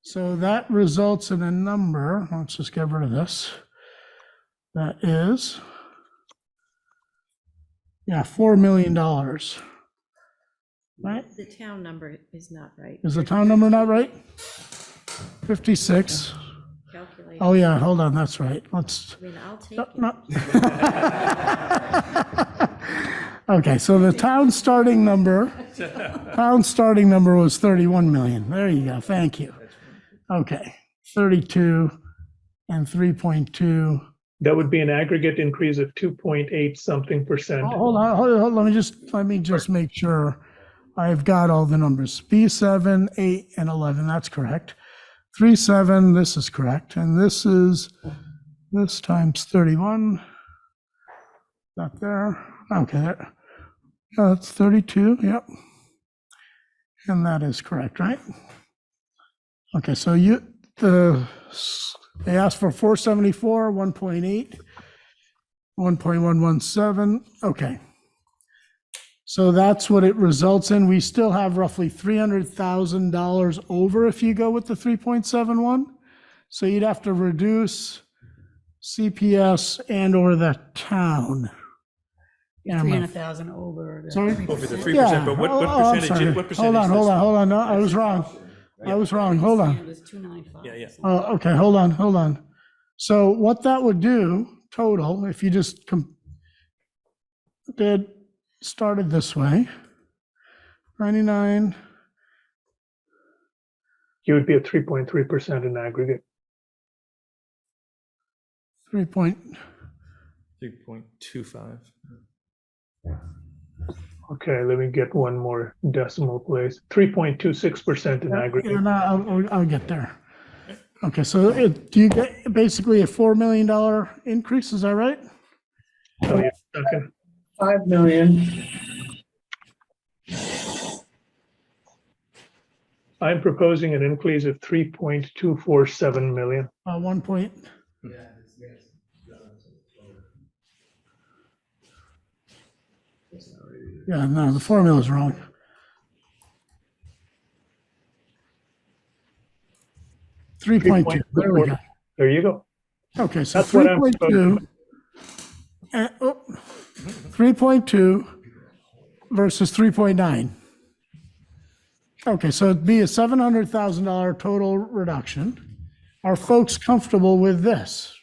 So that results in a number, let's just get rid of this. That is, yeah, $4 million, right? The town number is not right. Is the town number not right? 56. Calculate. Oh, yeah, hold on, that's right. Let's. I mean, I'll take it. Okay, so the town starting number was 31 million. There you go, thank you. Okay, 32 and 3.2. That would be an aggregate increase of 2.8 something percent. Oh, hold on, let me just make sure I've got all the numbers. B7, 8, and 11, that's correct. 3, 7, this is correct, and this times 31. Not there. Okay, that's 32, yep. And that is correct, right? Okay, so they asked for 474, 1.8, 1.117, okay. So that's what it results in. We still have roughly $300,000 over if you go with the 3.71. So you'd have to reduce CPS and or the town. 300,000 over. Sorry? Over the 3%, but what percentage? What percentage? Hold on. No, I was wrong. Hold on. It was 295. Yeah. Okay, hold on. So what that would do total, if you just started this way, 99. You would be at 3.3% in aggregate. 3.25. Okay, let me get one more decimal place. 3.26% in aggregate. Yeah, no, I'll get there. Okay, so do you get basically a $4 million increase? Is that right? Tell you a second. 5 million. I'm proposing an increase of 3.247 million. 1 point. Yeah, no, the formula is wrong. $3.2. There we go. There you go. Okay, so That's what I'm 3.2. 3.2 versus 3.9. Okay, so it'd be a $700,000 total reduction. Are folks comfortable with this?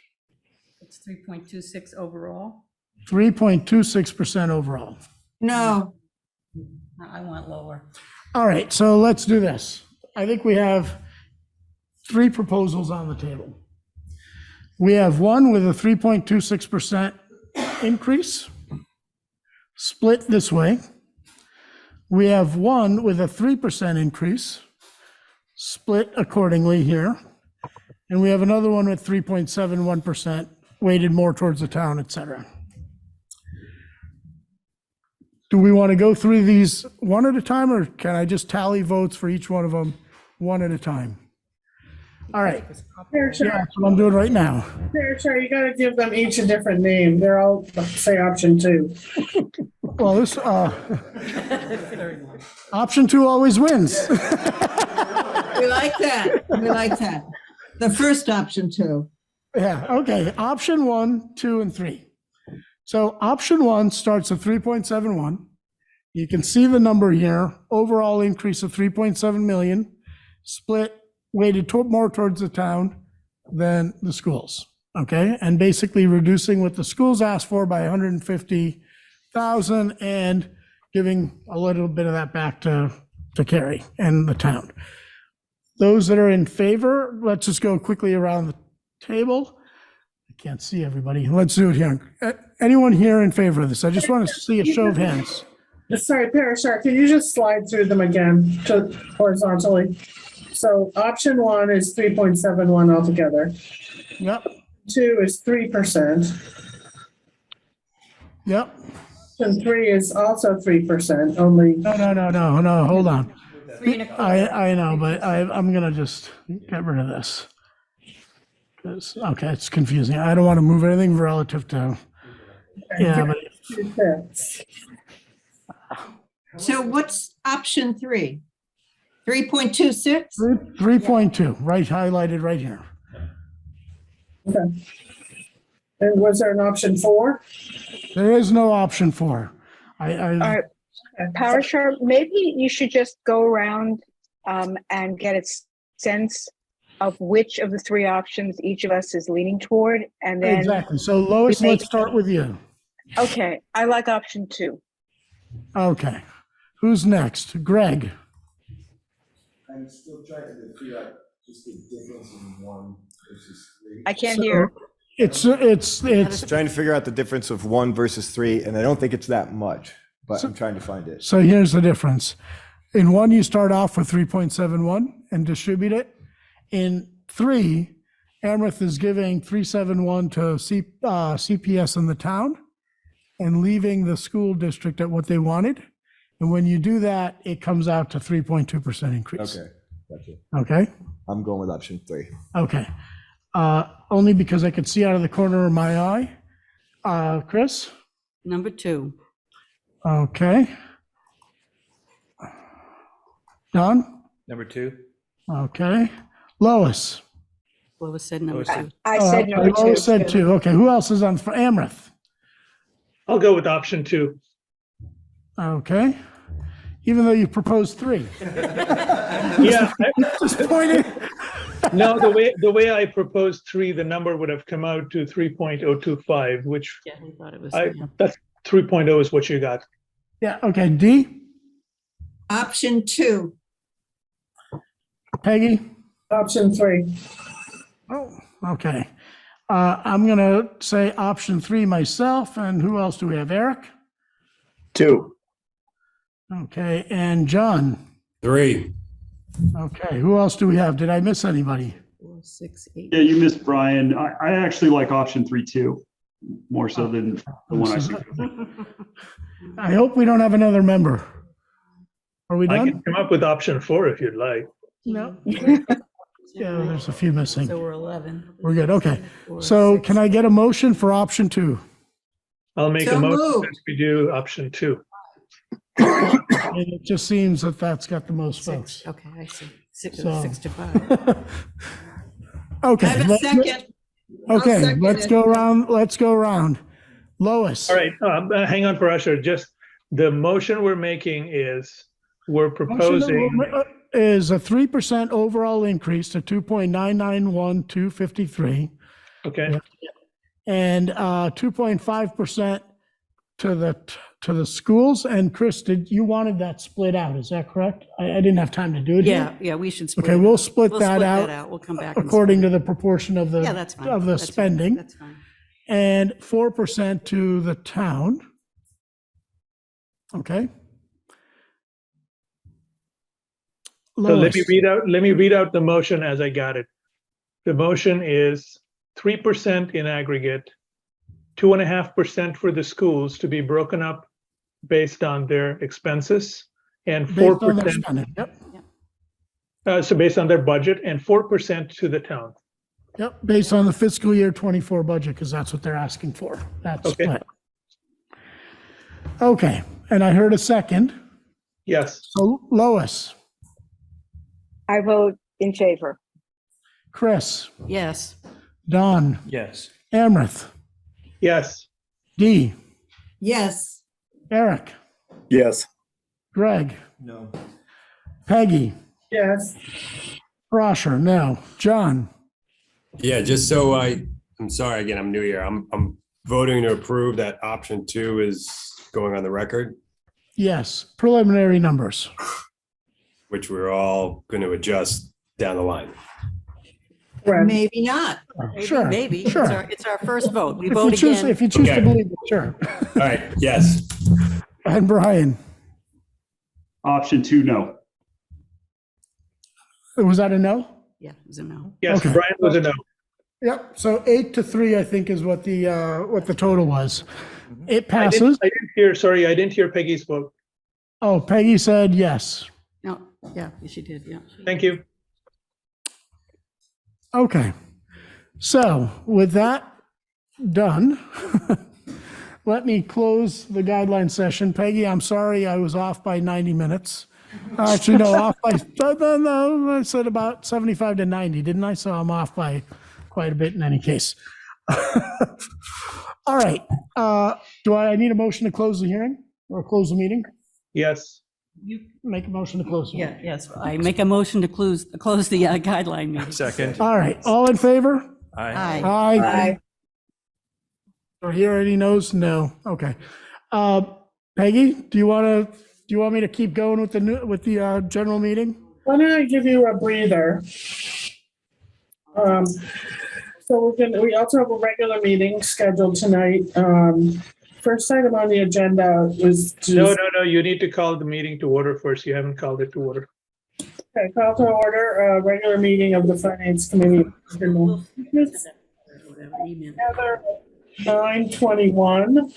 It's 3.26 overall. 3.26% overall. No, I want lower. All right, so let's do this. I think we have 3 proposals on the table. We have one with a 3.26% increase, split this way. We have one with a 3% increase, split accordingly here. And we have another one with 3.71%, weighted more towards the town, et cetera. Do we want to go through these one at a time, or can I just tally votes for each one of them one at a time? All right. Fair share. Yeah, that's what I'm doing right now. Fair share. You got to give them each a different name. They're all say option 2. Well, this, option 2 always wins. We like that. We like that. The first option too. Yeah, okay, option 1, 2, and 3. So option 1 starts at 3.71. You can see the number here, overall increase of 3.7 million, split, weighted more towards the town than the schools, okay? And basically reducing what the schools asked for by 150,000 and giving a little bit of that back to Cary and the town. Those that are in favor, let's just go quickly around the table. I can't see everybody. Let's do it here. Anyone here in favor of this? I just want to see a show of hands. Sorry, Parashar, can you just slide through them again to horizontally? So option 1 is 3.71 altogether. Yep. 2 is 3%. Yep. Option 3 is also 3%, only. No, hold on. I know, but I'm gonna just get rid of this. Okay, it's confusing. I don't want to move anything relative to, yeah, but So what's option 3? 3.26? 3.2, right, highlighted right here. Okay. And was there an option 4? There is no option 4. All right, PowerSharp, maybe you should just go around and get a sense of which of the 3 options each of us is leaning toward, and then. Exactly. So Lois, let's start with you. Okay, I like option 2. Okay. Who's next? Greg. I'm still trying to figure out just the difference in 1 versus 3. I can't hear. It's Trying to figure out the difference of 1 versus 3, and I don't think it's that much, but I'm trying to find it. So here's the difference. In 1, you start off with 3.71 and distribute it. In 3, Amherst is giving 371 to CPS in the town and leaving the school district at what they wanted. And when you do that, it comes out to 3.2% increase. Okay, gotcha. Okay? I'm going with option 3. Okay. Only because I could see out of the corner of my eye. Chris? Number 2. Okay. Don? Number 2. Okay. Lois? Lois said number 2. I said number 2. Lois said 2. Okay, who else is on for Amherst? I'll go with option 2. Okay. Even though you proposed 3. Yeah. Disappointed. No, the way I proposed 3, the number would have come out to 3.025, which Yeah, we thought it was. that's 3.0 is what you got. Yeah, okay. D? Option 2. Peggy? Option 3. Oh, okay. I'm going to say option 3 myself. And who else do we have? Eric? 2. Okay. And John? 3. Okay. Who else do we have? Did I miss anybody? 4, 6, 8. Yeah, you missed Brian. I actually like option 3 too, more so than the one I see. I hope we don't have another member. Are we I done? can come up with option 4 if you'd like. No. Yeah, there's a few missing. So we're 11. We're good. Okay. So can I get a motion for option 2? I'll make So a motion moved. that we do option 2. And it just seems that that's got the most folks. Okay, I see. 6 So- 6 to 5. Okay. I have a let's- second. I'll Okay, second let's it. go around. Let's go around. Lois. All right, hang on for Usher. Just the motion we're making is we're proposing. Is a 3% overall increase to 2.991253 Okay. and 2.5% to the to the schools. And Chris, you wanted that split out, is that correct? I didn't have time to do it here. Yeah, we should split Okay, it we'll out. split that out. We'll come back. and According split to it. the proportion of the, Yeah, that's fine. of the That's fine. spending. That's fine. And 4% to the town. Okay. So let me Lois. read out the motion as I got it. The motion is 3% in aggregate, 2.5% for the schools to be broken up based on their expenses, and Based on their 4%, spending. Yep. so based on their budget, and 4% to the town. Yep, based on the fiscal year 24 budget, because that's what they're asking for. That's Okay. split. Okay, and I heard a second. Yes. So Lois, I vote in favor. Chris, Yes. Don, Yes. Amrith, Yes. Dee, Yes. Eric, Yes. Greg, No. Peggy, Yes. Rosher, no. John, Yeah, just so I'm sorry, again, I'm new here. I'm voting to approve that option 2 is going on the record, yes. Preliminary numbers. which we're all going to adjust down the line. Right. Maybe not. Sure. Maybe. Sure. It's our first vote. We If vote you choose, again. if you choose to Okay. believe it, sure. All right, yes. And Brian, Option 2, no. was that a no? Yeah, it was a no. Yes, Okay. Brian was a no. Yep, so 8-3, I think, is what the total was. It I passes. I didn't hear Peggy's vote. Oh, Peggy said yes. No, yeah, she did, yeah. Thank you. Okay, so with that done, let me close the guideline session. Peggy, I'm sorry I was off by 90 minutes. Actually, no, off by, no, I said about 75 to 90, didn't I? So I'm off by quite a bit in any case. All right, do I need a motion to close the hearing or close the meeting? Yes. You make a motion to close. Yeah, yes, I make a motion to close the guideline meeting. Second. All right, all in favor? Aye. Aye. Aye. Do I hear any no's? No. Okay. Peggy, do you want me to keep going with the general meeting? Why don't I give you a breather? So we also have a regular meeting scheduled tonight. First item on the agenda was to. No, you need to call the meeting to order first. You haven't called it to order. Okay, call to order a regular meeting of the Finance Committee. Together, 9/21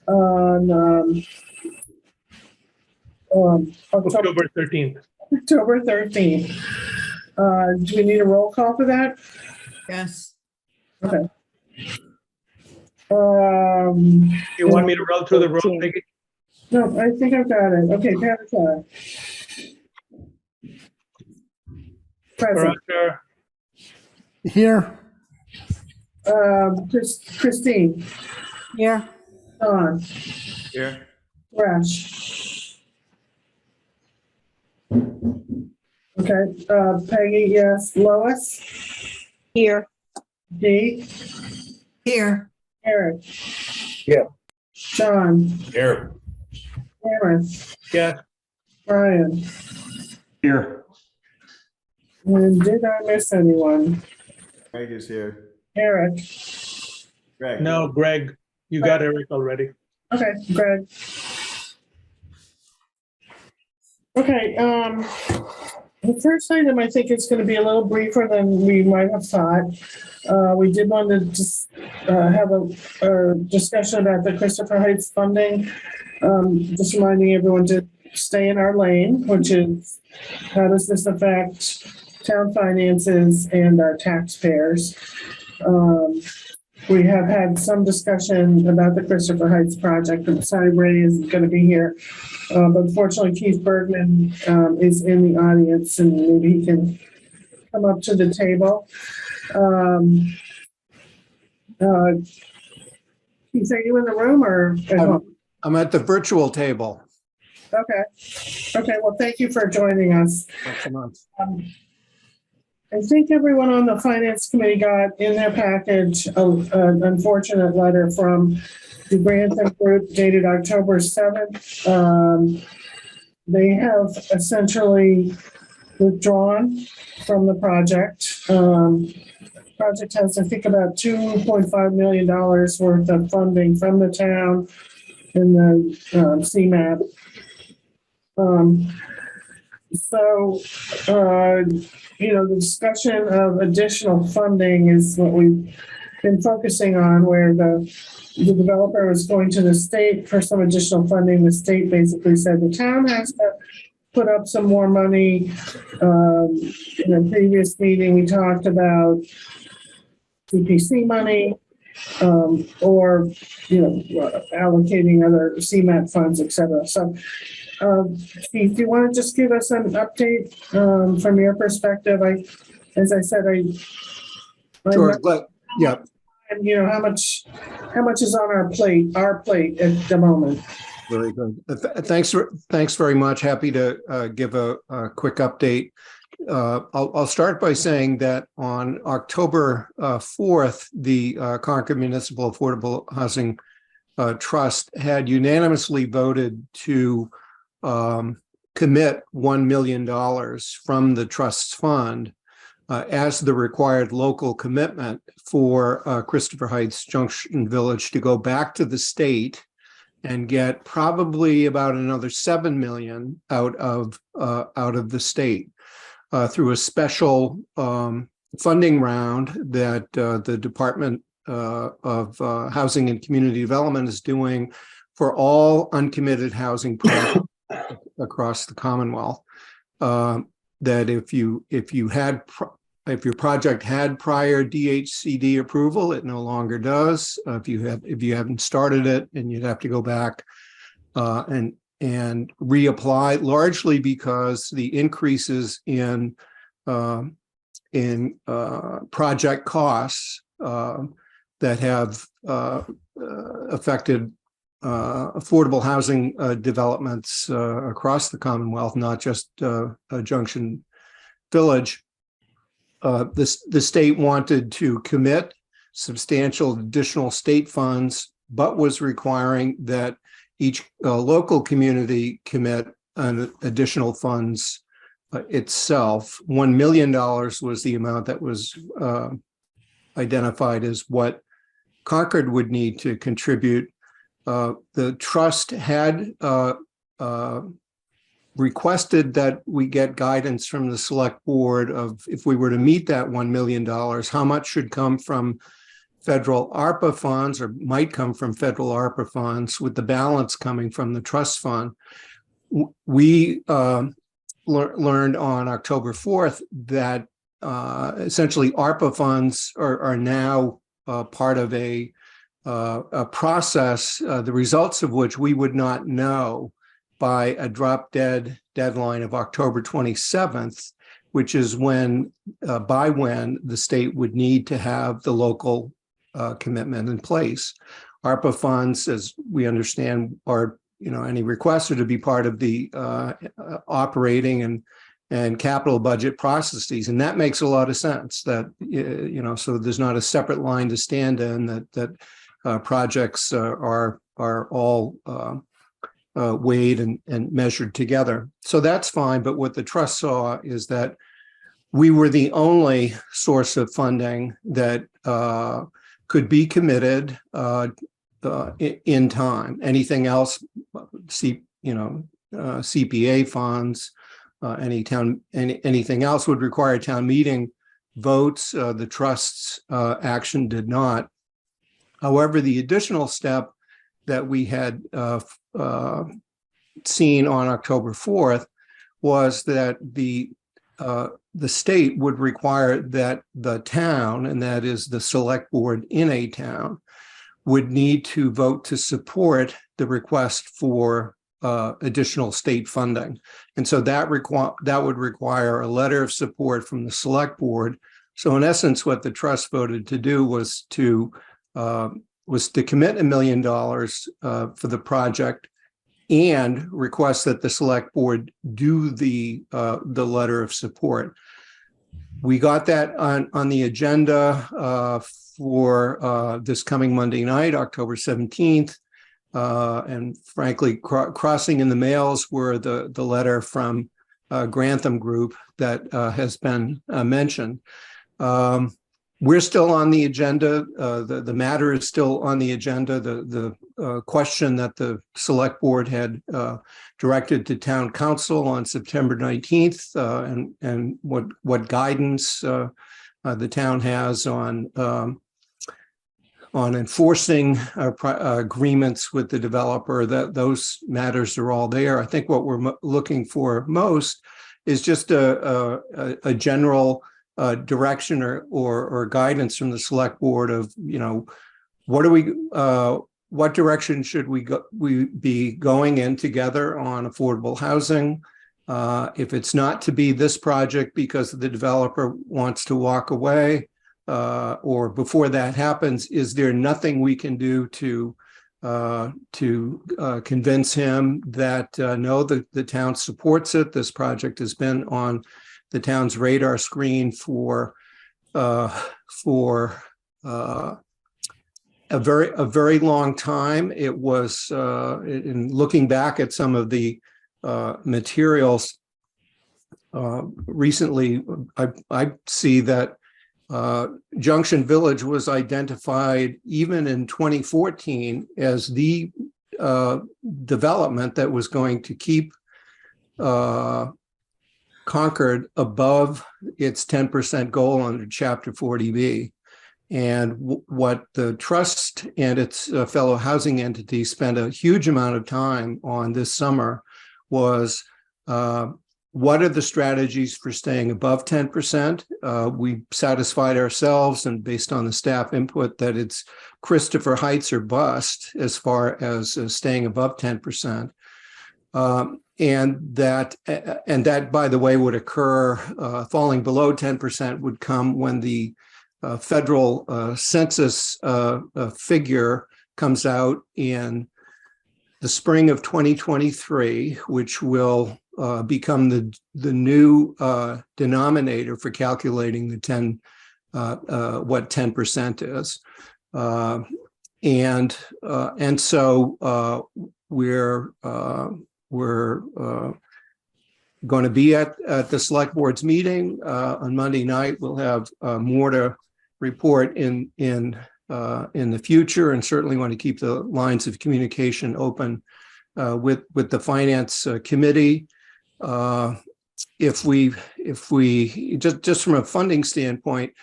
on October 13th. October 13th. Do we need a roll call for that? Yes. Okay. You want me to run through the roll, Peggy? No, I think I've got it. Okay, Pat's on. Present. Roger. Here. Christine. Here. Don. Here. Rash. Okay, Peggy, yes. Lois? Here. Dee? Here. Eric? Yeah. John? Here. Aaron? Yes. Brian? Here. And did I miss anyone? Greg is here. Eric? Greg. No, Greg, you got Eric already. Okay, Greg. Okay, the first item I think is going to be a little briefer than we might have thought. We did want to just have a discussion about the Christopher Heights funding. Just reminding everyone to stay in our lane, which is how does this affect town finances and our taxpayers? We have had some discussion about the Christopher Heights project, and sorry Ray isn't going to be here. But unfortunately, Keith Bergman is in the audience, and maybe he can come up to the table. Keith, are you in the room or at home? I'm at the virtual table. Okay, well, thank you for joining us. Excellent. I think everyone on the Finance Committee got in their package an unfortunate letter from the Grantham Group dated October 7th. They have essentially withdrawn from the project. Project has, I think, about $2.5 million worth of funding from the town in the CMAP. The discussion of additional funding is what we've been focusing on, where the developer was going to the state for some additional funding. The state basically said the town has to put up some more money. In a previous meeting, we talked about CPC money, or, allocating other CMAP funds, et cetera. So, Steve, do you want to just give us an update from your perspective? As I said, Sure, yeah. And how much is on our plate at the moment. Very good. Thanks very much. Happy to give a quick update. I'll start by saying that on October 4th, the Concord Municipal Affordable Housing Trust had unanimously voted to commit $1 million from the trust's fund as the required local commitment for Christopher Heights Junction Village to go back to the state and get probably about another $7 million out of the state through a special funding round that the Department of Housing and Community Development is doing for all uncommitted housing projects across the Commonwealth. That if your project had prior DHCD approval, it no longer does. If you haven't started it, and you'd have to go back and reapply, largely because the increases in project costs that have affected affordable housing developments across the Commonwealth, not just Junction Village. The state wanted to commit substantial additional state funds, but was requiring that each local community commit an additional funds itself. $1 million was the amount that was identified as what Concord would need to contribute. The trust had requested that we get guidance from the select board of, if we were to meet that $1 million, how much should come from federal ARPA funds, or might come from federal ARPA funds, with the balance coming from the trust fund. We learned on October 4th that essentially ARPA funds are now part of a process, the results of which we would not know by a drop dead deadline of October 27th, which is by when the state would need to have the local commitment in place. ARPA funds, as we understand, are, any requests are to be part of the operating and capital budget processes. And that makes a lot of sense, that, so there's not a separate line to stand in, that projects are all weighed and measured together. So that's fine. But what the trust saw is that we were the only source of funding that could be committed in time. Anything else, CPA funds, anything else would require town meeting votes. The trust's action did not. However, the additional step that we had seen on October 4th was that the state would require that the town, and that is the select board in a town, would need to vote to support the request for additional state funding. And so that would require a letter of support from the select board. So in essence, what the trust voted to do was to commit $1 million for the project, and request that the select board do the letter of support. We got that on the agenda for this coming Monday night, October 17th. And frankly, crossing in the mails were the letter from Grantham Group that has been mentioned. We're still on the agenda. The matter is still on the agenda. The question that the select board had directed to town council on September 19th and what guidance the town has on enforcing agreements with the developer, that those matters are all there. I think what we're looking for most is just a general direction or guidance from the select board of, what direction should we be going in together on affordable housing? If it's not to be this project because the developer wants to walk away, or before that happens, is there nothing we can do to convince him that no, the town supports it? This project has been on the town's radar screen for a very long time. It was in looking back at some of the materials recently, I see that Junction Village was identified even in 2014 as the development that was going to keep Concord above its 10% goal under Chapter 40B. And what the trust and its fellow housing entities spent a huge amount of time on this summer was what are the strategies for staying above 10%? We satisfied ourselves, and based on the staff input, that it's Christopher Heights or bust as far as staying above 10%. And that, by the way, would occur, falling below 10% would come when the federal census figure comes out in the spring of 2023, which will become the new denominator for calculating the what 10% is. And so we're going to be at the select board's meeting on Monday night. We'll have more to report in the future, and certainly want to keep the lines of communication open with the finance committee. If we just from a funding standpoint,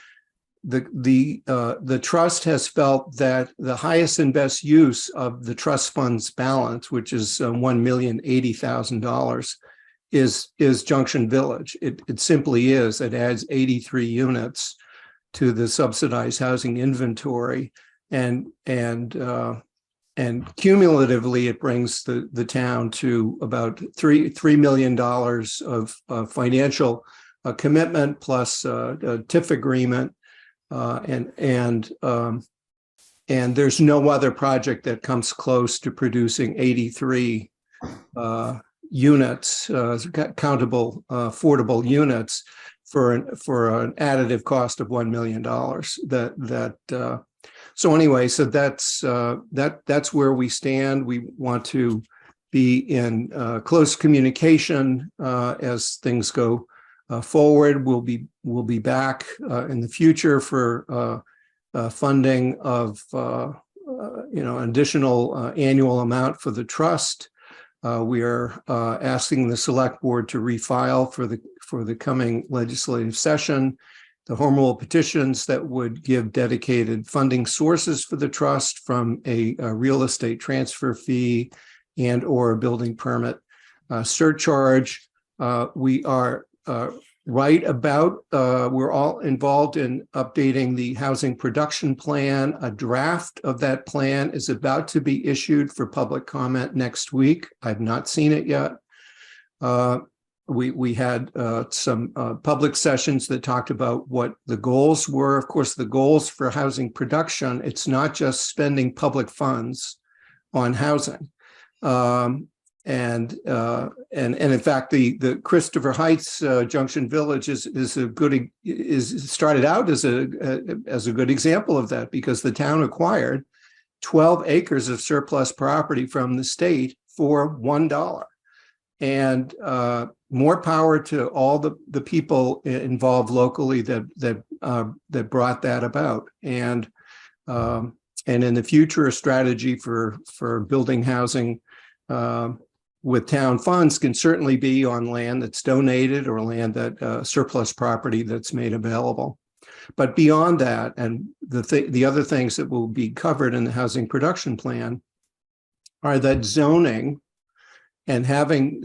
the trust has felt that the highest and best use of the trust fund's balance, which is $1,080,000, is Junction Village. It simply is. It adds 83 units to the subsidized housing inventory, and cumulatively it brings the town to about $3 million of financial commitment plus a TIF agreement. And there's no other project that comes close to producing 83 units, countable, affordable units for an additive cost of $1 million. So anyway, so that's where we stand. We want to be in close communication as things go forward. We'll be back in the future for funding of additional annual amount for the trust. We are asking the select board to refile for the coming legislative session the home rule petitions that would give dedicated funding sources for the trust from a real estate transfer fee and or a building permit surcharge. We are right about, we're all involved in updating the housing production plan. A draft of that plan is about to be issued for public comment next week. I've not seen it yet. We had some public sessions that talked about what the goals were. Of course, the goals for housing production, it's not just spending public funds on housing. in fact, the Christopher Heights Junction Village is started out as a good example of that, because the town acquired 12 acres of surplus property from the state for $1. And more power to all the people involved locally that brought that about. And in the future, a strategy for building housing with town funds can certainly be on land that's donated or land that surplus property that's made available. But beyond that, and the other things that will be covered in the housing production plan are that zoning and having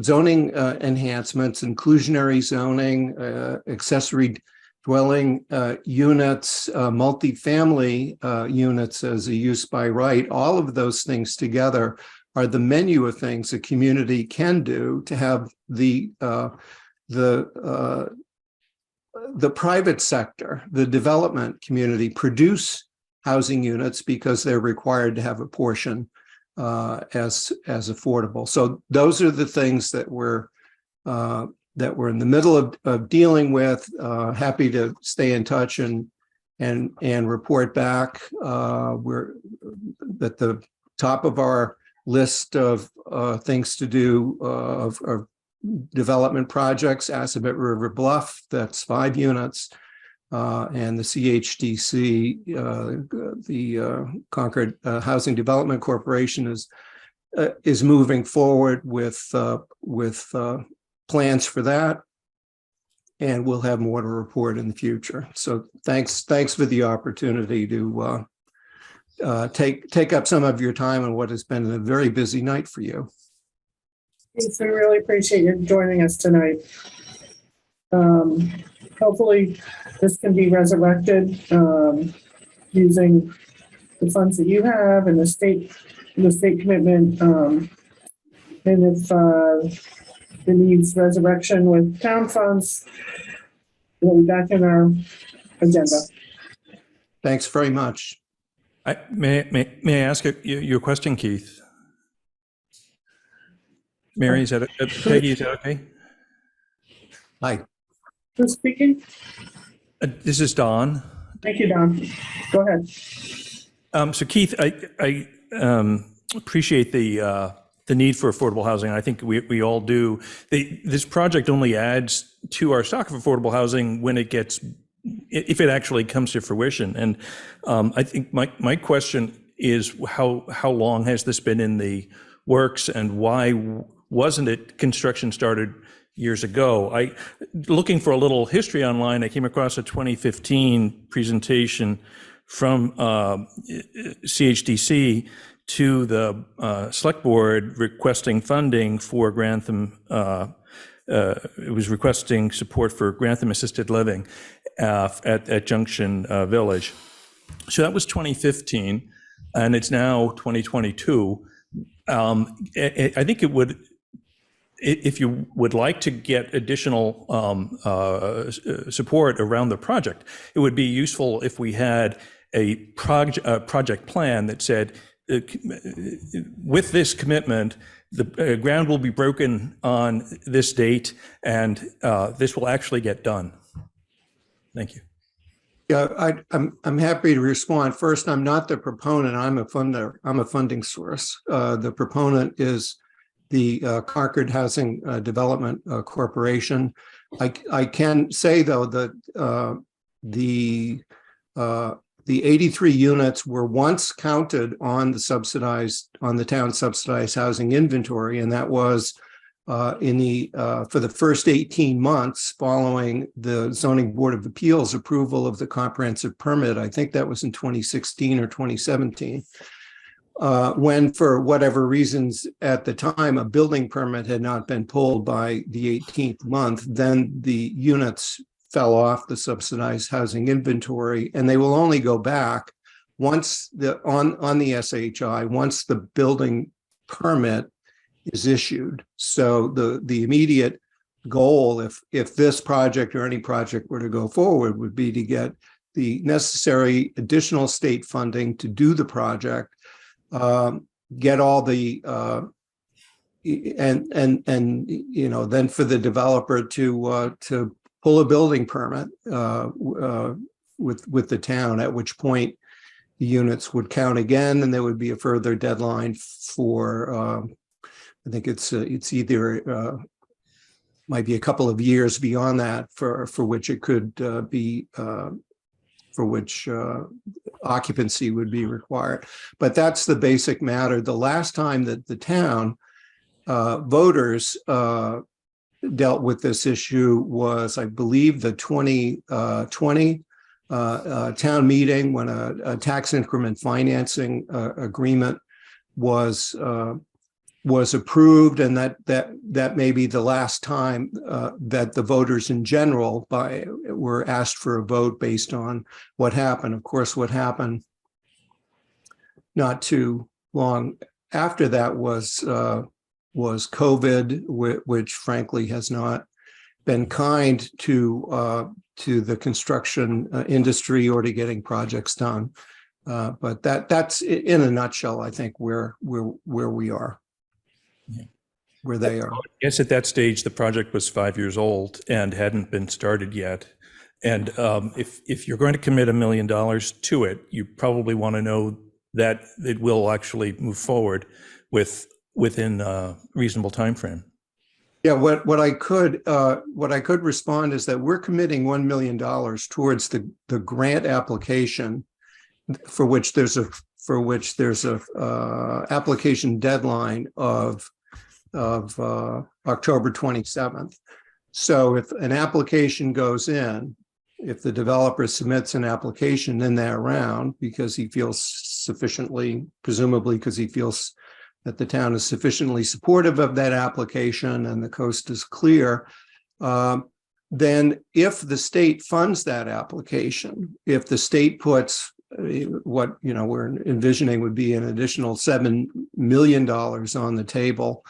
zoning enhancements, inclusionary zoning, accessory dwelling units, multifamily units as a use by right, all of those things together are the menu of things a community can do to have the private sector, the development community, produce housing units because they're required to have a portion as affordable. So those are the things that we're in the middle of dealing with. Happy to stay in touch and report back. We're at the top of our list of things to do of development projects. Assabet River Bluff, that's 5 units, and the CHDC, the Concord Housing Development Corporation, is moving forward with plans for that, and we'll have more to report in the future. So thanks for the opportunity to take up some of your time on what has been a very busy night for you. Yes, we really appreciate you joining us tonight. Hopefully this can be resurrected using the funds that you have and the state commitment. And if it needs resurrection with town funds, we'll be back in our agenda. Thanks very much. May I ask your question, Keith? Mary, is that Peggy? Is that okay? Hi. Who's speaking? This is Don. Thank you, Don. Go ahead. So Keith, I appreciate the need for affordable housing. I think we all do. This project only adds to our stock of affordable housing when if it actually comes to fruition. And I think my question is how long has this been in the works, and why wasn't it construction started years ago? Looking for a little history online, I came across a 2015 presentation from CHDC to the select board requesting funding for Grantham. It was requesting support for Grantham Assisted Living at Junction Village. So that was 2015, and it's now 2022. I think it would, if you would like to get additional support around the project, it would be useful if we had a project plan that said, with this commitment, the ground will be broken on this date, and this will actually get done. Thank you. Yeah, I'm happy to respond. First, I'm not the proponent. I'm a funder. I'm a funding source. The proponent is the Concord Housing Development Corporation. I can say though that the 83 units were once counted on the town subsidized housing inventory, and that was for the first 18 months following the Zoning Board of Appeals approval of the comprehensive permit. I think that was in 2016 or 2017. When, for whatever reasons at the time, a building permit had not been pulled by the 18th month, then the units fell off the subsidized housing inventory, and they will only go back once on the SHI, once the building permit is issued. So the immediate goal, if this project or any project were to go forward, would be to get the necessary additional state funding to do the project, get all the you know, then for the developer to pull a building permit with the town, at which point the units would count again, and there would be a further deadline for, I think it's either might be a couple of years beyond that for which it could be for which occupancy would be required. But that's the basic matter. The last time that the town voters dealt with this issue was, I believe, the 2020 town meeting, when a tax increment financing agreement was approved, and that may be the last time that the voters in general were asked for a vote based on what happened. Of course, what happened not too long after that was COVID, which frankly has not been kind to the construction industry or to getting projects done. But that's in a nutshell, I think, where we are. Where they are. I guess at that stage, the project was 5 years old and hadn't been started yet. And if you're going to commit $1 million to it, you probably want to know that it will actually move forward within a reasonable time frame. Yeah, what I could respond is that we're committing $1 million towards the grant application, for which there's a application deadline of October 27th. So if an application goes in, if the developer submits an application in that round because he feels sufficiently, presumably because he feels that the town is sufficiently supportive of that application and the coast is clear, then if the state funds that application, if the state puts what we're envisioning would be an additional $7 million on the table,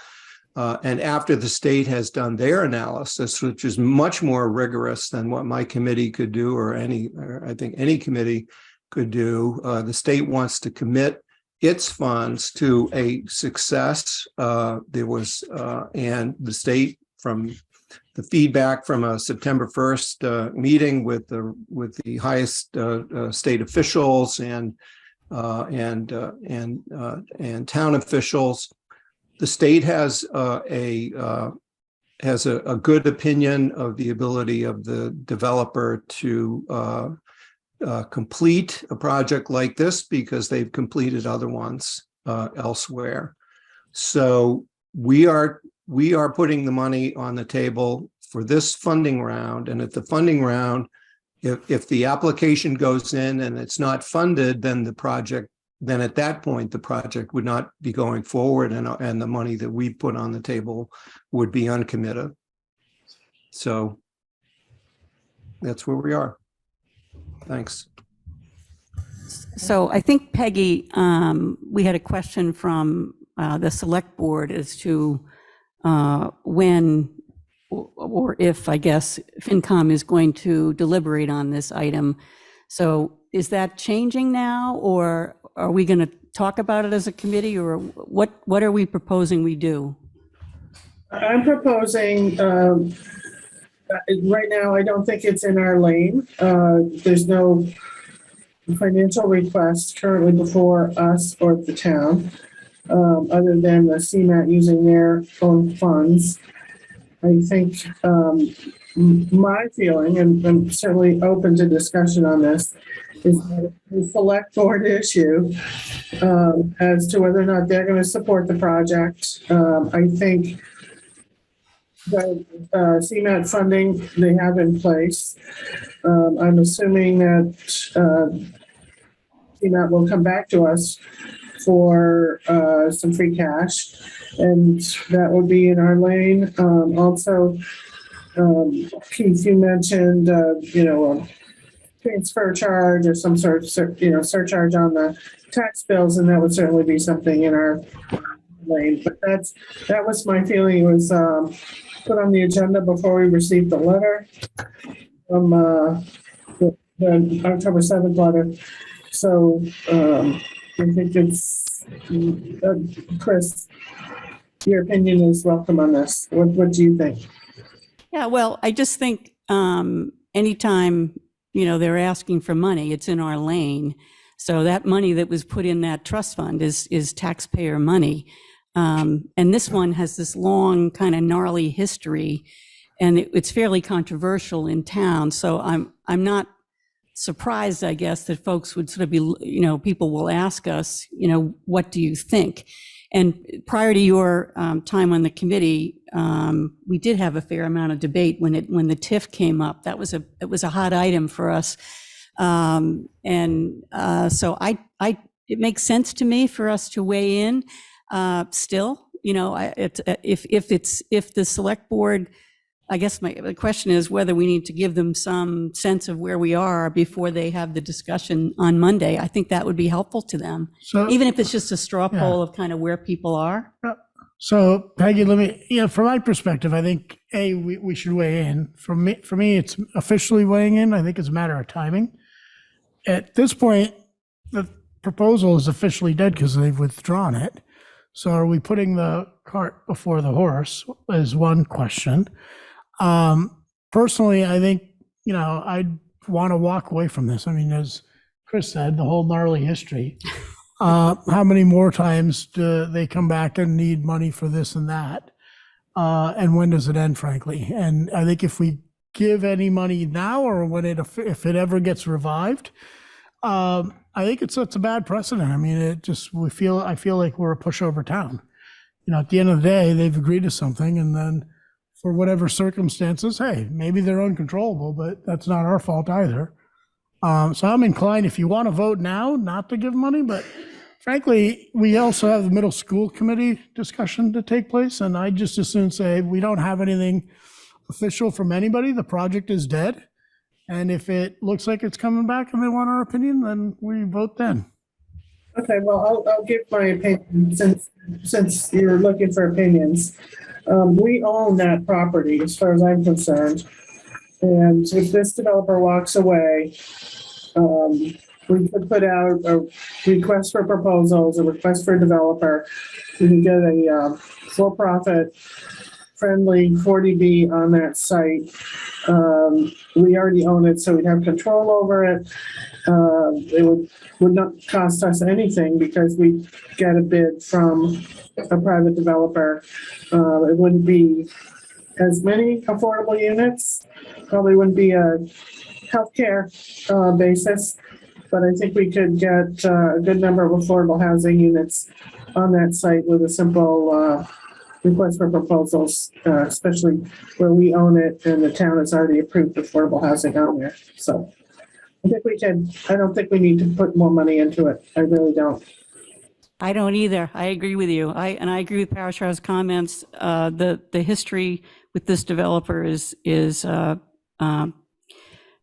and after the state has done their analysis, which is much more rigorous than what my committee could do, or I think any committee could do, the state wants to commit its funds to a success. There was, and the state, from the feedback from a September 1st meeting with the highest state officials and town officials, the state has a good opinion of the ability of the developer to complete a project like this because they've completed other ones elsewhere. So we are putting the money on the table for this funding round, and at the funding round, if the application goes in and it's not funded, then at that point the project would not be going forward, and the money that we put on the table would be uncommitted. So that's where we are. Thanks. So I think, Peggy, we had a question from the select board as to when or if, I guess, FinCom is going to deliberate on this item. So is that changing now, or are we going to talk about it as a committee, or what are we proposing we do? I'm proposing, right now, I don't think it's in our lane. There's no financial request currently before us or the town, other than the CMAT using their own funds. I think my feeling, and I'm certainly open to discussion on this, is that the select board issue as to whether or not they're going to support the project. I think the CMAT funding they have in place. I'm assuming that CMAT will come back to us for some free cash, and that would be in our lane. Also, Keith, you mentioned, a transfer charge or some sort of, surcharge on the tax bills, and that would certainly be something in our lane. But that was my feeling. It was put on the agenda before we received the letter from the October 7th letter. So I think it's Chris. your opinion is welcome on this. What do you think? Yeah, well, I just think anytime, they're asking for money, it's in our lane. So that money that was put in that trust fund is taxpayer money. And this one has this long kind of gnarly history, and it's fairly controversial in town. So I'm not surprised, I guess, that folks would sort of be, people will ask us, what do you think? And prior to your time on the committee, we did have a fair amount of debate when the TIF came up. It was a hot item for us, so it makes sense to me for us to weigh in. Still, if the select board, I guess the question is whether we need to give them some sense of where we are before they have the discussion on Monday. I think that would be helpful to them, even if it's just a straw poll of kind of where people are. So Peggy, from my perspective, I think we should weigh in. For me, it's officially weighing in. I think it's a matter of timing. At this point, the proposal is officially dead because they've withdrawn it. So are we putting the cart before the horse is one question. Personally, I think, I'd want to walk away from this. I mean, as Chris said, the whole gnarly history. How many more times do they come back and need money for this and that? And when does it end, frankly? And I think if we give any money now or if it ever gets revived, I think it's a bad precedent. I mean, I feel like we're a pushover town. At the end of the day, they've agreed to something, and then for whatever circumstances, hey, maybe they're uncontrollable, but that's not our fault either. So I'm inclined, if you want to vote now, not to give money, but frankly, we also have the middle school committee discussion to take place, and I just as soon say we don't have anything official from anybody. The project is dead, and if it looks like it's coming back and they want our opinion, then we vote then. Okay, well, I'll give my opinion since you're looking for opinions. We own that property as far as I'm concerned. And if this developer walks away, we could put out a request for proposals, a request for a developer. We can get a for-profit friendly 40B on that site. We already own it, so we'd have control over it. It would not cost us anything because we get a bid from a private developer. It wouldn't be as many affordable units, probably wouldn't be a healthcare basis, but I think we could get a good number of affordable housing units on that site with a simple request for proposals, especially where we own it and the town has already approved affordable housing on there. So I don't think we need to put more money into it. I really don't. I don't either. I agree with you. I agree with Parashar's comments. The history with this developer is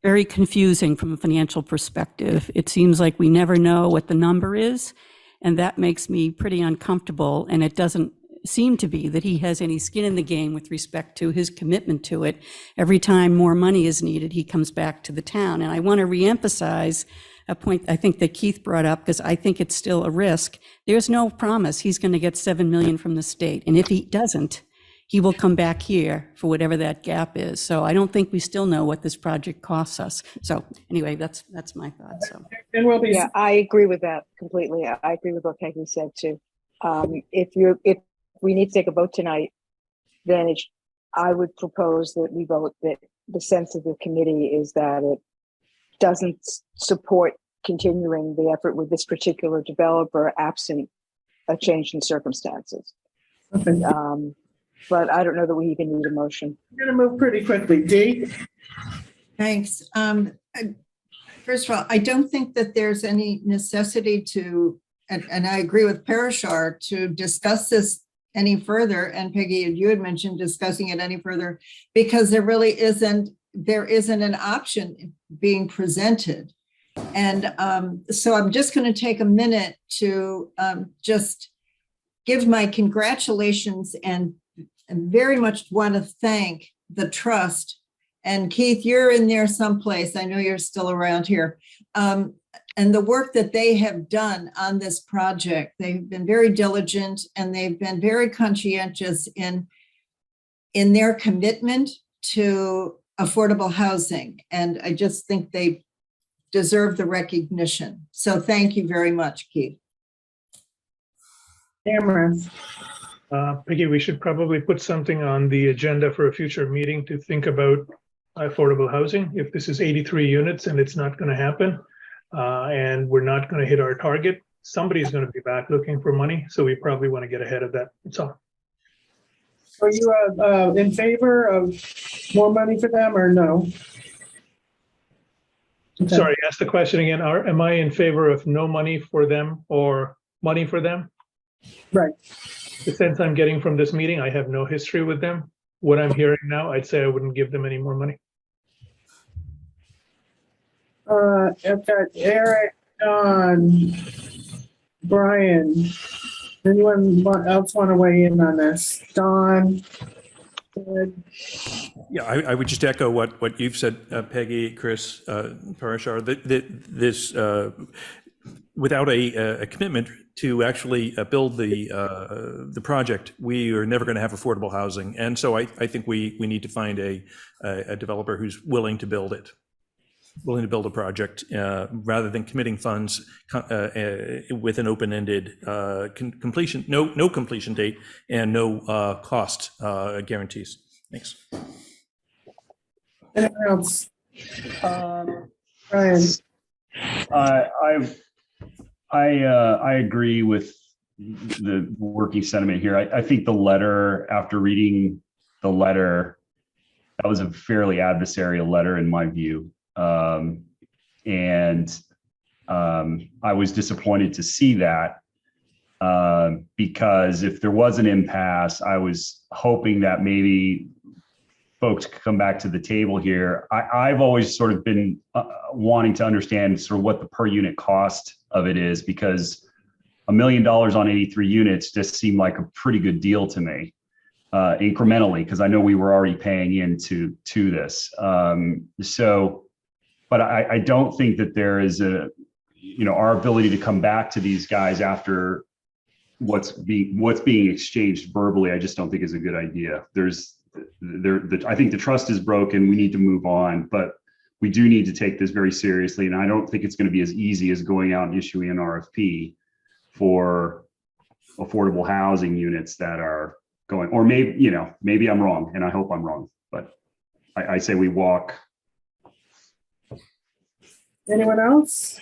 very confusing from a financial perspective. It seems like we never know what the number is, and that makes me pretty uncomfortable. And it doesn't seem to be that he has any skin in the game with respect to his commitment to it. Every time more money is needed, he comes back to the town. And I want to reemphasize a point I think that Keith brought up, because I think it's still a risk. There's no promise he's going to get $7 million from the state. And if he doesn't, he will come back here for whatever that gap is. So I don't think we still know what this project costs us. So anyway, that's my thought. So yeah, I agree with that completely. I agree with what Peggy said too. If we need to take a vote tonight, then I would propose that we vote that the sense of the committee is that it doesn't support continuing the effort with this particular developer absent a change in circumstances. Okay. But I don't know that we even need a motion. We're going to move pretty quickly. Dee? Thanks. First of all, I don't think that there's any necessity to, and I agree with Parashar, to discuss this any further. And Peggy, you had mentioned discussing it any further because there isn't an option being presented. And so I'm just going to take a minute to just give my congratulations and very much want to thank the trust And Keith, you're in there someplace. I know you're still around here. And the work that they have done on this project, they've been very diligent and they've been very conscientious in their commitment to affordable housing. And I just think they deserve the recognition. So thank you very much, Keith. Cameron. Peggy, we should probably put something on the agenda for a future meeting to think about affordable housing. If this is 83 units and it's not going to happen, and we're not going to hit our target, somebody's going to be back looking for money. So we probably want to get ahead of that. That's all. Are you in favor of more money for them or no? Okay. Sorry, ask the question again. Am I in favor of no money for them or money for them? Right. The sense I'm getting from this meeting, I have no history with them. What I'm hearing now, I'd say I wouldn't give them any more money. I've got Eric, Don, Brian. Anyone else want to weigh in on this? Don? Ed? Yeah, I would just echo what you've said, Peggy, Chris, Parashar, this, without a commitment to actually build the project, we are never going to have affordable housing. And so I think we need to find a developer who's willing to build it, willing to build a project, rather than committing funds with an open-ended completion, no completion date and no cost guarantees. Thanks. Anyone else? Brian? I agree with the working sentiment here. I think the letter, after reading the letter, that was a fairly adversarial letter in my view. I was disappointed to see that because if there was an impasse, I was hoping that maybe folks could come back to the table here. I've always sort of been wanting to understand sort of what the per unit cost of it is, because $1 million on 83 units just seemed like a pretty good deal to me, incrementally, because I know we were already paying into this. But I don't think that there is our ability to come back to these guys after what's being exchanged verbally, I just don't think is a good idea. I think the trust is broken. We need to move on, but we do need to take this very seriously. And I don't think it's going to be as easy as going out and issuing an RFP for affordable housing units that are going, or maybe I'm wrong, and I hope I'm wrong, but I say we walk. Anyone else?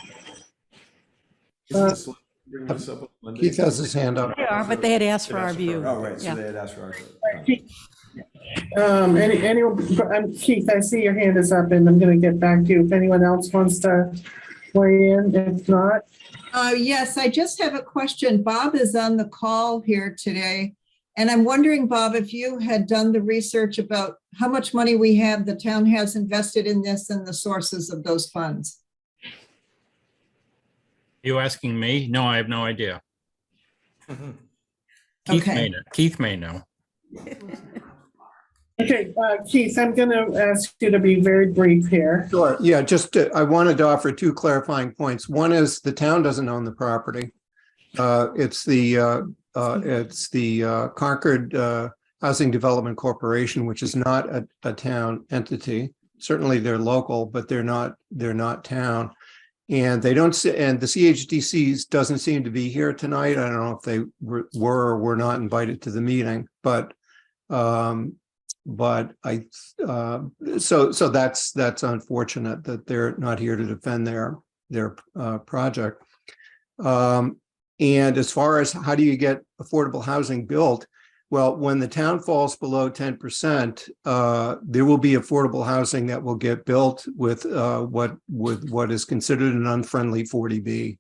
Keith has his hand up. They are, but they had asked for our view. Oh, right, so Yeah. they had asked for our. Keith, I see your hand is up and I'm going to get back to you. If anyone else wants to weigh in, if not. Yes, I just have a question. Bob is on the call here today. And I'm wondering, Bob, if you had done the research about how much money the town has invested in this and the sources of those funds. You asking me? No, I have no idea. Keith may know. Okay, Keith, I'm going to ask you to be very brief here. Sure. Yeah, I wanted to offer two clarifying points. One is the town doesn't own the property. It's the Concord Housing Development Corporation, which is not a town entity. Certainly they're local, but they're not town. And they don't, and the CHDCs doesn't seem to be here tonight. I don't know if they were or were not invited to the meeting, but so that's unfortunate that they're not here to defend their project. And as far as how do you get affordable housing built? Well, when the town falls below 10%, there will be affordable housing that will get built with what is considered an unfriendly 40B.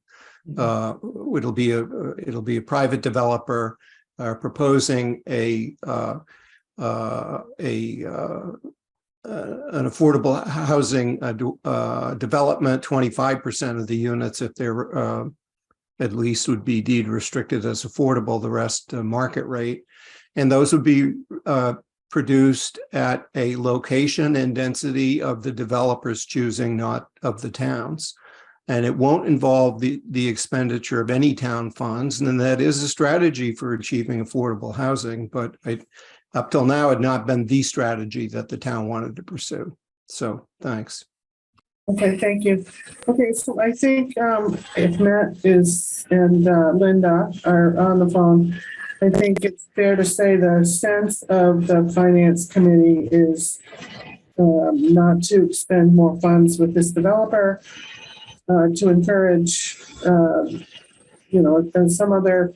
It'll be a private developer proposing an affordable housing development. 25% of the units, if they're at least, would be deed restricted as affordable. The rest market rate. And those would be produced at a location and density of the developer's choosing, not of the town's. And it won't involve the expenditure of any town funds. And that is a strategy for achieving affordable housing, but up till now had not been the strategy that the town wanted to pursue. So thanks. Okay, thank you. Okay, so I think if Matt is and Linda are on the phone, I think it's fair to say the sense of the finance committee is not to expend more funds with this developer, to encourage, some other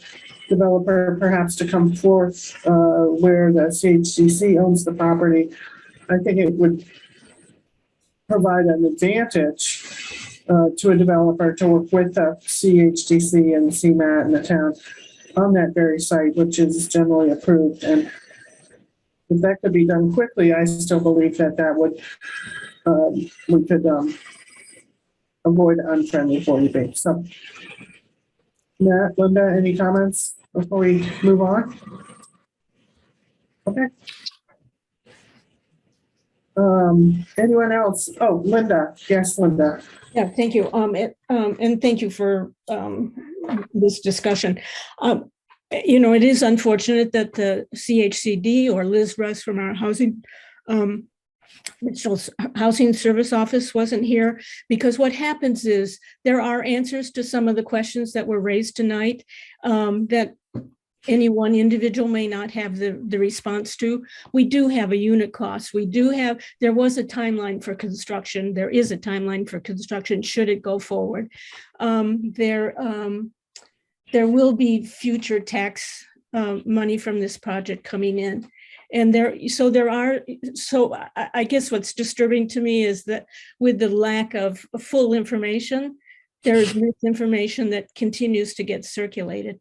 developer perhaps to come forth where the CHCC owns the property. I think it would provide an advantage to a developer to work with the CHDC and CMAT and the town on that very site, which is generally approved. And if that could be done quickly, I still believe that would, we could avoid unfriendly 40B. So, Matt, Linda, any comments before we move on? Okay. Anyone else? Oh, Linda. Yes, Linda. Yeah, thank you. And thank you for this discussion. It is unfortunate that the CHCD or Liz Russ from our housing service office wasn't here, because what happens is there are answers to some of the questions that were raised tonight that any one individual may not have the response to. We do have a unit cost. There was a timeline for construction. There is a timeline for construction should it go forward. There will be future tax money from this project coming in. And so I guess what's disturbing to me is that with the lack of full information, there is misinformation that continues to get circulated.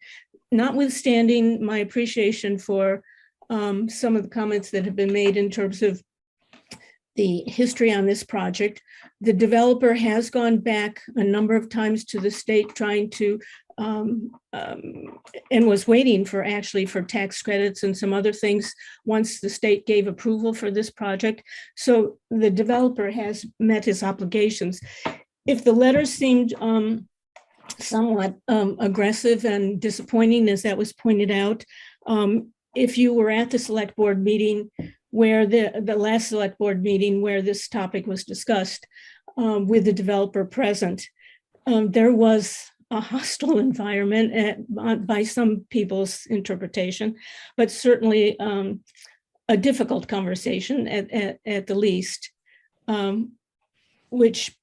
Notwithstanding my appreciation for some of the comments that have been made in terms of the history on this project, the developer has gone back a number of times to the state trying to and was waiting for tax credits and some other things once the state gave approval for this project. So the developer has met his obligations. If the letter seemed somewhat aggressive and disappointing, as that was pointed out, if you were at the select board meeting where the last select board meeting where this topic was discussed with the developer present, there was a hostile environment by some people's interpretation, but certainly a difficult conversation at the least, which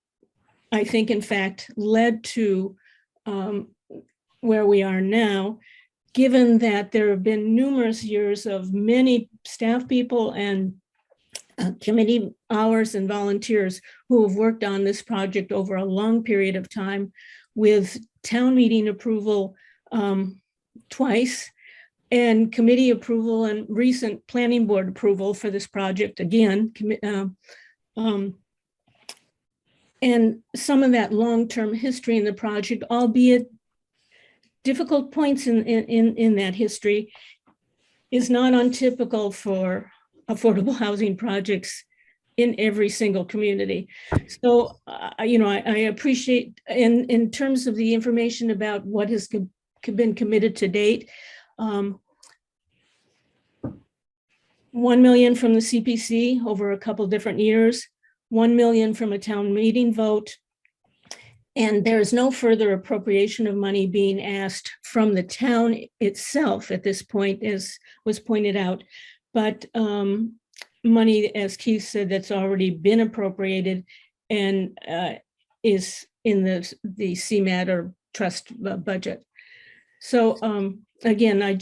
I think in fact led to where we are now, given that there have been numerous years of many staff people and committee hours and volunteers who have worked on this project over a long period of time with town meeting approval twice and committee approval and recent planning board approval for this project again. And some of that long-term history in the project, albeit difficult points in that history, is not untypical for affordable housing projects in every single community. So, I appreciate, in terms of the information about what has been committed to date, 1 million from the CPC over a couple different years, 1 million from a town meeting vote, and there's no further appropriation of money being asked from the town itself at this point, as was pointed out. But money, as Keith said, that's already been appropriated and is in the CMAT or trust budget. So again,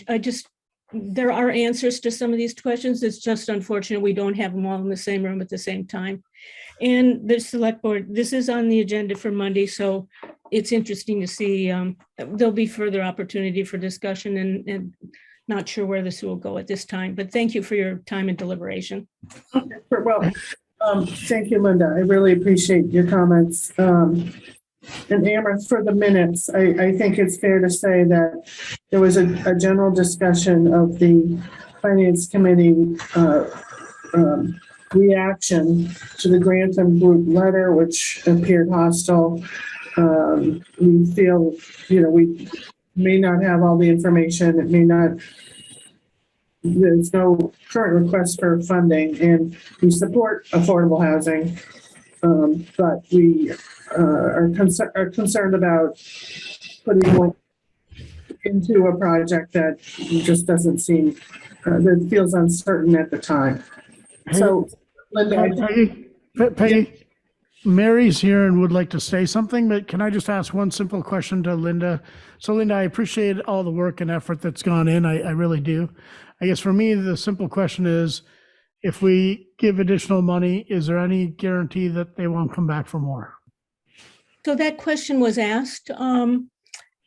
there are answers to some of these questions. It's just unfortunate we don't have them all in the same room at the same time. And the select board, this is on the agenda for Monday, so it's interesting to see. There'll be further opportunity for discussion, and not sure where this will go at this time, but thank you for your time and deliberation. Well, thank you, Linda. I really appreciate your comments. And Amber, for the minutes, I think it's fair to say that there was a general discussion of the Finance Committee reaction to the Grantham Group letter, which appeared hostile. We feel, we may not have all the information. It may not, there's no current request for funding, and we support affordable housing. But we are concerned about putting more into a project that just doesn't seem, that feels uncertain at the time. So, Linda, Peggy, Mary's here and would like to say something, but can I just ask one simple question to Linda? So Linda, I appreciate all the work and effort that's gone in. I really do. I guess for me, the simple question is, if we give additional money, is there any guarantee that they won't come back for more? So that question was asked at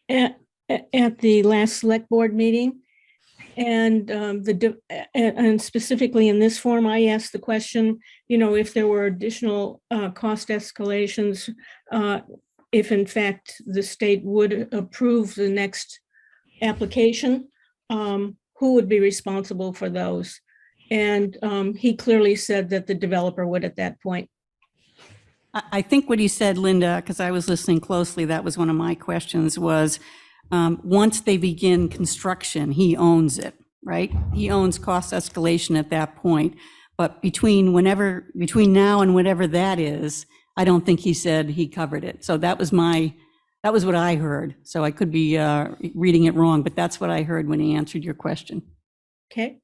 the last select board meeting. And and specifically in this form, I asked the question, if there were additional cost escalations, if in fact the state would approve the next application, who would be responsible for those? And he clearly said that the developer would at that point. I think what he said, Linda, because I was listening closely, that was one of my questions, was once they begin construction, he owns it, right? He owns cost escalation at that point. But between now and whatever that is, I don't think he said he covered it. So that was what I heard. So I could be reading it wrong, but that's what I heard when he answered your question. Okay.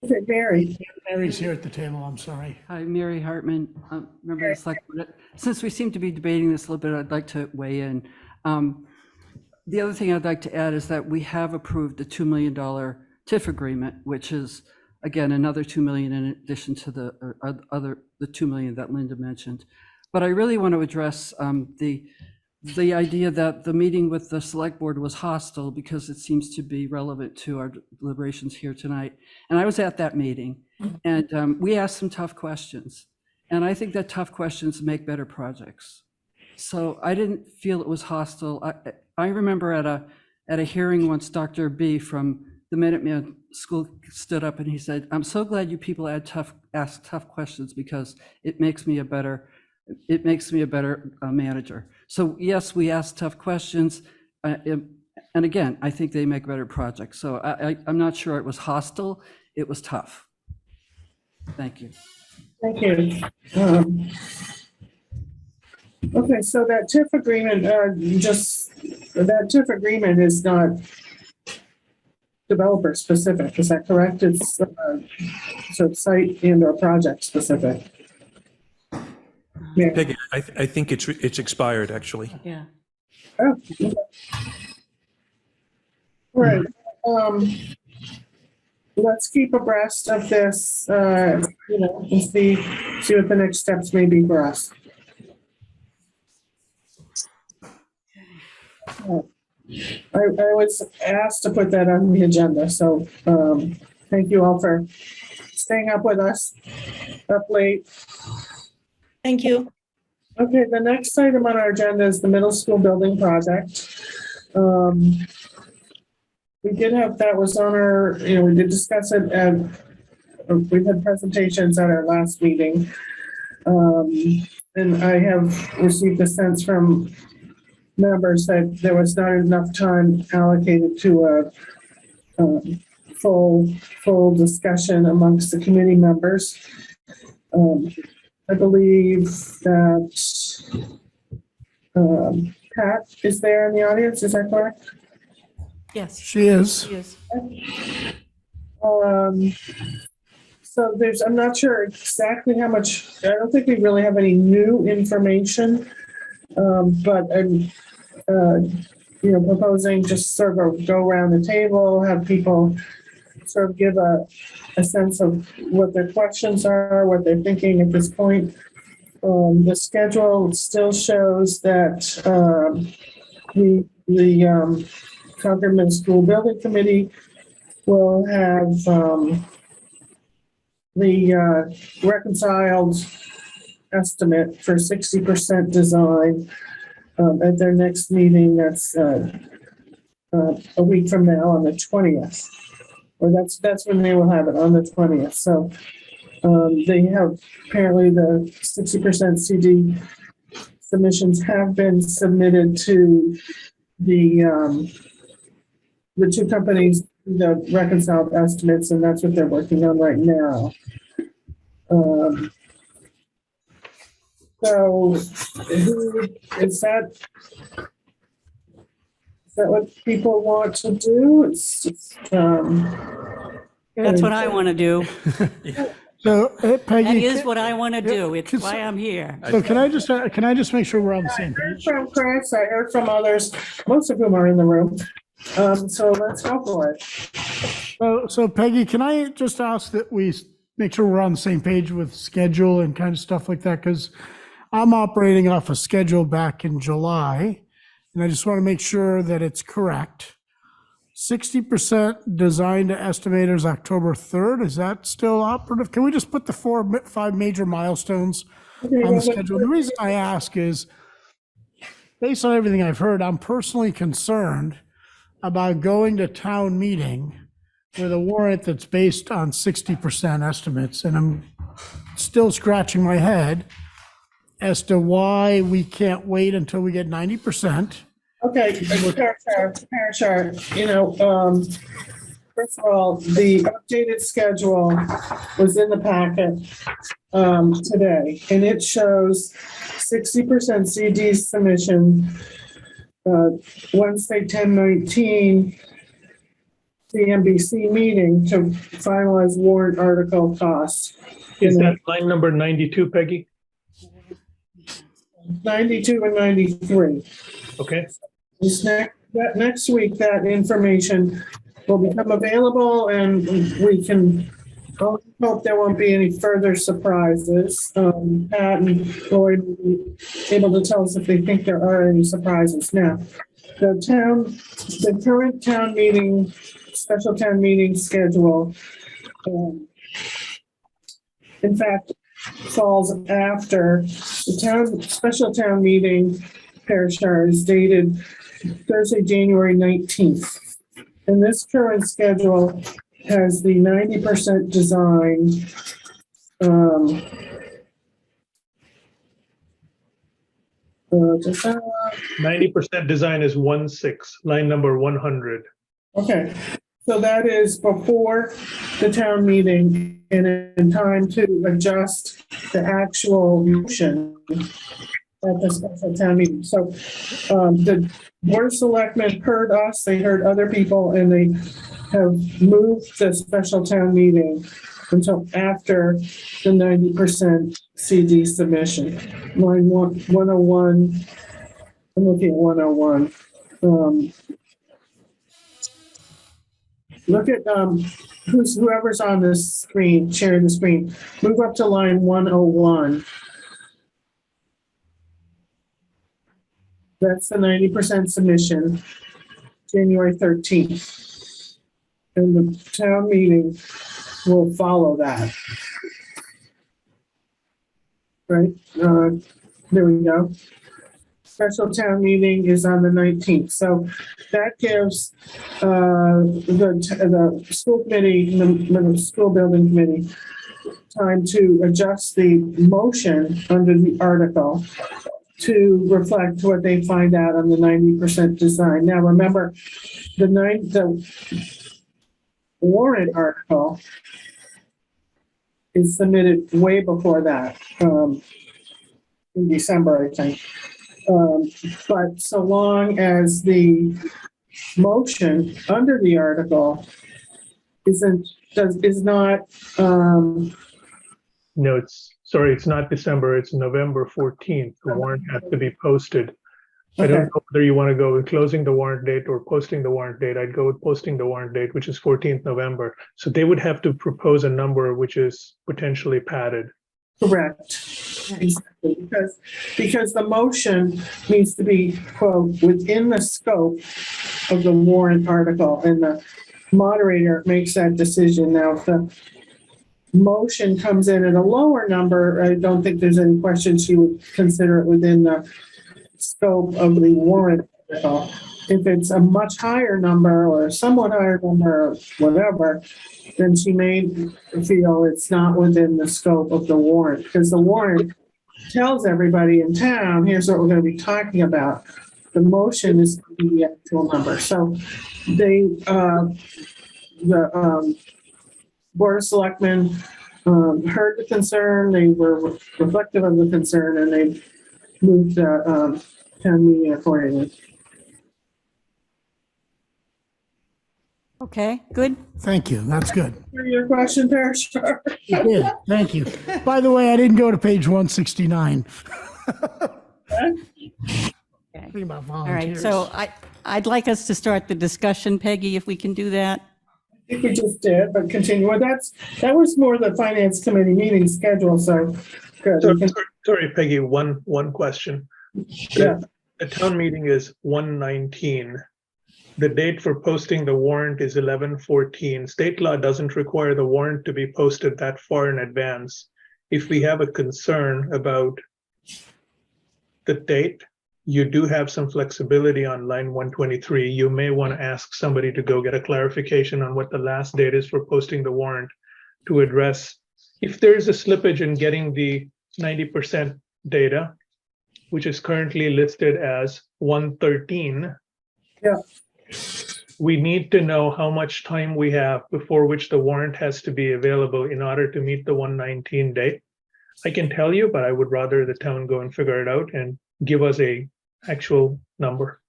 Okay, Mary. Mary's here at the table, I'm sorry. Hi, Mary Hartman, member of the select board. Since we seem to be debating this a little bit, I'd like to weigh in. The other thing I'd like to add is that we have approved the $2 million TIF agreement, which is, again, another $2 million in addition to the $2 million that Linda mentioned. But I really want to address the idea that the meeting with the select board was hostile, because it seems to be relevant to our deliberations here tonight. And I was at that meeting, and we asked some tough questions. And I think that tough questions make better projects. So I didn't feel it was hostile. I remember at a hearing once, Dr. B from the Minuteman School stood up and he said, "I'm so glad you people ask tough questions, because it makes me a better manager." So yes, we asked tough questions, and again, I think they make better projects. So I'm not sure it was hostile. It was tough. Thank you. Thank you. Okay, so that TIF agreement, that TIF agreement is not developer specific, is that correct? It's sort of site and or project specific. Yeah. Peggy, I think it's expired, actually. Yeah. Oh, okay. Right. Let's keep abreast of this, and see what the next steps may be for us. I was asked to put that on the agenda, so thank you all for staying up with us up late. Thank you. Okay, the next item on our agenda is the middle school building project. We did have, that was on our, we did discuss it, and we had presentations at our last meeting. And I have received a sense from members that there was not enough time allocated to a full discussion amongst the committee members. I believe that Pat is there in the audience, is that correct? Yes. She is. She is. So I'm not sure exactly how much, I don't think we really have any new information, but I'm, proposing just sort of go around the table, have people sort of give a sense of what their questions are, what they're thinking at this point. The schedule still shows that the Concord Middle School Building Committee will have the reconciled estimate for 60% design at their next meeting. That's a week from now on the 20th. or that's when they will have it, on the 20th. So they have, apparently the 60% CD submissions have been submitted to the two companies, the reconciled estimates, and that's what they're working on right now. So is that what people want to do? It's just, That's what I want to do. So, Peggy. That is what I want to do. It's why I'm here. So can I just make sure we're on the I same heard page? from Chris, I heard from others, most of whom are in the room. So let's go for it. So Peggy, can I just ask that we make sure we're on the same page with schedule and kind of stuff like that? Because I'm operating off a schedule back in July, and I just want to make sure that it's correct. 60% design to estimators October 3rd. Is that still operative? Can we just put the 5 major milestones on the schedule? The reason I ask is, based on everything I've heard, I'm personally concerned about going to town meeting with a warrant that's based on 60% estimates, and I'm still scratching my head as to why we can't wait until we get 90%. Okay, Parashar, first of all, the updated schedule was in the packet today, and it shows 60% CD submission, Wednesday, 10/19, CNBC meeting to finalize warrant article costs. Is that line number 92, Peggy? 92 and 93. Okay. Next week, that information will become available, and we can hope there won't be any further surprises. Pat and Lloyd will be able to tell us if they think there are any surprises. Now, the current town meeting, special town meeting schedule, in fact, falls after the special town meeting. Parashar is dated Thursday, January 19th. And this current schedule has the 90% design. 90% design is 16, line number 100. Okay, so that is before the town meeting and in time to adjust the actual motion at the special town meeting. So the Board of Selectmen heard us, they heard other people, and they have moved the special town meeting until after the 90% CD submission. Line 101, I'm looking at 101. Look at whoever's on this screen, sharing the screen. Move up to line 101. That's the 90% submission, January 13th. And the town meeting will follow that. Right, there we go. Special town meeting is on the 19th. So that gives the school committee, the school building committee, time to adjust the motion under the article to reflect what they find out on the 90% design. Now, remember, the warrant article is submitted way before that, in December, I think. But so long as the motion under the article is not. No, it's not December, it's November 14th. The warrant has to be posted. I don't know whether you want to go with closing the warrant date or posting the warrant date. I'd go with posting the warrant date, which is 14th November. So they would have to propose a number which is potentially padded. Correct. Exactly. Because the motion needs to be, quote, within the scope of the warrant article, and the moderator makes that decision. Now, if the motion comes in at a lower number, I don't think there's any question she would consider it within the scope of the warrant article. if it's a much higher number or a somewhat higher number or whatever, then she may feel it's not within the scope of the warrant, because the warrant tells everybody in town, here's what we're going to be talking about. The motion is the actual number. So the Board of Selectmen heard the concern, they were reflective of the concern, and they moved the town meeting accordingly. Okay, good. Thank you. That's good. For your question, Parrish. Yeah, thank you. By the way, I didn't go to page 169. Think about All right, volunteers. so I'd like us to start the discussion, Peggy, if we can do that. I think we just did, but continue. Well, that was more the finance committee meeting schedule, so good. So, We can- sorry, Peggy, one question. Yeah. The town meeting is 1/19. The date for posting the warrant is 11/14. State law doesn't require the warrant to be posted that far in advance. If we have a concern about the date, you do have some flexibility on line 123. You may want to ask somebody to go get a clarification on what the last date is for posting the warrant to address. If there's a slippage in getting the 90% data, which is currently listed as 113, yeah, we need to know how much time we have before which the warrant has to be available in order to meet the 119 date. I can tell you, but I would rather the town go and figure it out and give us a actual number.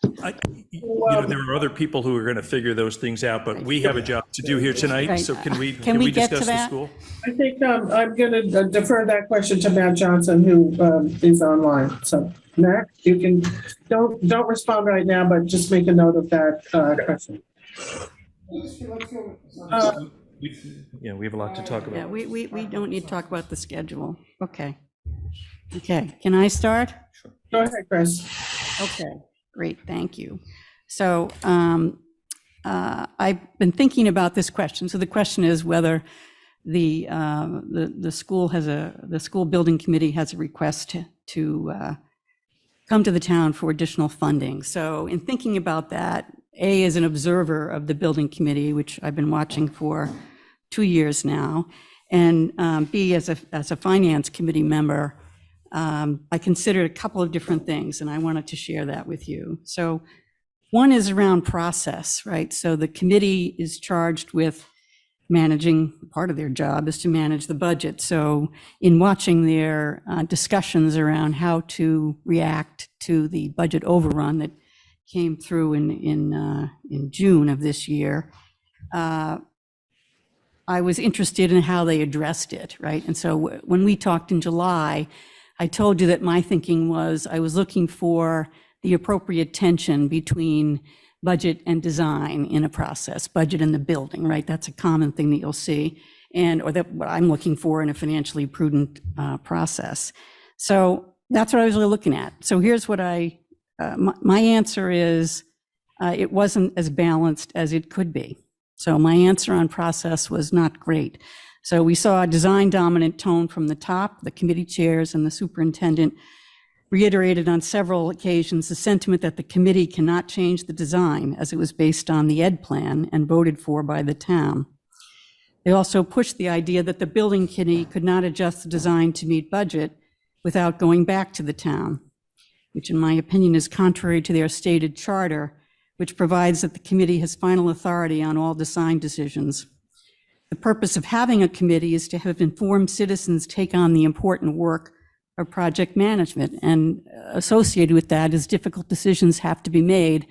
There are other people who are going to figure those things out, but we have a job to do here tonight. Right. So can we get to discuss the that? school? I think I'm going to defer that question to Matt Johnson, who is online. So Matt, you can, don't respond right now, but just make a note of that question. Yeah, we have a lot to talk Yeah, about. we don't need to talk about the schedule. Okay. Okay, can I start? Go ahead, Chris. Okay, great, thank you. So I've been thinking about this question. So the question is whether the school building committee has a request to come to the town for additional funding. So in thinking about that, A, as an observer of the building committee, which I've been watching for 2 years now, and B, as a finance committee member, I considered a couple of different things, and I wanted to share that with you. So one is around process, right? So the committee is charged with managing, part of their job is to manage the budget. So in watching their discussions around how to react to the budget overrun that came through in June of this year, I was interested in how they addressed it, right? And so when we talked in July, I told you that my thinking was I was looking for the appropriate tension between budget and design in a process, budget and the building, right? That's a common thing that you'll see, or that what I'm looking for in a financially prudent process. So that's what I was really looking at. So here's what my answer is, it wasn't as balanced as it could be. So my answer on process was not great. So we saw a design dominant tone from the top. The committee chairs and the superintendent reiterated on several occasions the sentiment that the committee cannot change the design as it was based on the ed plan and voted for by the town. They also pushed the idea that the building committee could not adjust the design to meet budget without going back to the town, which in my opinion is contrary to their stated charter, which provides that the committee has final authority on all design decisions. The purpose of having a committee is to have informed citizens take on the important work of project management, and associated with that is difficult decisions have to be made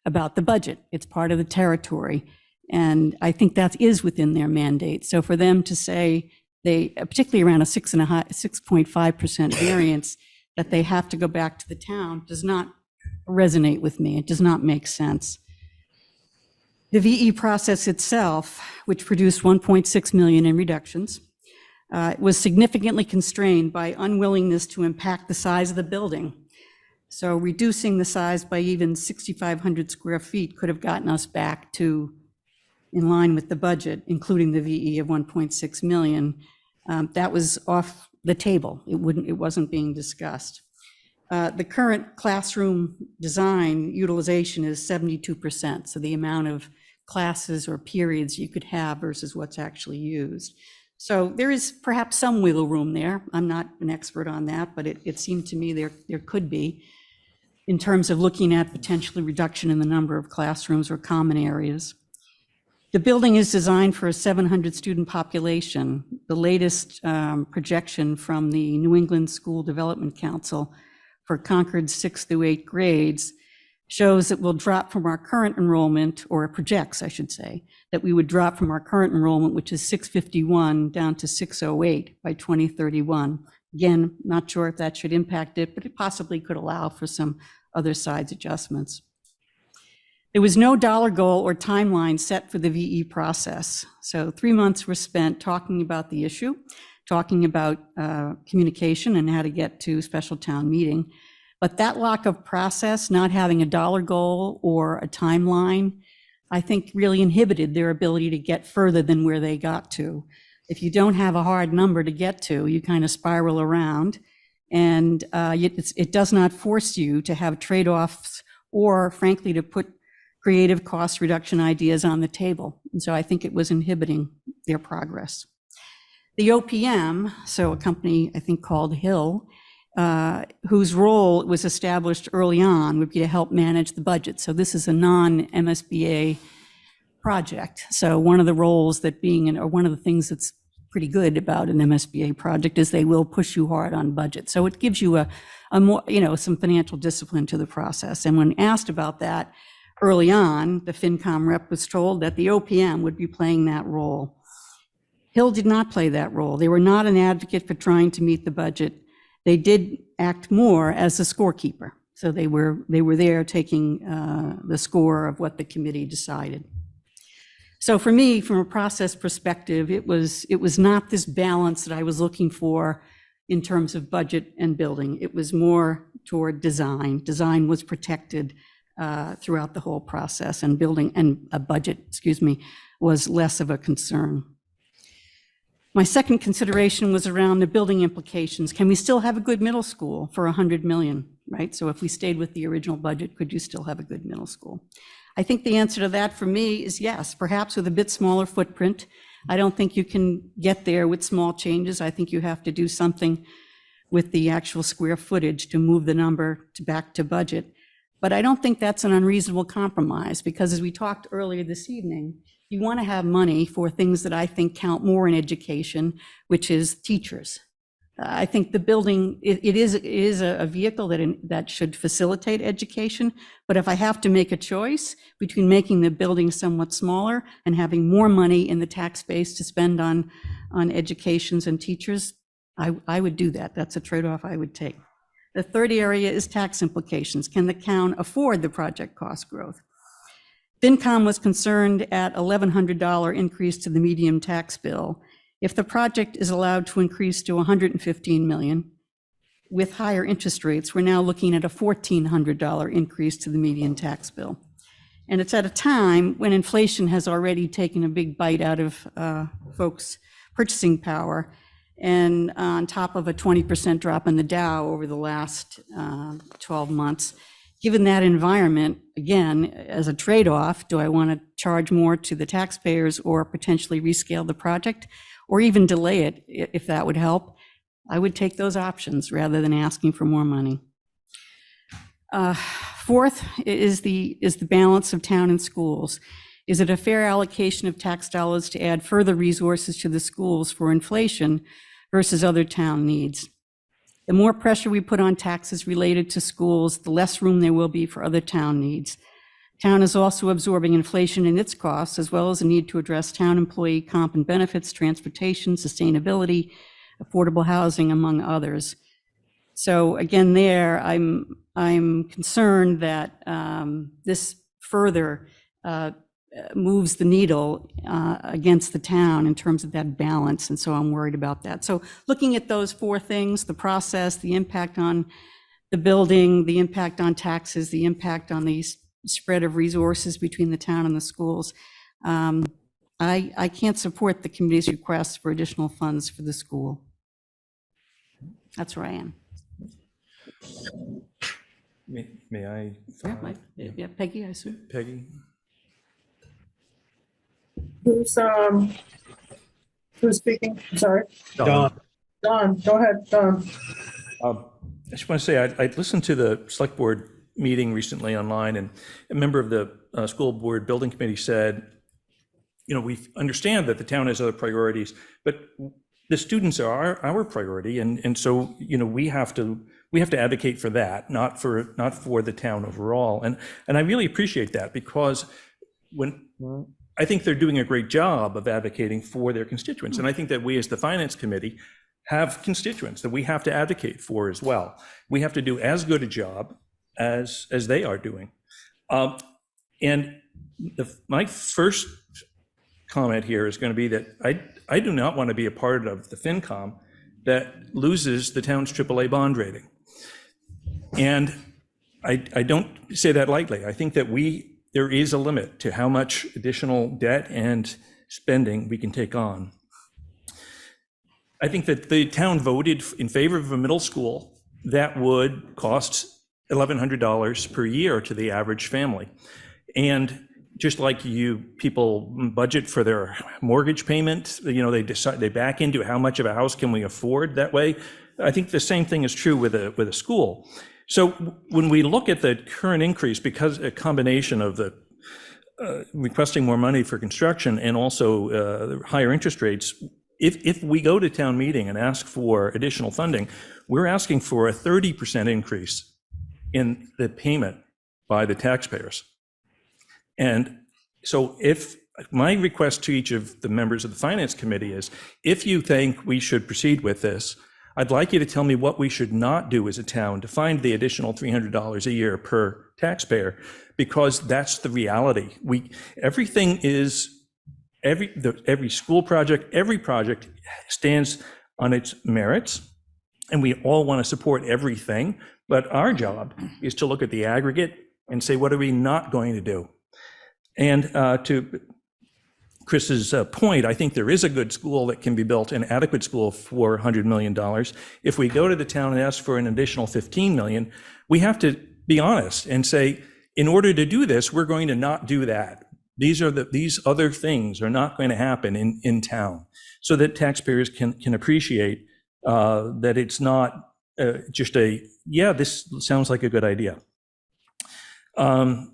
about the budget. It's part of the territory, and I think that is within their mandate. So for them to say they, particularly around a 6.5% variance, that they have to go back to the town does not resonate with me. It does not make sense. The VE process itself, which produced 1.6 million in reductions, was significantly constrained by unwillingness to impact the size of the building. So reducing the size by even 6,500 square feet could have gotten us back to in line with the budget, including the VE of 1.6 million. That was off the table. It wasn't being discussed. The current classroom design utilization is 72%, so the amount of classes or periods you could have versus what's actually used. So there is perhaps some wiggle room there. I'm not an expert on that, but it seemed to me there could be in terms of looking at potentially reduction in the number of classrooms or common areas. The building is designed for a 700 student population. The latest projection from the New England School Development Council for Concord's 6th through 8th grades shows that we'll drop from our current enrollment, or projects, I should say, that we would drop from our current enrollment, which is 651, down to 608 by 2031. Again, not sure if that should impact it, but it possibly could allow for some other sides adjustments. There was no dollar goal or timeline set for the VE process. So 3 months were spent talking about the issue, talking about communication and how to get to special town meeting. But that lack of process, not having a dollar goal or a timeline, I think really inhibited their ability to get further than where they got to. If you don't have a hard number to get to, you kind of spiral around, and it does not force you to have trade-offs or, frankly, to put creative cost reduction ideas on the table. And so I think it was inhibiting their progress. The OPM, so a company I think called Hill, whose role was established early on, would be to help manage the budget. So this is a non-MSBA project. So one of the roles that or one of the things that's pretty good about an MSBA project is they will push you hard on budget. So it gives you a more, some financial discipline to the process. And when asked about that early on, the FinCom rep was told that the OPM would be playing that role. Hill did not play that role. They were not an advocate for trying to meet the budget. They did act more as a scorekeeper. So they were there taking the score of what the committee decided. So for me, from a process perspective, it was not this balance that I was looking for in terms of budget and building. It was more toward design. Design was protected throughout the whole process, and building and a budget, was less of a concern. My second consideration was around the building implications. Can we still have a good middle school for 100 million, right? So if we stayed with the original budget, could you still have a good middle school? I think the answer to that for me is yes, perhaps with a bit smaller footprint. I don't think you can get there with small changes. I think you have to do something with the actual square footage to move the number back to budget. But I don't think that's an unreasonable compromise, because as we talked earlier this evening, you want to have money for things that I think count more in education, which is teachers. I think the building, it is a vehicle that should facilitate education. But if I have to make a choice between making the building somewhat smaller and having more money in the tax base to spend on educations and teachers, I would do that. That's a trade-off I would take. The third area is tax implications. Can the town afford the project cost growth? FinCom was concerned at $1,100 increase to the medium tax bill. If the project is allowed to increase to $115 million, with higher interest rates, we're now looking at a $1,400 increase to the median tax bill. And it's at a time when inflation has already taken a big bite out of folks' purchasing power, and on top of a 20% drop in the Dow over the last 12 months. Given that environment, again, as a trade-off, do I want to charge more to the taxpayers or potentially rescale the project, or even delay it if that would help? I would take those options rather than asking for more money. Fourth is the balance of town and schools. Is it a fair allocation of tax dollars to add further resources to the schools for inflation versus other town needs? The more pressure we put on taxes related to schools, the less room there will be for other town needs. Town is also absorbing inflation in its costs, as well as a need to address town employee comp and benefits, transportation, sustainability, affordable housing, among others. So again, there, I'm concerned that this further moves the needle against the town in terms of that balance, and so I'm worried about that. So looking at those four things, the process, the impact on the building, the impact on taxes, the impact on the spread of resources between the town and the schools, I can't support the committee's request for additional funds for the school. That's where I am. May I? Yeah, Peggy, I assume. Peggy? Who's speaking? I'm sorry. Don. Don, go ahead, Don. I just want to say, I listened to the select board meeting recently online, and a member of the school board building committee said, you know, we understand that the town has other priorities, but the students are our priority. And so, you know, we have to advocate for that, not for the town overall. And I really appreciate that, because I think they're doing a great job of advocating for their constituents. And I think that we as the finance committee have constituents that we have to advocate for as well. We have to do as good a job as they are doing. And my first comment here is going to be that I do not want to be a part of the FinCom that loses the town's AAA bond rating. And I don't say that lightly. I think that there is a limit to how much additional debt and spending we can take on. I think that the town voted in favor of a middle school that would cost $1,100 per year to the average family. And just like people budget for their mortgage payment, you know, they back into how much of a house can we afford that way. I think the same thing is true with a school. So when we look at the current increase, because a combination of the requesting more money for construction and also higher interest rates, if we go to town meeting and ask for additional funding, we're asking for a 30% increase in the payment by the taxpayers. And so if my request to each of the members of the finance committee is, if you think we should proceed with this, I'd like you to tell me what we should not do as a town to find the additional $300 a year per taxpayer, because that's the reality. Every school project, every project stands on its merits, and we all want to support everything. But our job is to look at the aggregate and say, what are we not going to do? And to Chris's point, I think there is a good school that can be built, an adequate school for $100 million. If we go to the town and ask for an additional $15 million, we have to be honest and say, in order to do this, we're going to not do that. These other things are not going to happen in town, so that taxpayers can appreciate that it's not just this sounds like a good idea. And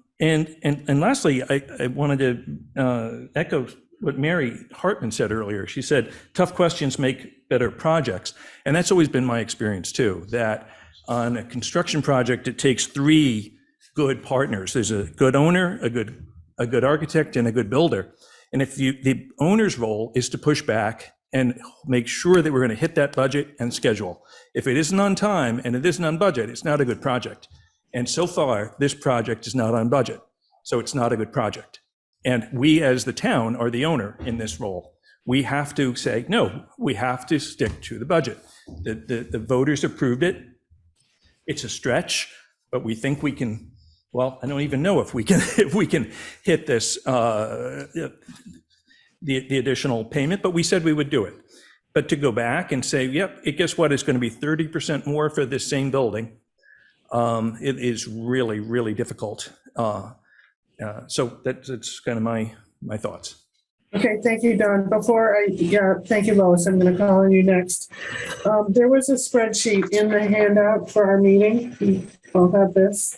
lastly, I wanted to echo what Mary Hartman said earlier. She said, tough questions make better projects. And that's always been my experience too, that on a construction project, it takes three good partners. There's a good owner, a good architect, and a good builder. And if the owner's role is to push back and make sure that we're going to hit that budget and schedule. If it isn't on time and it isn't on budget, it's not a good project. And so far, this project is not on budget, so it's not a good project. And we, as the town, are the owner in this role. We have to say, no, we have to stick to the budget. The voters approved it. It's a stretch, but we think we can. Well, I don't even know if we can hit this the additional payment, but we said we would do it. But to go back and say, yep, guess what? It's going to be 30% more for this same building. It is really, really difficult. So that's kind of my thoughts. Okay, thank you, Don. Thank you, Lois. I'm going to call on you next. There was a spreadsheet in the handout for our meeting. We all have this.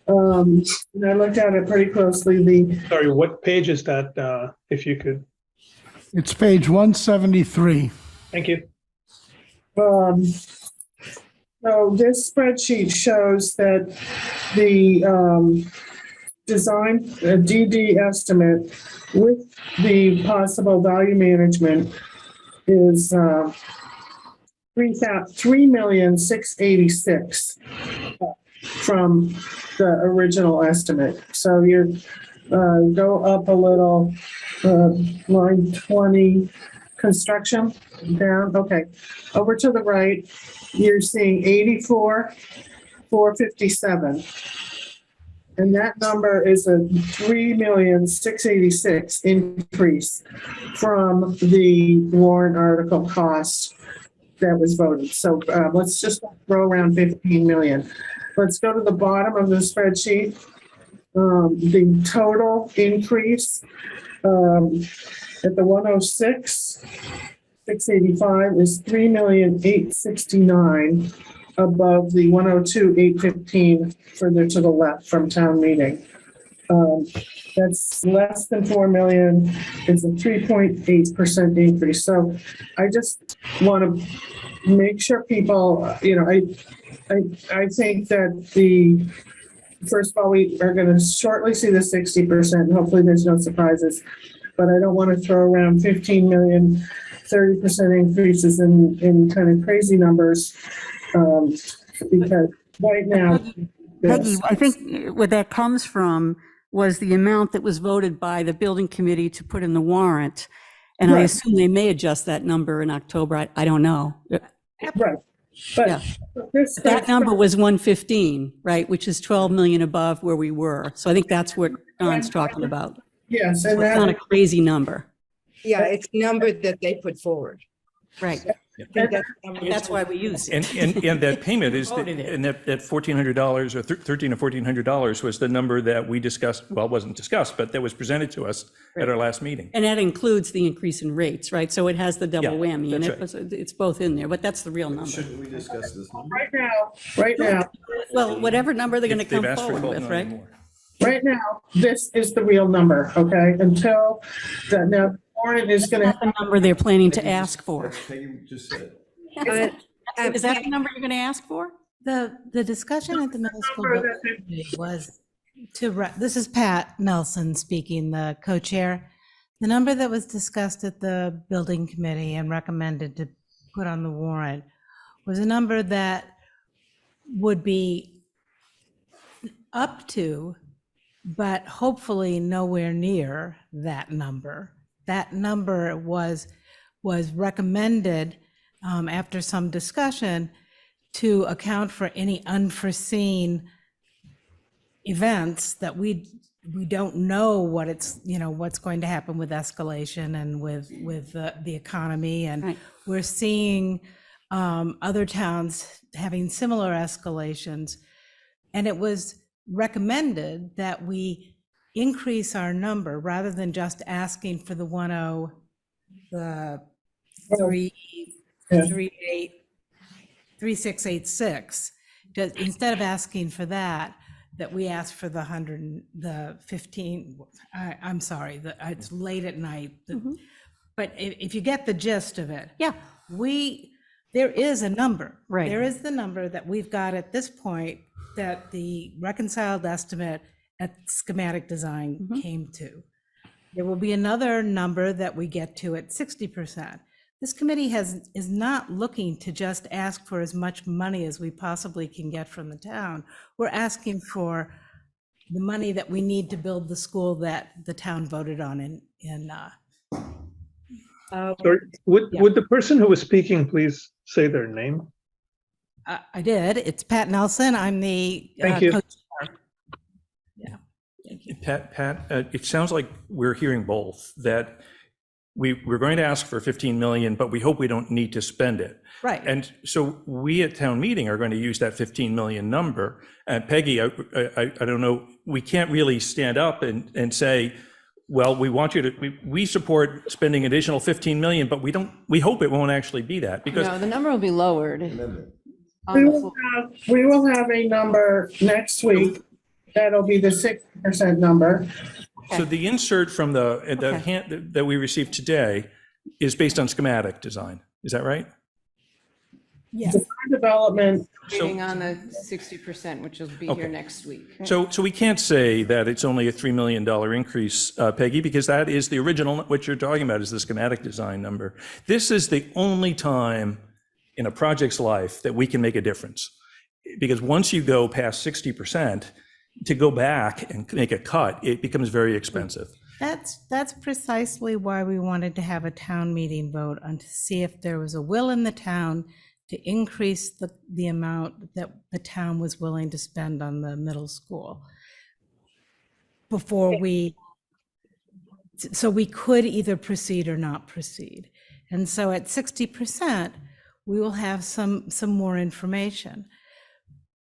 And I looked at it pretty closely. Sorry, what page is that, if you could? It's page 173. Thank you. So this spreadsheet shows that the design DD estimate with the possible value management is $3,686,000 from the original estimate. So you go up a little, line 20, construction down. Okay, over to the right, you're seeing 84,457. And that number is a $3,686,000 increase from the warrant article cost that was voted. So let's just throw around 15 million. Let's go to the bottom of the spreadsheet. The total increase at the 106, 685 is 3,869,000 above the 102, 815 further to the left from town meeting. That's less than 4 million. It's a 3.8% increase. So I just want to make sure people, I think that first of all, we are going to shortly see the 60%, and hopefully there's no surprises. But I don't want to throw around 15 million, 30% increases in kind of crazy numbers, because right now. Peggy, I think where that comes from was the amount that was voted by the building committee to put in the warrant. And I Right. assume they may adjust that number in October. I don't know. Right. But Yeah. That number was 115, right, which is 12 million above where we were. So I think that's what Don's talking about. Yes, So and it's not a crazy number. Yeah, it's a number that they put forward. Right. That's why we use it. And that payment is, Voted it. and that $1,400 or $1,300 or $1,400 was the number that we discussed, well, it wasn't discussed, but that was presented to us at our last meeting. And that includes the increase in rates, right? So it has the double Yeah, whammy in that's it. It's both in there, but that's the real number. Shouldn't we discuss this number? right now, Well, whatever number they're going to They've come asked for forward 12 with, million right? more. right now, this is the real number, okay? Until the, now, warrant is going That's to. the number they're planning to ask for. Peggy just said. Is that the number you're going to ask for? The discussion at the middle school Number building committee was this is Pat Nelson speaking, the co-chair. The number that was discussed at the building committee and recommended to put on the warrant was a number that would be up to, but hopefully nowhere near that number. That number was recommended after some discussion to account for any unforeseen events that we don't know what's going to happen with escalation and with the economy. And Right. we're seeing other towns having similar escalations. And it was recommended that we increase our number rather than just asking for the 3686. Instead of asking for that we ask for the 15. I'm sorry, it's late at night. But if you get the gist of it, Yeah. there is a number. Right. There is the number that we've got at this point that the reconciled estimate at schematic design came to. There will be another number that we get to at 60%. This committee is not looking to just ask for as much money as we possibly can get from the town. We're asking for the money that we need to build the school that the town voted on Sorry, would the person who was speaking please say their name? I did. It's Pat Nelson. I'm the Thank you. co-chair. Yeah. Thank you. Pat, it sounds like we're hearing both, that we're going to ask for 15 million, but we hope we don't need to spend it. Right. And so we at town meeting are going to use that 15 million number. And Peggy, I don't know, we can't really stand up and say, well, we want you to, we support spending additional 15 million, but we hope it won't actually be that, because No, the number will be lowered. We will have a number next week. That'll be the 60% number. so the insert from the hand that we received today is based on schematic design. Is that right? Yes. Design development. Waiting on the 60%, which will be here next week. So we can't say that it's only a $3 million increase, Peggy, because that is the original, what you're talking about is the schematic design number. This is the only time in a project's life that we can make a difference. Because once you go past 60%, to go back and make a cut, it becomes very expensive. That's precisely why we wanted to have a town meeting vote on to see if there was a will in the town to increase the amount that the town was willing to spend on the middle school so we could either proceed or not proceed. And so at 60%, we will have some more information.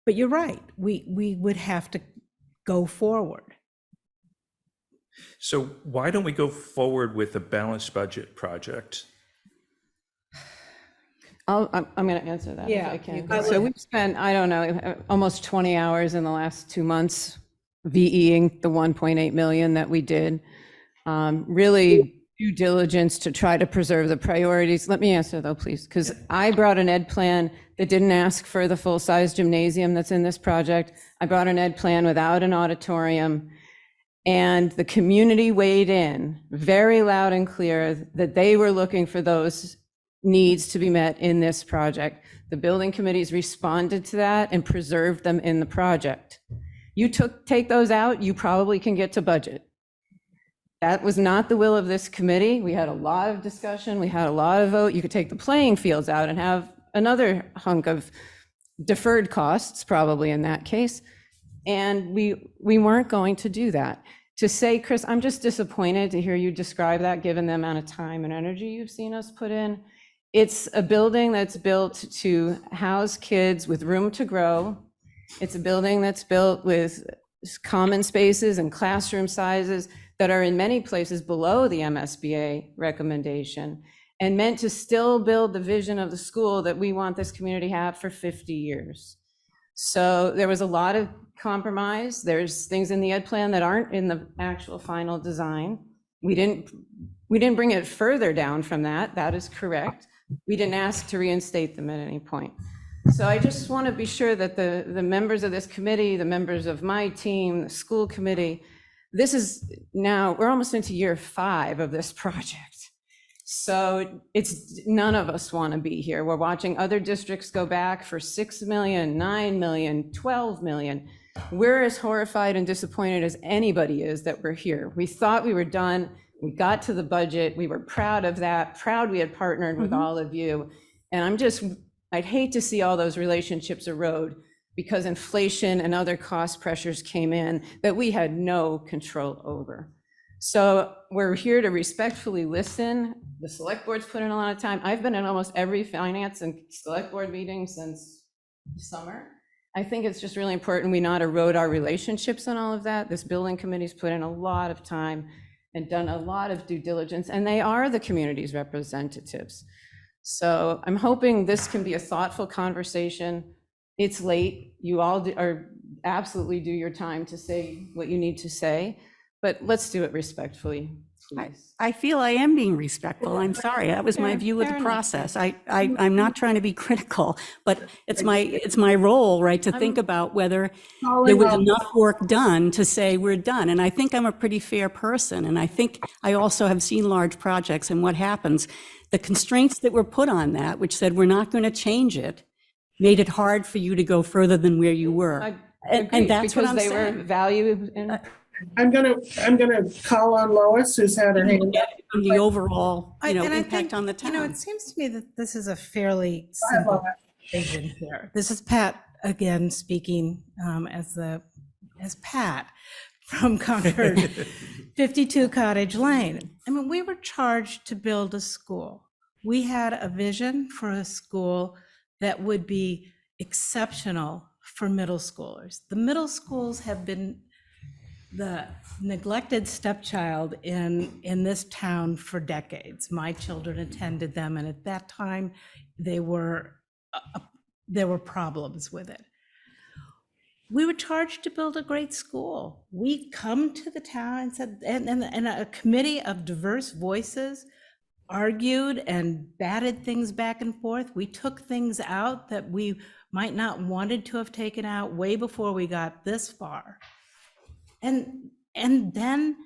But you're right, we would have to go forward. So why don't we go forward with a balanced budget project? I'm going to answer that if Yeah, I you can. go So ahead. we've spent, I don't know, almost 20 hours in the last 2 months VEing the 1.8 million that we did. Really due diligence to try to preserve the priorities. Let me answer though, please, because I brought an ed plan that didn't ask for the full-size gymnasium that's in this project. I brought an ed plan without an auditorium. And the community weighed in very loud and clear that they were looking for those needs to be met in this project. The building committees responded to that and preserved them in the project. You take those out, you probably can get to budget. That was not the will of this committee. We had a lot of discussion. We had a lot of vote. You could take the playing fields out and have another hunk of deferred costs, probably in that case. And we weren't going to do that. To say, Chris, I'm just disappointed to hear you describe that, given the amount of time and energy you've seen us put in. It's a building that's built to house kids with room to grow. It's a building that's built with common spaces and classroom sizes that are in many places below the MSBA recommendation, and meant to still build the vision of the school that we want this community to have for 50 years. So there was a lot of compromise. There's things in the ed plan that aren't in the actual final design. We didn't bring it further down from that. That is correct. We didn't ask to reinstate them at any point. So I just want to be sure that the members of this committee, the members of my team, the school committee, this is now, we're almost into year 5 of this project. So it's, none of us want to be here. We're watching other districts go back for 6 million, 9 million, 12 million. We're as horrified and disappointed as anybody is that we're here. We thought we were done. We got to the budget. We were proud of that, proud we had partnered with all of you. And I'd hate to see all those relationships erode because inflation and other cost pressures came in that we had no control over. So we're here to respectfully listen. The select board's put in a lot of time. I've been in almost every finance and select board meeting since summer. I think it's just really important we not erode our relationships and all of that. This building committee's put in a lot of time and done a lot of due diligence, and they are the community's representatives. So I'm hoping this can be a thoughtful conversation. It's late. You all are absolutely do your time to say what you need to say, but let's do it respectfully, please. I feel I am being respectful. I'm sorry. That was my view of the process. I'm not trying to be critical, but it's my role, right, to think about whether there was enough work done to say we're done. And I think I'm a pretty fair person. And I think I also have seen large projects and what happens. The constraints that were put on that, which said we're not going to change it, made it hard for you to go further than where you were. And that's what I'm saying. Because they were value in. I'm gonna call on Lois, who's had her hand up. The overall, And I impact think, on the town. it seems to me that this is a fairly simple vision here. This is Pat again speaking as Pat from Concord, 52 Cottage Lane. I mean, we were charged to build a school. We had a vision for a school that would be exceptional for middle schoolers. The middle schools have been the neglected stepchild in this town for decades. My children attended them, and at that time, there were problems with it. We were charged to build a great school. We come to the town and said, and a committee of diverse voices argued and batted things back and forth. We took things out that we might not wanted to have taken out way before we got this far. And then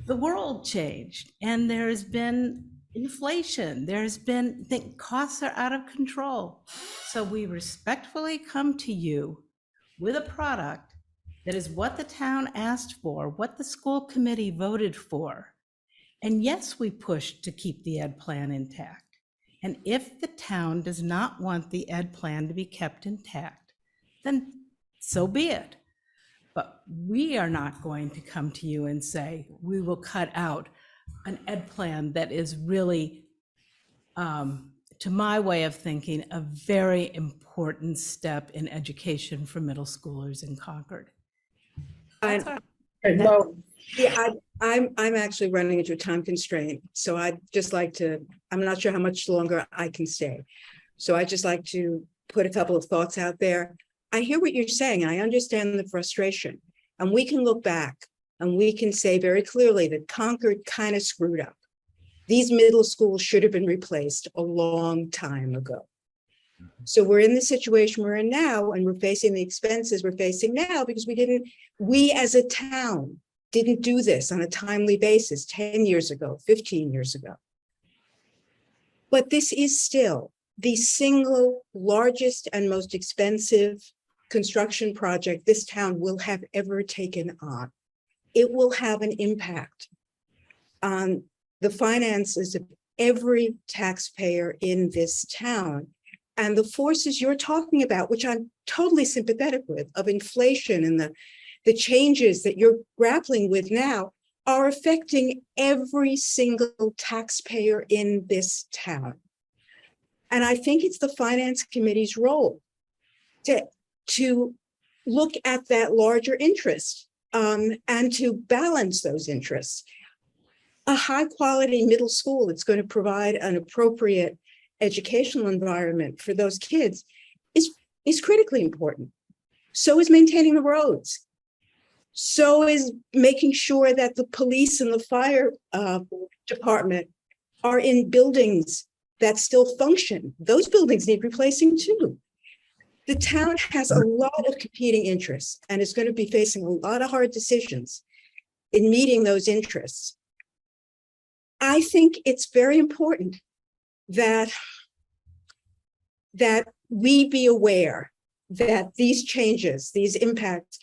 the world changed, and there's been inflation. The costs are out of control. So we respectfully come to you with a product that is what the town asked for, what the school committee voted for. And yes, we pushed to keep the ed plan intact. And if the town does not want the ed plan to be kept intact, then so be it. But we are not going to come to you and say, we will cut out an ed plan that is really to my way of thinking, a very important step in education for middle schoolers in Concord. That's our- I'm actually running into a time constraint, so I'd just like to, I'm not sure how much longer I can stay. So I'd just like to put a couple of thoughts out there. I hear what you're saying. I understand the frustration. And we can look back and we can say very clearly that Concord kind of screwed up. These middle schools should have been replaced a long time ago. So we're in the situation we're in now, and we're facing the expenses we're facing now because we as a town didn't do this on a timely basis 10 years ago, 15 years ago. But this is still the single largest and most expensive construction project this town will have ever taken on. It will have an impact on the finances of every taxpayer in this town. And the forces you're talking about, which I'm totally sympathetic with, of inflation and the changes that you're grappling with now, are affecting every single taxpayer in this town. And I think it's the Finance Committee's role to look at that larger interest and to balance those interests. A high quality middle school that's going to provide an appropriate educational environment for those kids is critically important. So is maintaining the roads. So is making sure that the police and the fire department are in buildings that still function. Those buildings need replacing too. The town has a lot of competing interests and is going to be facing a lot of hard decisions in meeting those interests. I think it's very important that we be aware that these changes, these impacts,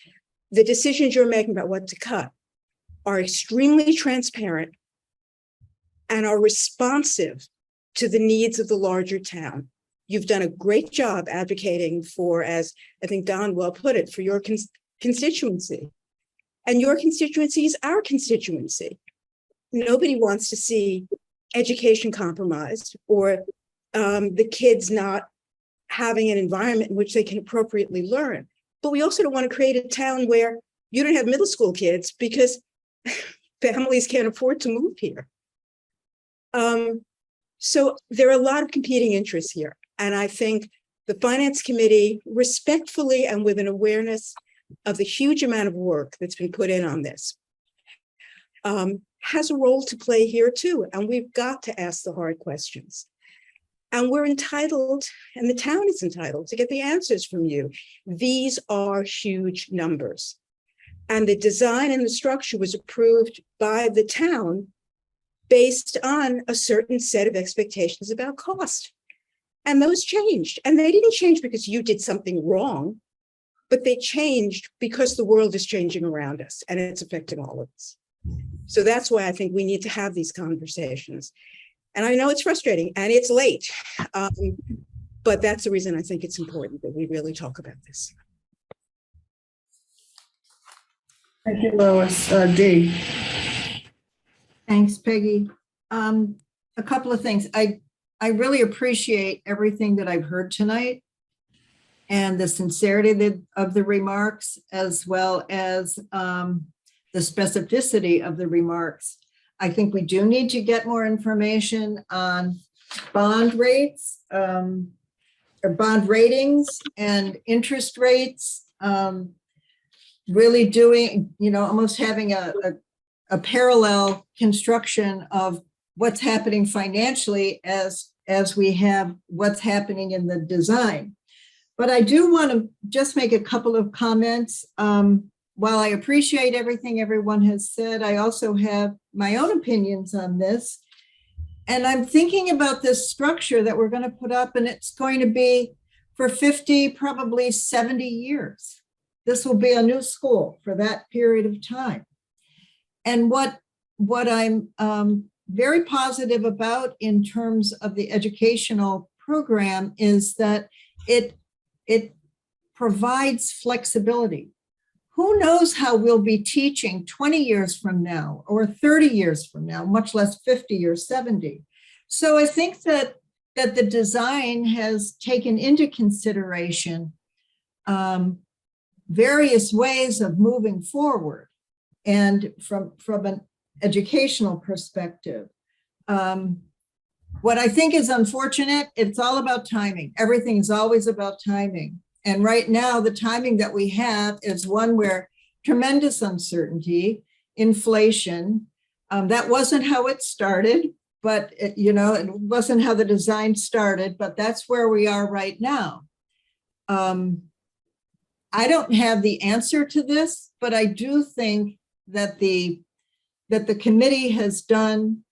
the decisions you're making about what to cut are extremely transparent and are responsive to the needs of the larger town. You've done a great job advocating for, as I think Don well put it, for your constituency. And your constituency is our constituency. Nobody wants to see education compromised or the kids not having an environment in which they can appropriately learn. But we also don't want to create a town where you don't have middle school kids because families can't afford to move here. So there are a lot of competing interests here. And I think the Finance Committee, respectfully and with an awareness of the huge amount of work that's been put in on this, has a role to play here too. And we've got to ask the hard questions. And we're entitled, and the town is entitled, to get the answers from you. These are huge numbers. And the design and the structure was approved by the town based on a certain set of expectations about cost. And those changed. And they didn't change because you did something wrong, but they changed because the world is changing around us and it's affecting all of us. So that's why I think we need to have these conversations. And I know it's frustrating and it's late, but that's the reason I think it's important that we really talk about this. Thank you, Lois. Dee. Thanks, Peggy. A couple of things. I really appreciate everything that I've heard tonight and the sincerity of the remarks, as well as the specificity of the remarks. I think we do need to get more information on bond rates, or bond ratings and interest rates. Really doing, almost having a parallel construction of what's happening financially as we have what's happening in the design. But I do want to just make a couple of comments. While I appreciate everything everyone has said, I also have my own opinions on this. And I'm thinking about this structure that we're going to put up, and it's going to be for 50, probably 70 years. This will be a new school for that period of time. And what I'm very positive about in terms of the educational program is that it provides flexibility. Who knows how we'll be teaching 20 years from now or 30 years from now, much less 50 or 70. So I think that that the design has taken into consideration various ways of moving forward. And from an educational perspective, what I think is unfortunate, it's all about timing. Everything is always about timing. And right now, the timing that we have is one where tremendous uncertainty, inflation, that wasn't how it started, but it wasn't how the design started, but that's where we are right now. I don't have the answer to this, but I do think that the committee has done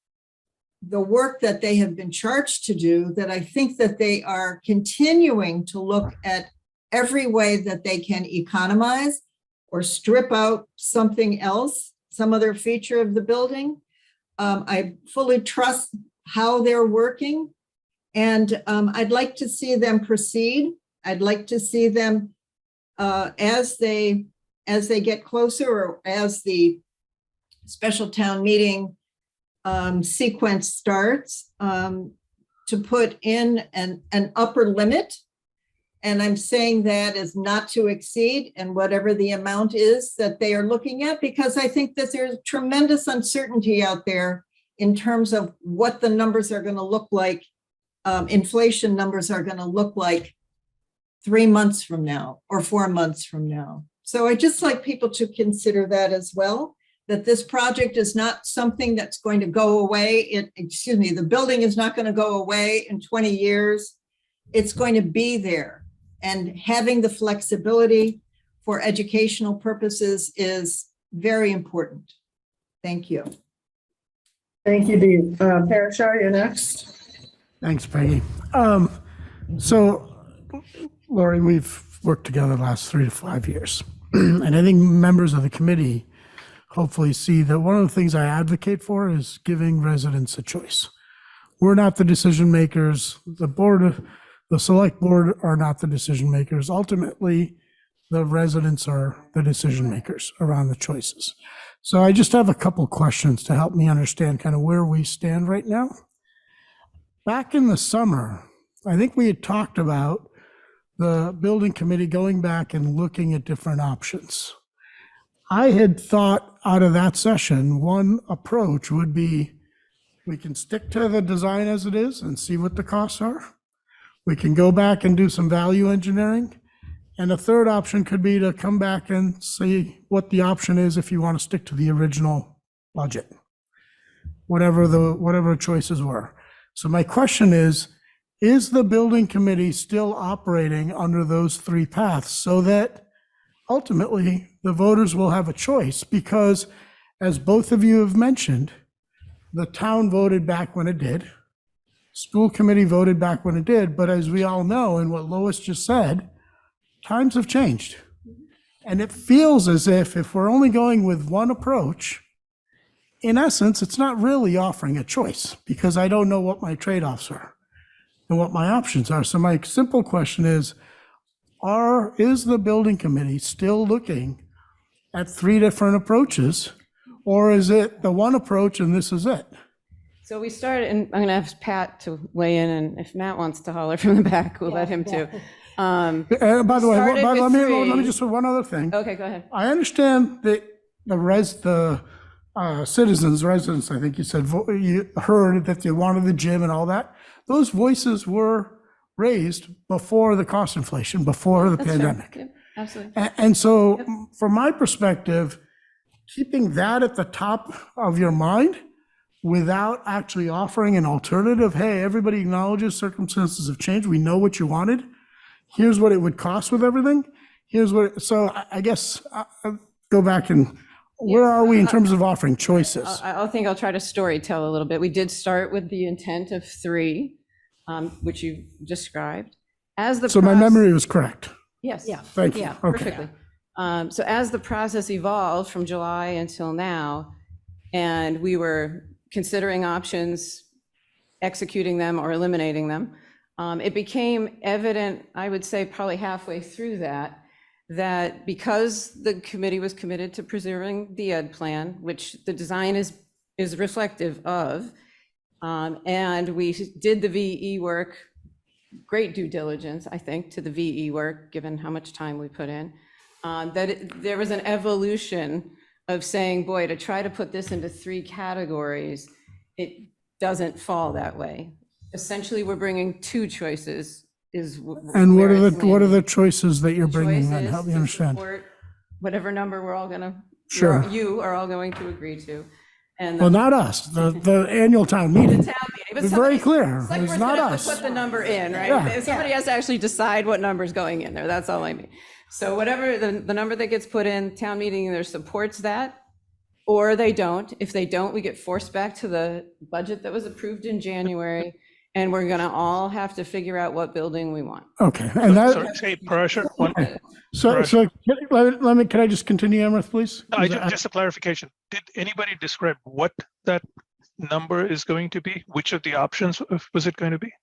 the work that they have been charged to do, that I think that they are continuing to look at every way that they can economize or strip out something else, some other feature of the building. I fully trust how they're working, and I'd like to see them proceed. I'd like to see them as they get closer, or as the special town meeting sequence starts, to put in an upper limit. And I'm saying that as not to exceed, and whatever the amount is that they are looking at, because I think that there's tremendous uncertainty out there in terms of what the numbers are going to look like. Inflation numbers are going to look like 3 months from now or 4 months from now. So I just like people to consider that as well, that this project is not something that's going to go away. The building is not going to go away in 20 years. It's going to be there. And having the flexibility for educational purposes is very important. Thank you. Thank you, Dee. Parashar, you're next. Thanks, Peggy. So, Lori, we've worked together the last 3 to 5 years. And I think members of the committee hopefully see that one of the things I advocate for is giving residents a choice. We're not the decision makers. The select board are not the decision makers. Ultimately, the residents are the decision makers around the choices. So I just have a couple questions to help me understand kind of where we stand right now. Back in the summer, I think we had talked about the building committee going back and looking at different options. I had thought out of that session, one approach would be we can stick to the design as it is and see what the costs are. We can go back and do some value engineering. And a third option could be to come back and see what the option is if you want to stick to the original budget, whatever choices were. So my question is the building committee still operating under those 3 paths so that ultimately the voters will have a choice? Because as both of you have mentioned, the town voted back when it did. School committee voted back when it did, but as we all know, and what Lois just said, times have changed. And it feels as if we're only going with one approach, in essence, it's not really offering a choice, because I don't know what my trade-offs are and what my options are. So my simple question is the building committee still looking at 3 different approaches, or is it the one approach and this is it? So we started, and I'm going to ask Pat to weigh in, and if Matt wants to holler from the back, we'll let him too. By the way, let me just say one other thing. Okay, go ahead. I understand that the residents, I think you said, you heard that they wanted the gym and all that. Those voices were raised before the cost inflation, before the pandemic. Yep, absolutely. And so from my perspective, keeping that at the top of your mind without actually offering an alternative, hey, everybody acknowledges circumstances have changed. We know what you wanted. Here's what it would cost with everything. So I guess I'll go back and where are we in terms of offering choices? I think I'll try to story tell a little bit. We did start with the intent of 3, which you described. So my memory was correct. Yes. Yeah. Thank you. Yeah, Okay. perfectly. So as the process evolved from July until now, and we were considering options, executing them or eliminating them, it became evident, I would say probably halfway through that because the committee was committed to preserving the ed plan, which the design is reflective of, And we did the VE work, great due diligence, I think, to the VE work, given how much time we put in. There was an evolution of saying, boy, to try to put this into 3 categories, it doesn't fall that way. Essentially, we're bringing 2 choices. And what are the choices that you're bringing in? Help me understand. Whatever number we're all gonna, Sure. you are all going to agree to. And Well, not us, the annual town meeting. town meeting, but It's very somebody- clear. Select It's board's not gonna have us. to put the number in, right? Yeah. Somebody has to actually decide what number's going in there. That's all I mean. So whatever the number that gets put in, town meeting either supports that or they don't. If they don't, we get forced back to the budget that was approved in January. And we're gonna all have to figure out what building we want. Okay, and that. Sorry, Parashar, Can I just continue, Amrith, please? Just a clarification. Did anybody describe what that number is going to be? Which of the options was it going to be?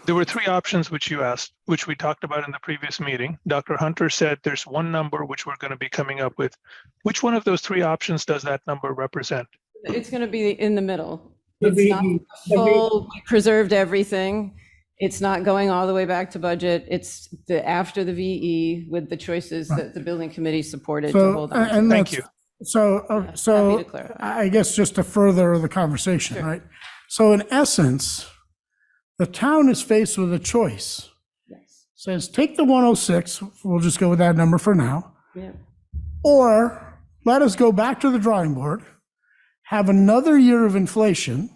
There were 3 options which you asked, which we talked about in the previous meeting. Dr. Hunter said there's one number which we're going to be coming up with. Which one of those 3 options does that number represent? It's gonna be in the middle. The It's not VE. full, we preserved everything. It's not going all the way back to budget. It's after the VE with the choices that the building committee supported to So, hold on to. and Thank that's- you. So, happy to clarify. I guess just to further the conversation, Sure. right? So in essence, the town is faced with a choice. Yes. Says, take the 106, we'll just go with that number for now, Yeah. or let us go back to the drawing board, have another year of inflation,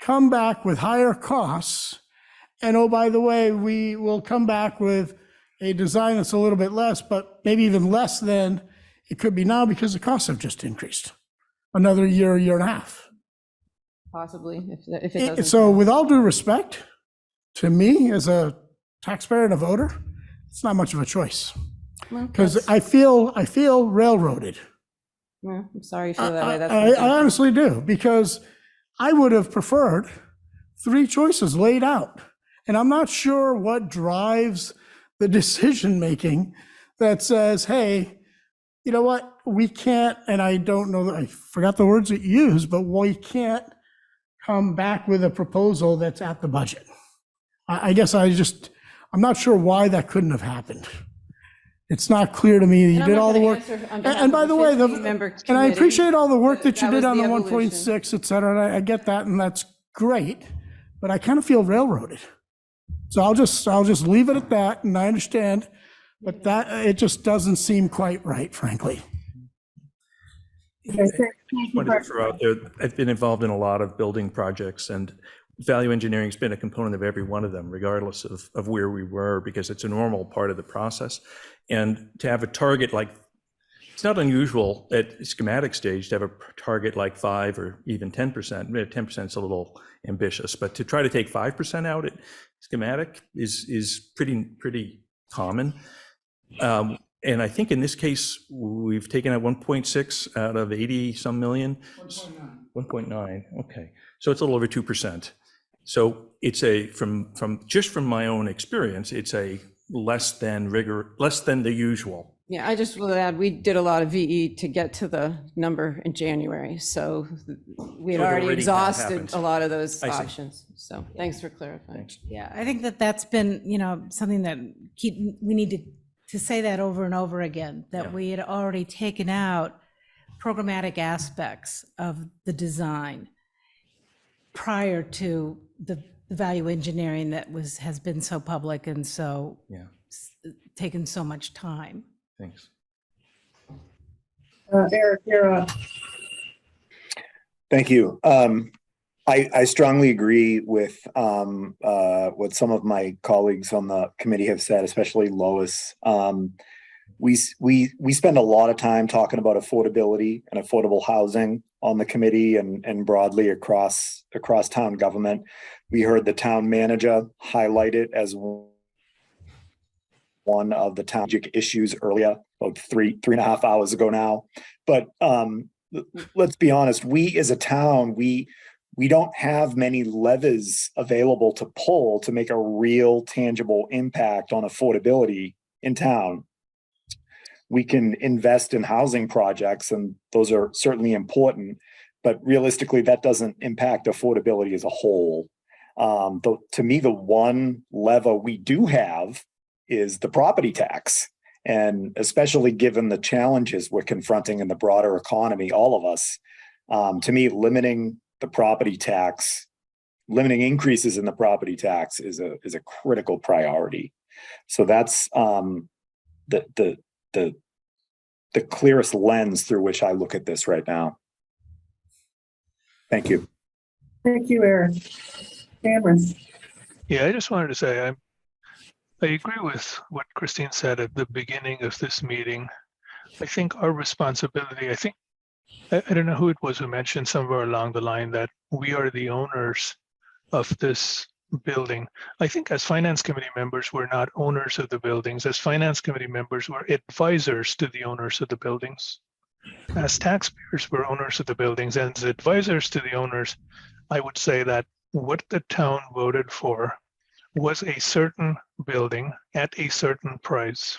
come back with higher costs, and oh, by the way, we will come back with a design that's a little bit less, but maybe even less than it could be now because the costs have just increased. Another year and a half. Possibly, if it doesn't. So with all due respect, to me, as a taxpayer and a voter, it's not much of a choice. Because I feel railroaded. Well, I'm sorry you feel that way. That's I honestly do, because I would have preferred 3 choices laid out. And I'm not sure what drives the decision-making that says, hey, you know what, we can't, and I don't know, I forgot the words that you used, but we can't come back with a proposal that's at the budget. I guess I'm not sure why that couldn't have happened. It's not clear to me that you did all the work. And by the way, and I appreciate all the work that you did on the 1.6, et cetera, and I get that, and that's great, but I kind of feel railroaded. So I'll just leave it at that, and I understand, but it just doesn't seem quite right, frankly. I wanted to throw out there, I've been involved in a lot of building projects, and value engineering has been a component of every one of them, regardless of where we were, because it's a normal part of the process. And to have a target like, it's not unusual at schematic stage to have a target like 5 or even 10%. 10% is a little ambitious, but to try to take 5% out at schematic is pretty common. And I think in this case, we've taken out 1.6 out of 80 some million. 1.9, okay. So it's a little over 2%. So it's from my own experience, it's a less than the usual. Yeah, I just will add, we did a lot of VE to get to the number in January. So we had already exhausted a lot of those options. So thanks for clarifying. Thanks. Yeah, I think that's been, something that we need to say that over and over again, that we had already taken out programmatic aspects of the design prior to the value engineering that has been so public and so taken so much time. Thanks. Eric, you're up. Thank you. I strongly agree with what some of my colleagues on the committee have said, especially Lois. We spend a lot of time talking about affordability and affordable housing on the committee and broadly across town government. We heard the town manager highlight it as one of the town issues earlier, about three and a half hours ago now. But let's be honest, we as a town, we don't have many levers available to pull to make a real tangible impact on affordability in town. We can invest in housing projects, and those are certainly important, but realistically, that doesn't impact affordability as a whole. To me, the one lever we do have is the property tax. And especially given the challenges we're confronting in the broader economy, all of us, to me, limiting the property tax, limiting increases in the property tax is a critical priority. So that's the clearest lens through which I look at this right now. Thank you. Thank you, Aaron. Cameron. Yeah, I just wanted to say I agree with what Christine said at the beginning of this meeting. I think our responsibility, I don't know who it was who mentioned somewhere along the line that we are the owners of this building. I think as finance committee members, we're not owners of the buildings. As finance committee members, we're advisors to the owners of the buildings. As taxpayers, we're owners of the buildings. And as advisors to the owners, I would say that what the town voted for was a certain building at a certain price.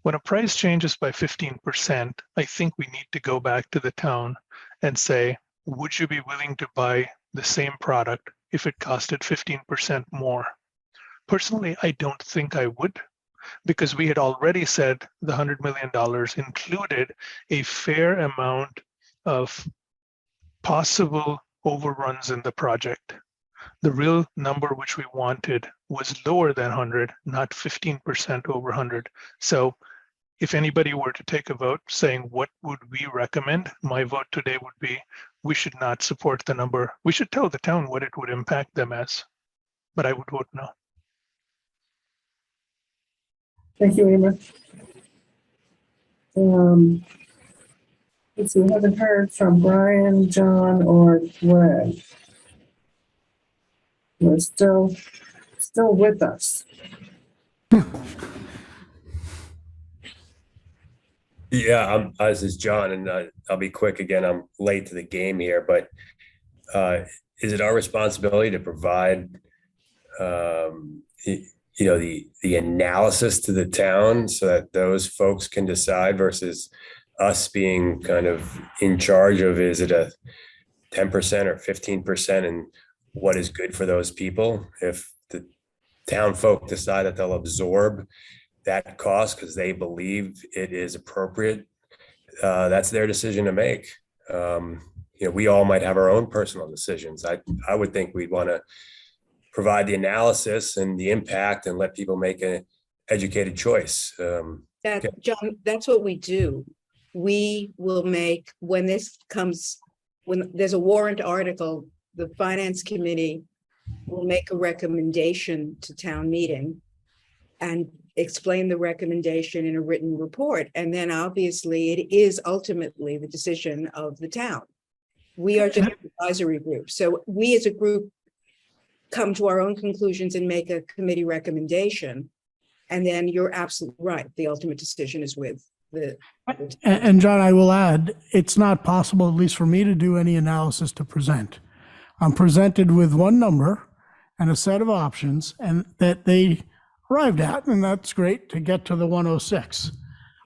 When a price changes by 15%, I think we need to go back to the town and say, would you be willing to buy the same product if it costed 15% more? Personally, I don't think I would, because we had already said the $100 million included a fair amount of possible overruns in the project. The real number which we wanted was lower than 100, not 15% over 100. So if anybody were to take a vote saying what would we recommend, my vote today would be we should not support the number. We should tell the town what it would impact them as, but I would vote no. Thank you, Emma. Let's see, we haven't heard from Brian, John, or Greg. They're still with us. Yeah, this is John, and I'll be quick again. I'm late to the game here, but is it our responsibility to provide, the analysis to the town so that those folks can decide versus us being kind of in charge of, is it a 10% or 15% and what is good for those people? If the town folk decide that they'll absorb that cost because they believe it is appropriate, that's their decision to make. We all might have our own personal decisions. I would think we'd want to provide the analysis and the impact and let people make an educated choice. John, that's what we do. We will make, when there's a warrant article, the finance committee will make a recommendation to town meeting and explain the recommendation in a written report. And then obviously it is ultimately the decision of the town. We are just an advisory group. So we as a group come to our own conclusions and make a committee recommendation. And then you're absolutely right. The ultimate decision is with the. And John, I will add, it's not possible, at least for me, to do any analysis to present. I'm presented with one number and a set of options, and that they arrived at, and that's great to get to the 106.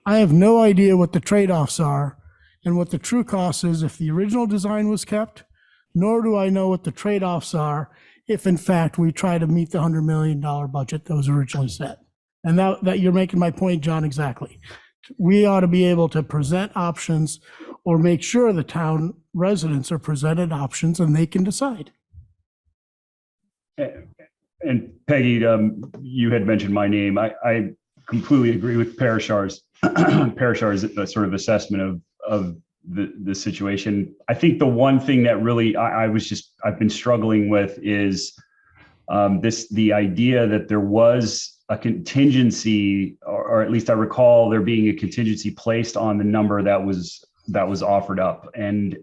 I have no idea what the trade-offs are and what the true cost is if the original design was kept, nor do I know what the trade-offs are if in fact we try to meet the $100 million budget that was originally set. And that you're making my point, John, exactly. We ought to be able to present options or make sure the town residents are presented options and they can decide. And Peggy, you had mentioned my name. I completely agree with Parishar's sort of assessment of the situation. I think the one thing that really I've been struggling with is the idea that there was a contingency, or at least I recall there being a contingency placed on the number that was offered up. And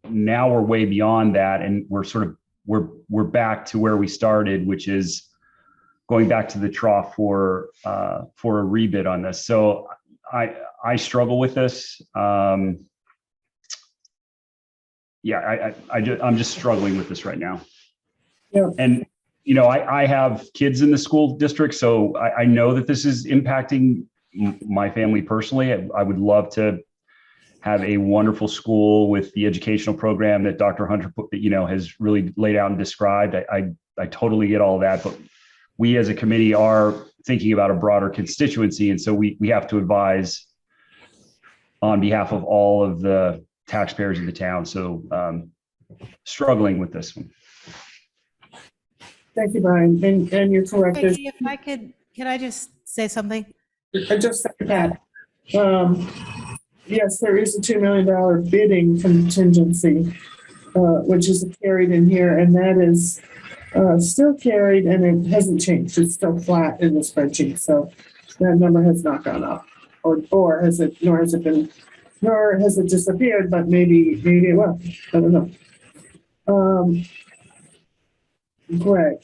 now we're way beyond that, and we're back to where we started, which is going back to the trough for a rebid on this. So I struggle with this. I'm just struggling with this right now. Yeah. And I have kids in the school district, so I know that this is impacting my family personally. I would love to have a wonderful school with the educational program that Dr. Hunter, has really laid out and described. I totally get all of that, but we as a committee are thinking about a broader constituency. And so we have to advise on behalf of all of the taxpayers in the town. So struggling with this one. Thank you, Brian. And you're correct. There's- Peggy, if I can I just say something? I just said that. Yes, there is a $2 million bidding contingency, which is carried in here, and that is still carried, and it hasn't changed. It's still flat in the spreadsheet, so that number has not gone up, or has it? Nor has it disappeared. But maybe it will. I don't know. Greg,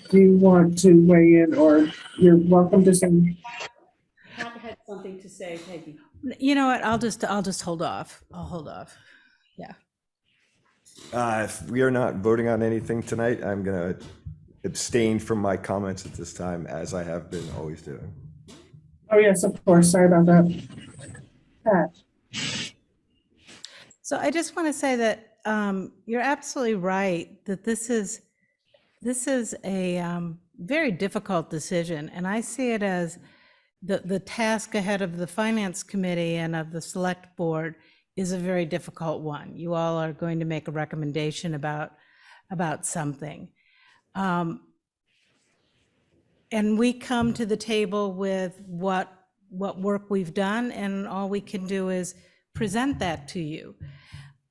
do you want to weigh in, or you're welcome to say? Pat had something to say, Peggy. You know what? I'll just hold off. I'll hold off. Yeah. If we are not voting on anything tonight, I'm going to abstain from my comments at this time, as I have been always doing. Oh, yes, of course. Sorry about that. Pat. So I just want to say that you're absolutely right that this is a very difficult decision, and I see it as the task ahead of the Finance Committee and of the Select Board is a very difficult one. You all are going to make a recommendation about something. And we come to the table with what work we've done, and all we can do is present that to you.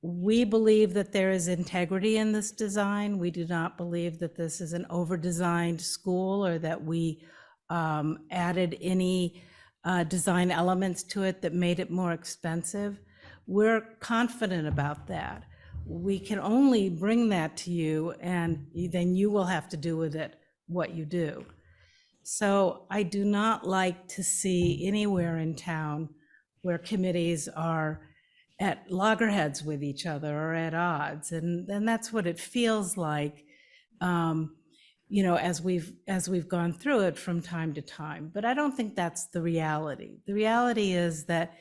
We believe that there is integrity in this design. We do not believe that this is an over-designed school or that we added any design elements to it that made it more expensive. We're confident about that. We can only bring that to you, and then you will have to do with it what you do. So I do not like to see anywhere in town where committees are at loggerheads with each other or at odds, and that's what it feels like, as we've gone through it from time to time. But I don't think that's the reality. The reality is that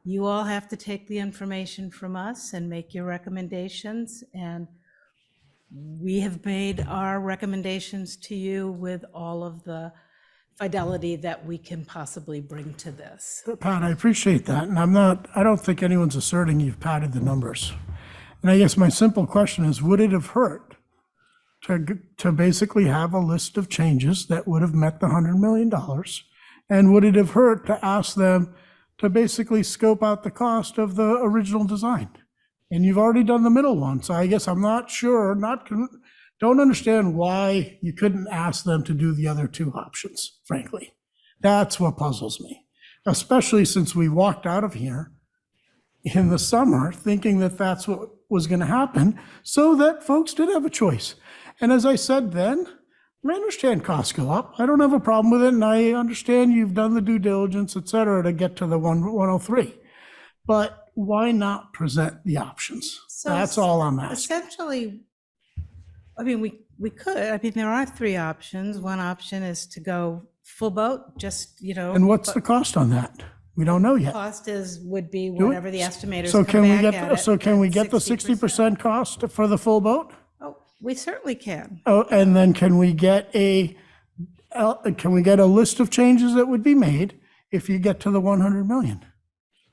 you all have to take the information from us and make your recommendations, and we have made our recommendations to you with all of the fidelity that we can possibly bring to this. Pat, I appreciate that, and I don't think anyone's asserting you've padded the numbers. And I guess my simple question is, would it have hurt to basically have a list of changes that would have met the $100 million? And would it have hurt to ask them to basically scope out the cost of the original design? And you've already done the middle one, so I guess I'm not sure, don't understand why you couldn't ask them to do the other two options, frankly. That's what puzzles me, especially since we walked out of here in the summer thinking that that's what was going to happen, so that folks did have a choice. And as I said then, I understand costs go up. I don't have a problem with it, and I understand you've done the due diligence, et cetera, to get to the 103. But why not present the options? So that's all I'm asking. Essentially, I mean, we could. I mean, there are three options. One option is to go full boat, just, And what's the cost on that? We don't know yet. Cost would be Do it. whatever the estimators So come back at it. So can we get the 60%. 60% cost for the full boat? Oh, we certainly can. Oh, and then can we get a list of changes that would be made if you get to the 100 million?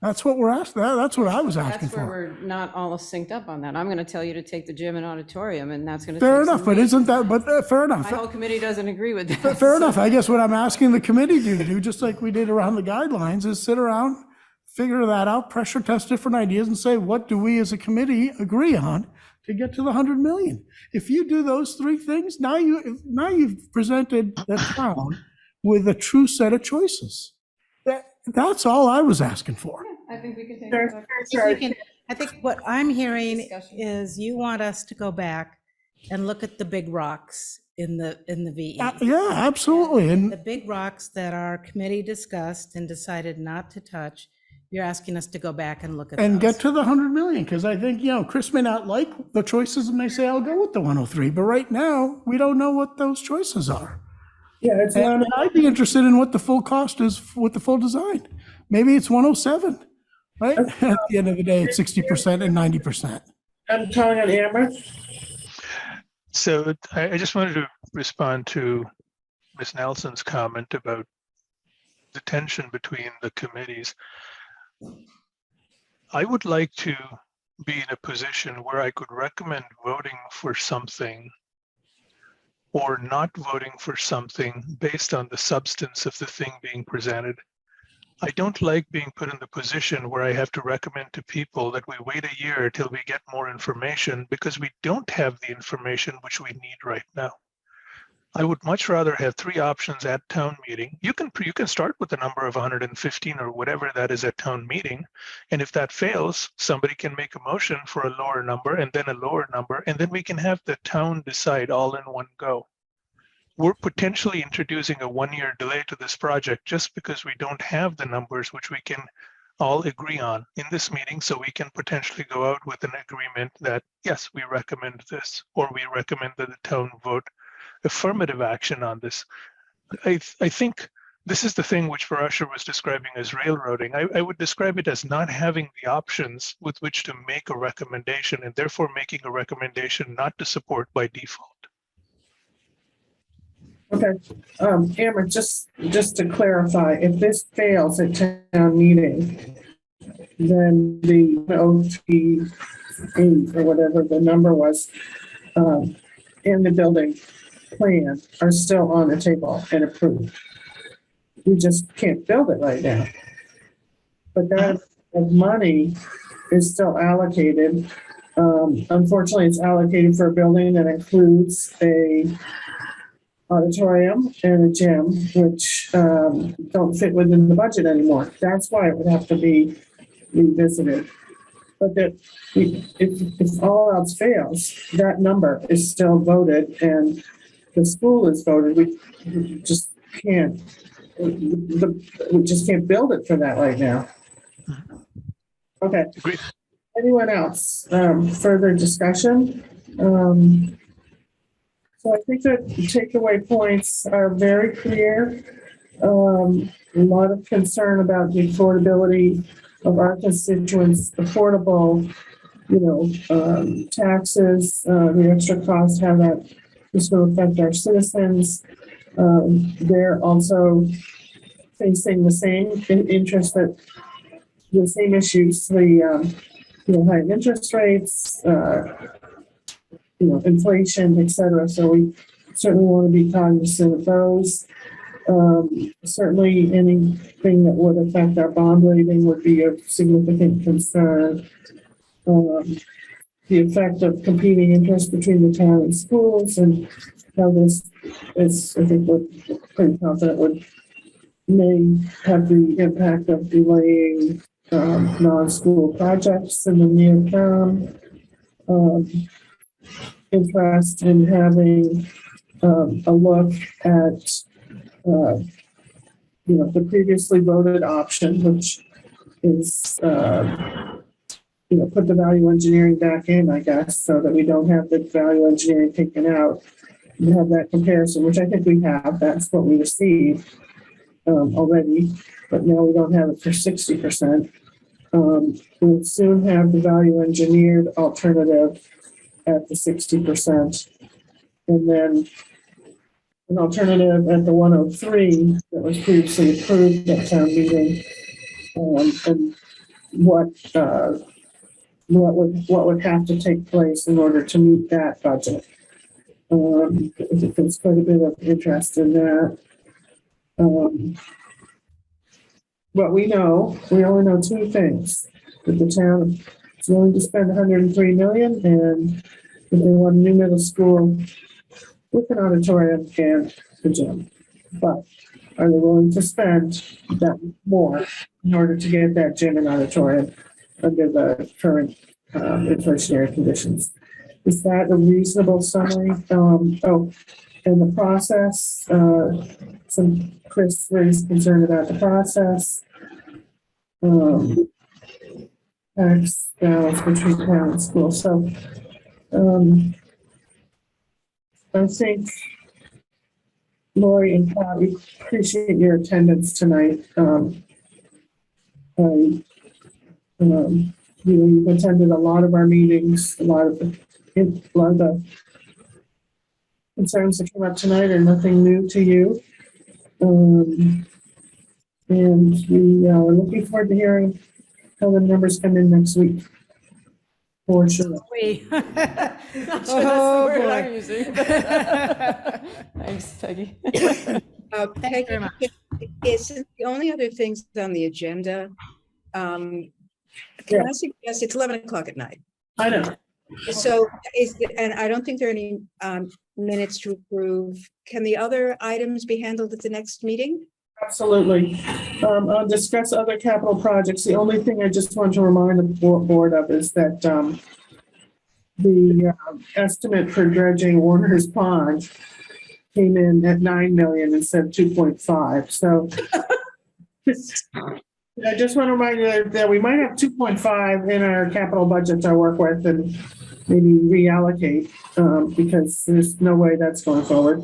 That's what we're asking. That's what I was asking That's where for. we're not all synced up on that. I'm going to tell you to take the gym and auditorium, and that's going to. Fair enough, but isn't that, fair enough. My whole committee doesn't agree with that. Fair enough. I guess what I'm asking the committee to do, just like we did around the guidelines, is sit around, figure that out, pressure test different ideas, and say, what do we as a committee agree on to get to the 100 million? If you do those three things, now you've presented the town with a true set of choices. That's all I was asking for. I think we can take I think what I'm hearing is you want us to go back and look at the big rocks in the VE. Yeah, absolutely. And the big rocks that our committee discussed and decided not to touch, you're asking us to go back and look at And those. get to the 100 million, because I think, Chris may not like the choices and may say, I'll go with the 103. But right now, we don't know what those choices are. Yeah, it's And I'd be interested in what the full cost is with the full design. Maybe it's 107. right? At the end of the day, it's 60% and 90%. I'm calling on Amber. So I just wanted to respond to Ms. Nelson's comment about the tension between the committees. I would like to be in a position where I could recommend voting for something or not voting for something based on the substance of the thing being presented. I don't like being put in the position where I have to recommend to people that we wait a year till we get more information because we don't have the information which we need right now. I would much rather have 3 options at town meeting. You can start with the number of 115 or whatever that is at town meeting. And if that fails, somebody can make a motion for a lower number and then a lower number, and then we can have the town decide all in one go. We're potentially introducing a 1-year delay to this project just because we don't have the numbers which we can all agree on in this meeting, so we can potentially go out with an agreement that, yes, we recommend this, or we recommend that the town vote affirmative action on this. I think this is the thing which Parashar was describing as railroading. I would describe it as not having the options with which to make a recommendation, and therefore making a recommendation not to support by default. Okay, Amber, just to clarify, if this fails at town meeting, then the OT or whatever the number was, in the building plan are still on the table and approved. We just can't build it right now. But that money is still allocated. Unfortunately, it's allocated for a building that includes a auditorium and a gym, which don't fit within the budget anymore. That's why it would have to be revisited. But that if all else fails, that number is still voted and the school is voted. We just can't. We just can't build it for that right now. Okay. Anyone else? Further discussion? So I think that the takeaway points are very clear. A lot of concern about the affordability of our constituents, affordable, taxes, the extra cost, how that is going to affect our citizens. They're also facing the same interest that the same issues, the high interest rates, inflation, et cetera. So we certainly want to be cognizant of those. Certainly anything that would affect our bond rating would be of significant concern. The effect of competing interests between the town and schools and how this is, I think we're pretty confident may have the impact of delaying non-school projects in the near term. Interest in having a look at the previously voted option, which is put the value engineering back in, I guess, so that we don't have the value engineering taken out and have that comparison, which I think we have. That's what we received already, but now we don't have it for 60%. We'll soon have the value engineered alternative at the 60%, and then an alternative at the 103 that was previously approved at town meeting, and what would have to take place in order to meet that budget. There's quite a bit of interest in that. What we only know 2 things: that the town is willing to spend $103 million, and that they want a new middle school with an auditorium and a gym. But are they willing to spend that more in order to get that gym and auditorium under the current inflationary conditions? Is that a reasonable summary? And the process, Chris raised concern about the process. Tax balance between town and school. So I think, Lori and Pat, we appreciate your attendance tonight. You've attended a lot of our meetings, a lot of the concerns that came up tonight are nothing new to you. And we are looking forward to hearing how the numbers come in next week. For sure. Not sure that's the Oh, word boy. I'm using. Thanks, Peggy. Peggy, very much. is the only other things on the agenda? Can I suggest it's 11 o'clock at night? I know. So and I don't think there are any minutes to approve. Can the other items be handled at the next meeting? Absolutely. I'll discuss other capital projects. The only thing I just want to remind the board of is that the estimate for dredging Warner's Pond came in at 9 million instead of 2.5. So I just want to remind you that we might have 2.5 in our capital budget to work with and maybe reallocate because there's no way that's going forward.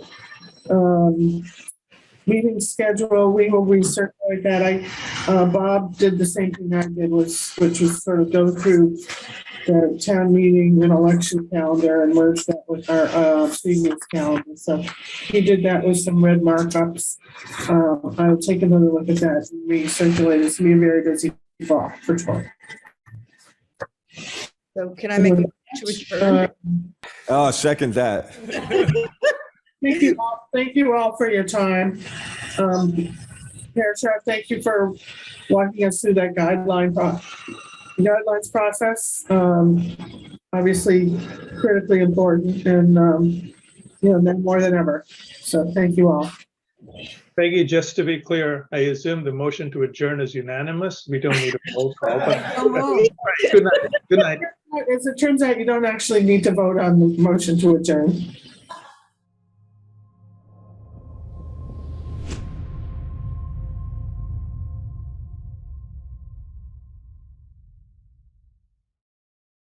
Meeting schedule, we will recirculate that. Bob did the same thing I did, which was sort of go through the town meeting and election calendar and merge that with our previous calendar. So he did that with some red markups. I'll take another look at that and recirculate. It's gonna be a very busy fall for 12. So can I make a motion to adjourn? Oh, second that. Thank you all for your time. Sheriff, thank you for walking us through that guidelines process. Obviously critically important and now more than ever. So thank you all. Peggy, just to be clear, I assume the motion to adjourn is unanimous. We don't need a roll call. But good night. Good night. As it turns out, you don't actually need to vote on the motion to adjourn.